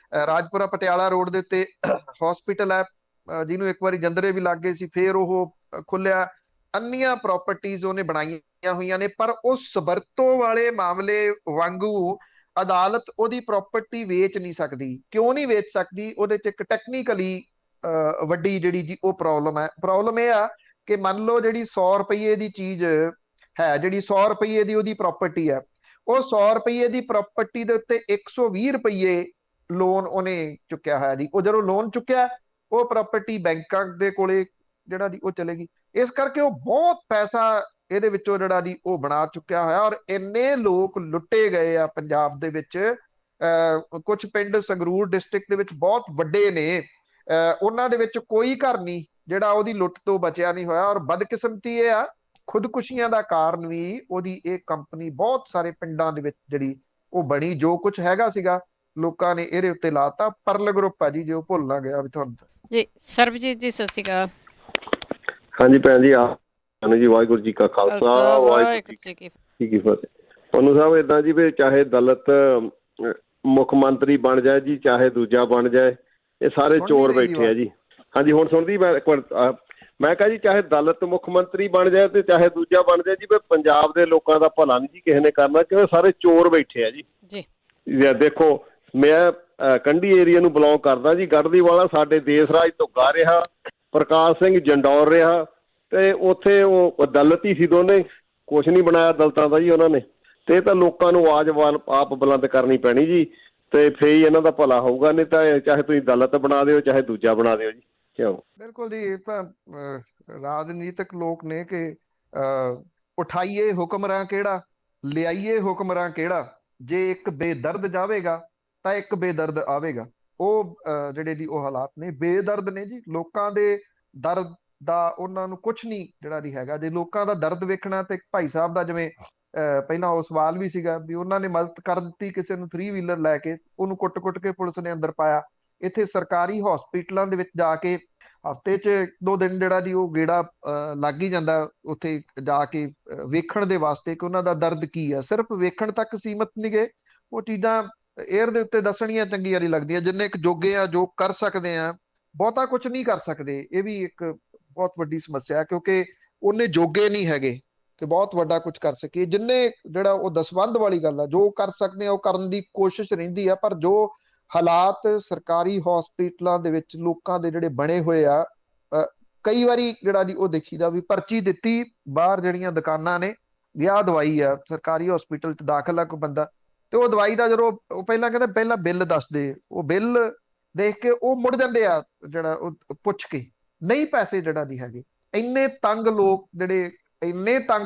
ਰਾਜਪੁਰਾ ਪਟਿਆਲਾ ਰੋਡ ਦੇ ਉੱਤੇ ਹਸਪੀਟਲ ਹੈ, ਜਿਹਨੂੰ ਇੱਕ ਵਾਰੀ ਜੰਦਰੇ ਵੀ ਲੱਗ ਗਏ ਸੀ, ਫਿਰ ਉਹ ਖੁੱਲਿਆ। ਅੰਨੀਆਂ ਪ੍ਰਾਪਰਟੀਜ਼ ਉਹਨੇ ਬਣਾਈਆਂ ਹੋਈਆਂ ਨੇ, ਪਰ ਉਹ ਸਬਰਤੋ ਵਾਲੇ ਮਾਮਲੇ ਵਾਂਗੂ ਅਦਾਲਤ ਉਹਦੀ ਪ੍ਰਾਪਰਟੀ ਵੇਚ ਨਹੀਂ ਸਕਦੀ। ਕਿਉਂ ਨਹੀਂ ਵੇਚ ਸਕਦੀ? ਉਹਦੇ 'ਚ ਇੱਕ ਟੈਕਨੀਕਲੀ ਵੱਡੀ ਜਿਹੜੀ ਜੀ ਉਹ ਪ੍ਰੋਬਲਮ ਹੈ। ਪ੍ਰੋਬਲਮ ਇਹ ਆ ਕਿ ਮੰਨ ਲਓ ਜਿਹੜੀ 100 ਰੁਪਏ ਦੀ ਚੀਜ਼ ਹੈ, ਜਿਹੜੀ 100 ਰੁਪਏ ਦੀ ਉਹਦੀ ਪ੍ਰਾਪਰਟੀ ਹੈ, ਉਹ 100 ਰੁਪਏ ਦੀ ਪ੍ਰਾਪਰਟੀ ਦੇ ਉੱਤੇ 120 ਰੁਪਏ ਲੋਨ ਉਹਨੇ ਚੁੱਕਿਆ ਹੋਇਆ ਜੀ। ਉਹ ਜਦੋਂ ਲੋਨ ਚੁੱਕਿਆ, ਉਹ ਪ੍ਰਾਪਰਟੀ ਬੈਂਕਾਂ ਦੇ ਕੋਲੇ ਜਿਹੜਾ ਜੀ ਉਹ ਚਲੇਗੀ। ਇਸ ਕਰਕੇ ਉਹ ਬਹੁਤ ਪੈਸਾ ਇਹਦੇ ਵਿੱਚੋਂ ਜਿਹੜਾ ਜੀ ਉਹ ਬਣਾ ਚੁੱਕਿਆ ਹੋਇਆ। ਔਰ ਇੰਨੇ ਲੋਕ ਲੁੱਟੇ ਗਏ ਆ ਪੰਜਾਬ ਦੇ ਵਿੱਚ। ਕੁਝ ਪਿੰਡ ਸੰਗਰੂਰ ਡਿਸਟ੍ਰਿਕਟ ਦੇ ਵਿੱਚ ਬਹੁਤ ਵੱਡੇ ਨੇ, ਉਹਨਾਂ ਦੇ ਵਿੱਚ ਕੋਈ ਘਰ ਨਹੀਂ ਜਿਹੜਾ ਉਹਦੀ ਲੁੱਟ ਤੋਂ ਬਚਿਆ ਨਹੀਂ ਹੋਇਆ। ਔਰ ਬਦਕਿਸਮਤੀ ਇਹ ਆ, ਖੁਦਕੁਸ਼ੀਆਂ ਦਾ ਕਾਰਨ ਵੀ ਉਹਦੀ ਇਹ ਕੰਪਨੀ ਬਹੁਤ ਸਾਰੇ ਪਿੰਡਾਂ ਦੇ ਵਿੱਚ ਜਿਹੜੀ ਉਹ ਬਣੀ। ਜੋ ਕੁਝ ਹੈਗਾ ਸੀਗਾ ਲੋਕਾਂ ਨੇ ਇਹਦੇ ਉੱਤੇ ਲਾਤਾ। ਪਰਲ ਗਰੁੱਪ ਆ ਜੀ, ਜੇ ਉਹ ਭੁੱਲ ਨਾ ਗਿਆ ਵੀ ਤੁਹਾਨੂੰ ਜੀ। ਸਰਬਜੀਤ ਜੀ ਸਤਿ ਸ਼੍ਰੀ ਅਕਾਲ। ਹਾਂਜੀ ਭੈਣ ਜੀ, ਜੀ ਵਾਹਿਗੁਰੂ ਜੀ ਕਾ ਖਾਲਸਾ ਵਾਹਿਗੁਰੂ ਜੀ ਕੀ ਫਤਿਹ। ਤੁਹਾਨੂੰ ਸਾਹਿਬ ਏਦਾਂ ਜੀ ਵੀ ਚਾਹੇ ਦਲਿਤ ਮੁੱਖ ਮੰਤਰੀ ਬਣ ਜਾਏ ਜੀ, ਚਾਹੇ ਦੂਜਾ ਬਣ ਜਾਏ, ਇਹ ਸਾਰੇ ਚੋਰ ਬੈਠੇ ਆ ਜੀ। ਹਾਂਜੀ ਹੁਣ ਸੁਣਦੀ ਮੈਂ ਇੱਕ ਵਾਰ, ਮੈਂ ਕਿਹਾ ਜੀ ਚਾਹੇ ਦਲਿਤ ਮੁੱਖ ਮੰਤਰੀ ਬਣ ਜਾਏ ਤੇ ਚਾਹੇ ਦੂਜਾ ਬਣ ਜਾਏ ਜੀ, ਵੀ ਪੰਜਾਬ ਦੇ ਲੋਕਾਂ ਦਾ ਭਲਾ ਨਹੀਂ ਜੀ ਕਿਸੇ ਨੇ ਕਰਨਾ, ਕਿਉਂਕਿ ਸਾਰੇ ਚੋਰ ਬੈਠੇ ਆ ਜੀ। ਦੇਖੋ ਮੈਂ ਕੰਢੀ ਏਰੀਆ ਨੂੰ ਬਿਲੋਂਗ ਕਰਦਾ ਜੀ, ਗੜ੍ਹਦੀਵਾਲਾ ਸਾਡੇ ਦੇਸ ਰਾਜ ਧੁੱਗਾ ਰਿਹਾ, ਪ੍ਰਕਾਸ਼ ਸਿੰਘ ਜੰਡੌਰ ਰਿਹਾ, ਤੇ ਉੱਥੇ ਉਹ ਦਲਿਤ ਹੀ ਸੀ ਦੋਨੇ, ਕੁਛ ਨਹੀਂ ਬਣਾਇਆ ਦਲਿਤਾਂ ਦਾ ਜੀ ਉਹਨਾਂ ਨੇ। ਤੇ ਤਾਂ ਲੋਕਾਂ ਨੂੰ ਆਵਾਜ਼ ਆਪ ਬੁਲੰਦ ਕਰਨੀ ਪੈਣੀ ਜੀ, ਤੇ ਫੇਰ ਹੀ ਇਹਨਾਂ ਦਾ ਭਲਾ ਹੋਊਗਾ। ਨਹੀਂ ਤਾਂ ਚਾਹੇ ਤੁਸੀਂ ਦਲਿਤ ਬਣਾ ਦਿਓ ਚਾਹੇ ਦੂਜਾ ਬਣਾ ਦਿਓ ਜੀ। ਕਿਉਂ? ਬਿਲਕੁਲ ਜੀ, ਇਹ ਤਾਂ ਰਾਜਨੀਤਿਕ ਲੋਕ ਨੇ ਕਿ ਉਠਾਈਏ ਹੁਕਮਰਾਨ ਕਿਹੜਾ, ਲਿਆਈਏ ਹੁਕਮਰਾਨ ਕਿਹੜਾ। ਜੇ ਇੱਕ ਬੇਦਰਦ ਜਾਵੇਗਾ ਤਾਂ ਇੱਕ ਬੇਦਰਦ ਆਵੇਗਾ। ਉਹ ਜਿਹੜੇ ਜੀ ਉਹ ਹਾਲਾਤ ਨੇ, ਬੇਦਰਦ ਨੇ ਜੀ। ਲੋਕਾਂ ਦੇ ਦਰਦ ਦਾ ਉਹਨਾਂ ਨੂੰ ਕੁਛ ਨਹੀਂ ਜਿਹੜਾ ਜੀ ਹੈਗਾ। ਜੇ ਲੋਕਾਂ ਦਾ ਦਰਦ ਵੇਖਣਾ ਤੇ ਭਾਈ ਸਾਹਿਬ ਦਾ ਜਿਵੇਂ ਪਹਿਲਾਂ ਉਹ ਸਵਾਲ ਵੀ ਸੀਗਾ ਵੀ ਉਹਨਾਂ ਨੇ ਮਦਦ ਕਰ ਦਿੱਤੀ ਕਿਸੇ ਨੂੰ 3 ਵੀਲਰ ਲੈ ਕੇ, ਉਹਨੂੰ ਕੁੱਟ-ਕੁੱਟ ਕੇ ਪੁਲਿਸ ਨੇ ਅੰਦਰ ਪਾਇਆ। ਇੱਥੇ ਸਰਕਾਰੀ ਹਸਪੀਟਲਾਂ ਦੇ ਵਿੱਚ ਜਾ ਕੇ ਹਫ਼ਤੇ 'ਚ 1-2 ਦਿਨ ਜਿਹੜਾ ਜੀ ਉਹ ਗੇੜਾ ਲੱਗ ਹੀ ਜਾਂਦਾ ਉੱਥੇ ਜਾ ਕੇ ਵੇਖਣ ਦੇ ਵਾਸਤੇ ਕਿ ਉਹਨਾਂ ਦਾ ਦਰਦ ਕੀ ਆ। ਸਿਰਫ ਵੇਖਣ ਤੱਕ ਸੀਮਤ ਨਹੀਂ ਗਏ, ਉਹ ਚੀਜ਼ਾਂ ਏਅਰ ਦੇ ਉੱਤੇ ਦੱਸਣੀਆਂ ਚੰਗੀਆਂ ਨਹੀਂ ਲੱਗਦੀਆਂ। ਜਿੰਨੇ ਕੁ ਜੋਗੇ ਆ, ਜੋ ਕਰ ਸਕਦੇ ਆ, ਬਹੁਤਾ ਕੁਝ ਨਹੀਂ ਕਰ ਸਕਦੇ। ਇਹ ਵੀ ਇੱਕ ਬਹੁਤ ਵੱਡੀ ਸਮੱਸਿਆ ਹੈ, ਕਿਉਂਕਿ ਉਹਨੇ ਜੋਗੇ ਨਹੀਂ ਹੈਗੇ ਕਿ ਬਹੁਤ ਵੱਡਾ ਕੁਝ ਕਰ ਸਕੀਏ। ਜਿੰਨੇ ਜਿਹੜਾ ਉਹ ਦਸਵੰਧ ਵਾਲੀ ਗੱਲ ਆ, ਜੋ ਕਰ ਸਕਦੇ ਆ ਉਹ ਕਰਨ ਦੀ ਕੋਸ਼ਿਸ਼ ਰਹਿੰਦੀ ਆ, ਪਰ ਜੋ ਹਾਲਾਤ ਸਰਕਾਰੀ ਹਸਪੀਟਲਾਂ ਦੇ ਵਿੱਚ ਲੋਕਾਂ ਦੇ ਜਿਹੜੇ ਬਣੇ ਹੋਏ ਆ, ਕਈ ਵਾਰੀ ਜਿਹੜਾ ਜੀ ਉਹ ਦੇਖੀਦਾ ਵੀ ਪਰਚੀ ਦਿੱਤੀ, ਬਾਹਰ ਜਿਹੜੀਆਂ ਦੁਕਾਨਾਂ ਨੇ, ਗਿਆ ਦਵਾਈ ਆ, ਸਰਕਾਰੀ ਹਸਪੀਟਲ 'ਚ ਦਾਖਲ ਆ ਕੋਈ ਬੰਦਾ, ਤੇ ਉਹ ਦਵਾਈ ਦਾ ਜਦੋਂ ਉਹ ਪਹਿਲਾਂ ਕਹਿੰਦੇ ਪਹਿਲਾਂ ਬਿੱਲ ਦੱਸ ਦੇ, ਉਹ ਬਿੱਲ ਦੇਖ ਕੇ ਉਹ ਮੁੜ ਜਾਂਦੇ ਆ ਜਿਹੜਾ ਉਹ ਪੁੱਛ ਕੇ, ਨਹੀਂ ਪੈਸੇ ਜਿਹੜਾ ਨਹੀਂ ਹੈਗੇ। ਇੰਨੇ ਤੰਗ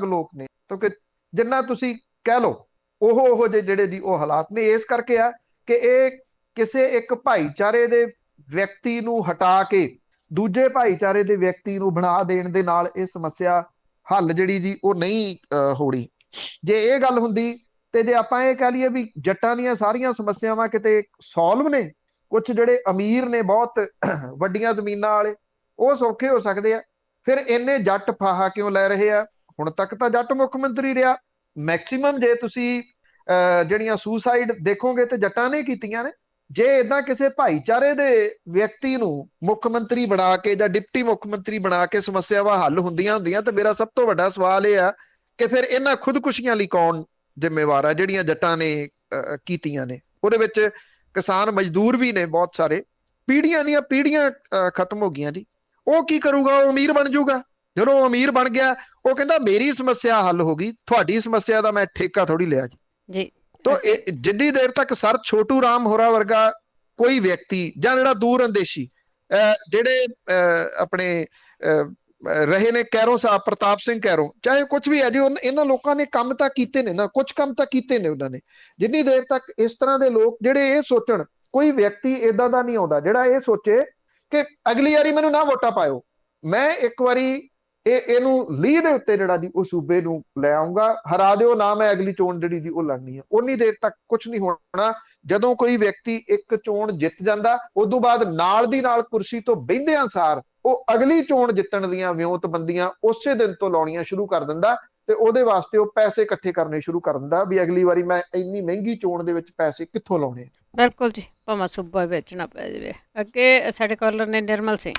ਲੋਕ ਨੇ, ਕਿਉਂਕਿ ਜਿੰਨਾ ਤੁਸੀਂ ਕਹਿ ਲਓ ਉਹੋ ਜਿਹੇ ਜਿਹੜੇ ਜੀ ਉਹ ਹਾਲਾਤ ਨੇ। ਇਸ ਕਰਕੇ ਆ ਕਿ ਇਹ ਕਿਸੇ ਇੱਕ ਭਾਈਚਾਰੇ ਦੇ ਵਿਅਕਤੀ ਨੂੰ ਹਟਾ ਕੇ ਦੂਜੇ ਭਾਈਚਾਰੇ ਦੇ ਵਿਅਕਤੀ ਨੂੰ ਬਣਾ ਦੇਣ ਦੇ ਨਾਲ ਇਹ ਸਮੱਸਿਆ ਹੱਲ ਜਿਹੜੀ ਜੀ ਉਹ ਨਹੀਂ ਹੋਣੀ। ਜੇ ਇਹ ਗੱਲ ਹੁੰਦੀ ਤੇ ਜੇ ਆਪਾਂ ਇਹ ਕਹਿ ਲਈਏ ਵੀ ਜੱਟਾਂ ਦੀਆਂ ਸਾਰੀਆਂ ਸਮੱਸਿਆਵਾਂ ਕਿਤੇ ਸੋਲਵ ਨੇ, ਕੁਝ ਜਿਹੜੇ ਅਮੀਰ ਨੇ ਬਹੁਤ ਵੱਡੀਆਂ ਜ਼ਮੀਨਾਂ ਵਾਲੇ, ਉਹ ਸੌਖੇ ਹੋ ਸਕਦੇ ਆ, ਫਿਰ ਇੰਨੇ ਜੱਟ ਫਾਹਾ ਕਿਉਂ ਲੈ ਰਹੇ ਆ? ਹੁਣ ਤੱਕ ਤਾਂ ਜੱਟ ਮੁੱਖ ਮੰਤਰੀ ਰਿਹਾ। ਮੈਕਸਿਮਮ ਜੇ ਤੁਸੀਂ ਜਿਹੜੀਆਂ ਸੁਸਾਈਡ ਦੇਖੋਗੇ ਤੇ ਜੱਟਾਂ ਨੇ ਕੀਤੀਆਂ ਨੇ। ਜੇ ਏਦਾਂ ਕਿਸੇ ਭਾਈਚਾਰੇ ਦੇ ਵਿਅਕਤੀ ਨੂੰ ਮੁੱਖ ਮੰਤਰੀ ਬਣਾ ਕੇ ਜਾਂ ਡਿਪਟੀ ਮੁੱਖ ਮੰਤਰੀ ਬਣਾ ਕੇ ਸਮੱਸਿਆਵਾਂ ਹੱਲ ਹੁੰਦੀਆਂ ਤਾਂ ਮੇਰਾ ਸਭ ਤੋਂ ਵੱਡਾ ਸਵਾਲ ਇਹ ਆ ਕਿ ਫਿਰ ਇਹਨਾਂ ਖੁਦਕੁਸ਼ੀਆਂ ਲਈ ਕੌਣ ਜ਼ਿੰਮੇਵਾਰ ਆ ਜਿਹੜੀਆਂ ਜੱਟਾਂ ਨੇ ਕੀਤੀਆਂ ਨੇ? ਉਹਦੇ ਵਿੱਚ ਕਿਸਾਨ ਮਜ਼ਦੂਰ ਵੀ ਨੇ ਬਹੁਤ ਸਾਰੇ, ਪੀੜ੍ਹੀਆਂ ਦੀਆਂ ਪੀੜ੍ਹੀਆਂ ਖਤਮ ਹੋ ਗਈਆਂ ਜੀ। ਉਹ ਕੀ ਕਰੂਗਾ? ਉਹ ਅਮੀਰ ਬਣ ਜਾਊਗਾ। ਜਦੋਂ ਉਹ ਅਮੀਰ ਬਣ ਗਿਆ, ਉਹ ਕਹਿੰਦਾ ਮੇਰੀ ਸਮੱਸਿਆ ਹੱਲ ਹੋ ਗਈ, ਤੁਹਾਡੀ ਸਮੱਸਿਆ ਦਾ ਮੈਂ ਠੇਕਾ ਥੋੜੀ ਲਿਆ ਜੀ। ਤੋ ਜਿੰਨੀ ਦੇਰ ਤੱਕ ਸਰ ਛੋਟੂ ਰਾਮ ਹੋਰਾਂ ਵਰਗਾ ਕੋਈ ਵਿਅਕਤੀ ਜਾਂ ਜਿਹੜਾ ਦੂਰ ਅੰਦੇਸ਼ੀ ਜਿਹੜੇ ਆਪਣੇ ਰਹੇ ਨੇ, ਕੈਰੋਂ ਸਾਹਿਬ, ਪ੍ਰਤਾਪ ਸਿੰਘ ਕੈਰੋਂ, ਚਾਹੇ ਕੁਝ ਵੀ ਹੈ ਜੀ, ਇਹਨਾਂ ਲੋਕਾਂ ਨੇ ਕੰਮ ਤਾਂ ਕੀਤੇ ਨੇ ਨਾ, ਕੁਝ ਕੰਮ ਤਾਂ ਕੀਤੇ ਨੇ ਉਹਨਾਂ ਨੇ। ਜਿੰਨੀ ਦੇਰ ਤੱਕ ਇਸ ਤਰ੍ਹਾਂ ਦੇ ਲੋਕ ਜਿਹੜੇ ਇਹ ਸੋਚਣ, ਕੋਈ ਵਿਅਕਤੀ ਏਦਾਂ ਦਾ ਨਹੀਂ ਆਉਂਦਾ ਜਿਹੜਾ ਇਹ ਸੋਚੇ ਕਿ ਅਗਲੀ ਵਾਰੀ ਮੈਨੂੰ ਨਾ ਵੋਟਾਂ ਪਾਇਓ, ਮੈਂ ਇੱਕ ਵਾਰੀ ਇਹਨੂੰ ਲੀਹ ਦੇ ਉੱਤੇ ਜਿਹੜਾ ਜੀ ਉਹ ਸੂਬੇ ਨੂੰ ਲੈ ਆਉਂਗਾ। ਹਰਾ ਦਿਓ ਨਾ, ਮੈਂ ਅਗਲੀ ਚੋਣ ਜਿਹੜੀ ਜੀ ਉਹ ਲੜਨੀ ਹੈ। ਉਨੀ ਦੇਰ ਤੱਕ ਕੁਝ ਨਹੀਂ ਹੋਣਾ। ਜਦੋਂ ਕੋਈ ਵਿਅਕਤੀ ਇੱਕ ਚੋਣ ਜਿੱਤ ਜਾਂਦਾ, ਉਦੋਂ ਬਾਅਦ ਨਾਲ ਦੀ ਨਾਲ ਕੁਰਸੀ ਤੋਂ ਬਹਿੰਦਿਆਂ ਸਾਰ ਉਹ ਅਗਲੀ ਚੋਣ ਜਿੱਤਣ ਦੀਆਂ ਵਿਉਂਤਬੰਦੀਆਂ ਉਸੇ ਦਿਨ ਤੋਂ ਲਾਉਣੀਆਂ ਸ਼ੁਰੂ ਕਰ ਦਿੰਦਾ, ਤੇ ਉਹਦੇ ਵਾਸਤੇ ਉਹ ਪੈਸੇ ਇਕੱਠੇ ਕਰਨੇ ਸ਼ੁਰੂ ਕਰ ਦਿੰਦਾ ਵੀ ਅਗਲੀ ਵਾਰੀ ਮੈਂ ਇੰਨੀ ਮਹਿੰਗੀ ਚੋਣ ਦੇ ਵਿੱਚ ਪੈਸੇ ਕਿੱਥੋਂ ਲਾਉਣੇ। ਬਿਲਕੁਲ ਜੀ, ਭਾਵੇਂ ਸੂਬਾ ਵੇਚਣਾ ਪੈ ਜਾਵੇ। ਅੱਗੇ ਸਾਡੇ ਕਾਲਰ ਨੇ ਨਿਰਮਲ ਸਿੰਘ।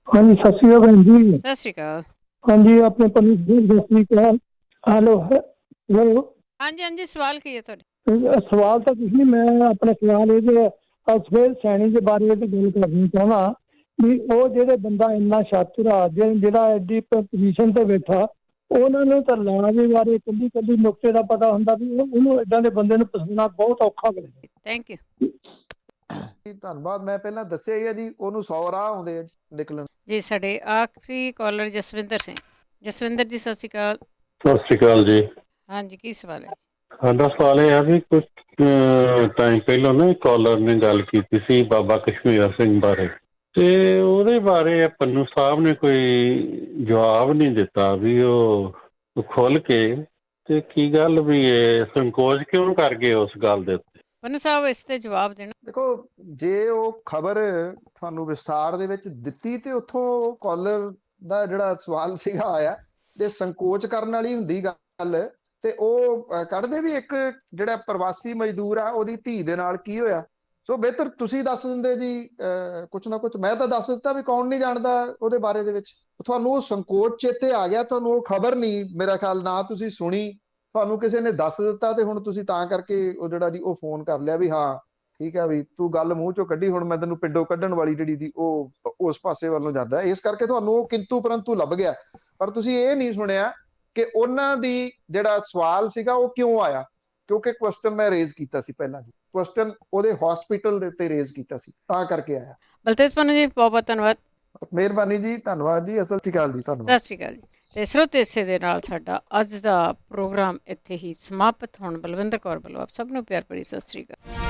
ਹਾਂਜੀ, ਸਤਿ ਸ਼੍ਰੀ ਅਕਾਲ ਭੈਣ ਜੀ। ਸਤਿ ਸ਼੍ਰੀ ਅਕਾਲ। ਹਾਂਜੀ, ਆਪਣੇ ਪੰਨੂ ਜੀ ਸਤਿ ਸ਼੍ਰੀ ਅਕਾਲ। ਹੈਲੋ ਹਾਂਜੀ ਹਾਂਜੀ, ਸਵਾਲ ਕੀ ਹੈ ਤੁਹਾਡੇ? ਸਵਾਲ ਤਾਂ ਕੁਛ ਨਹੀਂ, ਮੈਂ ਆਪਣਾ ਸਵਾਲ ਇਹ ਸਵੇਰ ਸੈਣੀ ਦੇ ਬਾਰੇ ਗੱਲ ਕਰਨੀ ਚਾਹੁੰਦਾ ਵੀ ਉਹ ਜਿਹੜੇ ਬੰਦਾ ਇੰਨਾ ਸ਼ਾਤਰ ਆ, ਜਿਹੜਾ ਐਡੀ ਪੋਜੀਸ਼ਨ ਤੇ ਬੈਠਾ, ਉਹਨਾਂ ਨੂੰ ਤਾਂ ਲਾਣਾ ਦੇ ਬਾਰੇ ਕੱਲੀ ਨੁਕਤੇ ਦਾ ਪਤਾ ਹੁੰਦਾ ਵੀ ਉਹਨੂੰ ਏਦਾਂ ਦੇ ਬੰਦੇ ਨੂੰ ਪਸੰਦਣਾ ਬਹੁਤ ਔਖਾ ਲੱਗਦਾ। ਥੈਂਕ ਯੂ ਧੰਨਵਾਦ। ਮੈਂ ਪਹਿਲਾਂ ਦੱਸਿਆ ਹੀ ਹੈ ਜੀ, ਉਹਨੂੰ 100 ਰਾਹ ਆਉਂਦੇ ਆ ਨਿਕਲਣ ਜੀ। ਸਾਡੇ ਆਖਰੀ ਕਾਲਰ ਜਸਵਿੰਦਰ ਸਿੰਘ। ਜਸਵਿੰਦਰ ਜੀ ਸਤਿ ਸ਼੍ਰੀ ਅਕਾਲ। ਸਤਿ ਸ਼੍ਰੀ ਅਕਾਲ ਜੀ। ਹਾਂਜੀ, ਕੀ ਸਵਾਲ ਹੈ? ਸਾਡਾ ਸਵਾਲ ਇਹ ਆ ਵੀ ਕੁਝ ਟਾਈਮ ਪਹਿਲਾਂ ਨਾ ਕਾਲਰ ਨੇ ਗੱਲ ਕੀਤੀ ਸੀ ਬਾਬਾ ਕਸ਼ਮੀਰਾ ਸਿੰਘ ਬਾਰੇ, ਤੇ ਉਹਦੇ ਬਾਰੇ ਪੰਨੂ ਸਾਹਿਬ ਨੇ ਕੋਈ ਜਵਾਬ ਨਹੀਂ ਦਿੱਤਾ ਵੀ ਉਹ ਖੁੱਲ ਕੇ, ਤੇ ਕੀ ਗੱਲ ਵੀ ਇਹ ਸੰਕੋਚ ਕਿਉਂ ਕਰ ਗਏ ਉਸ ਗੱਲ ਦੇ ਉੱਤੇ? ਪੰਨੂ ਸਾਹਿਬ ਇਸ ਤੇ ਜਵਾਬ ਦੇਣਾ। ਦੇਖੋ, ਜੇ ਉਹ ਖਬਰ ਤੁਹਾਨੂੰ ਵਿਸਥਾਰ ਦੇ ਵਿੱਚ ਦਿੱਤੀ ਤੇ ਉੱਥੋਂ ਕਾਲਰ ਦਾ ਜਿਹੜਾ ਸਵਾਲ ਸੀਗਾ ਆਇਆ, ਜੇ ਸੰਕੋਚ ਕਰਨ ਵਾਲੀ ਹੁੰਦੀ ਗੱਲ ਤੇ ਉਹ ਕੱਢਦੇ ਵੀ ਇੱਕ ਜਿਹੜਾ ਪ੍ਰਵਾਸੀ ਮਜ਼ਦੂਰ ਆ ਉਹਦੀ ਧੀ ਦੇ ਨਾਲ ਕੀ ਹੋਇਆ। ਸੋ ਬਿਹਤਰ ਤੁਸੀਂ ਦੱਸ ਦਿੰਦੇ ਜੀ ਕੁਛ ਨਾ ਕੁਛ। ਮੈਂ ਤਾਂ ਦੱਸ ਦਿੱਤਾ ਵੀ ਕੌਣ ਨਹੀਂ ਜਾਣਦਾ ਉਹਦੇ ਬਾਰੇ ਦੇ ਵਿੱਚ। ਤੁਹਾਨੂੰ ਉਹ ਸੰਕੋਚ ਚੇਤੇ ਆ ਗਿਆ, ਤੁਹਾਨੂੰ ਉਹ ਖਬਰ ਨਹੀਂ ਮੇਰਾ ਖਿਆਲ ਨਾ ਤੁਸੀਂ ਸੁਣੀ, ਤੁਹਾਨੂੰ ਕਿਸੇ ਨੇ ਦੱਸ ਦਿੱਤਾ ਤੇ ਹੁਣ ਤੁਸੀਂ ਤਾਂ ਕਰਕੇ ਉਹ ਜਿਹੜਾ ਜੀ ਉਹ ਫੋਨ ਕਰ ਲਿਆ ਵੀ ਹਾਂ ਠੀਕ ਹੈ ਵੀ ਤੂੰ ਗੱਲ ਮੂੰਹ ਚੋਂ ਕੱਢੀ, ਹੁਣ ਮੈਂ ਤੈਨੂੰ ਪਿੰਡੋਂ ਕੱਢਣ ਵਾਲੀ ਜਿਹੜੀ ਦੀ ਉਹ ਉਸ ਪਾਸੇ ਵੱਲੋਂ ਜਾਂਦਾ, ਇਸ ਕਰਕੇ ਤੁਹਾਨੂੰ ਉਹ ਕਿੰਤੂ ਪਰੰਤੂ ਲੱਭ ਗਿਆ। ਪਰ ਤੁਸੀਂ ਇਹ ਨਹੀਂ ਸੁਣਿਆ ਕਿ ਉਹਨਾਂ ਦੀ ਜਿਹੜਾ ਸਵਾਲ ਸੀਗਾ ਉਹ ਕਿਉਂ ਆਇਆ, ਕਿਉਂਕਿ ਕੁਐਸਚਨ ਮੈਂ ਰੇਜ਼ ਕੀਤਾ ਸੀ ਪਹਿਲਾਂ ਜੀ, ਕੁਐਸਚਨ ਉਹਦੇ ਹਸਪੀਟਲ ਦੇ ਉੱਤੇ ਰੇਜ਼ ਕੀਤਾ ਸੀ, ਤਾਂ ਕਰਕੇ ਆਇਆ। ਬਲਤੇਜ ਪੰਨੂ ਜੀ ਬਹੁਤ ਬਹੁਤ ਧੰਨਵਾਦ। ਮਿਹਰਬਾਨੀ ਜੀ, ਧੰਨਵਾਦ ਜੀ। ਸਤਿ ਸ਼੍ਰੀ ਅਕਾਲ ਜੀ। ਧੰਨਵਾਦ। ਸਤਿ ਸ਼੍ਰੀ ਅਕਾਲ ਜੀ। ਤੇ ਸਰੋਤੇ ਇਸੇ ਦੇ ਨਾਲ ਸਾਡਾ ਅੱਜ ਦਾ ਪ੍ਰੋਗਰਾਮ ਇੱਥੇ ਹੀ ਸਮਾਪਤ ਹੋਣ। ਬਲਵਿੰਦਰ ਕੌਰ ਵੱਲੋਂ ਆਪ ਸਭ ਨੂੰ ਪਿਆਰ ਭਰੀ ਸਤਿ ਸ਼੍ਰੀ ਅਕਾਲ।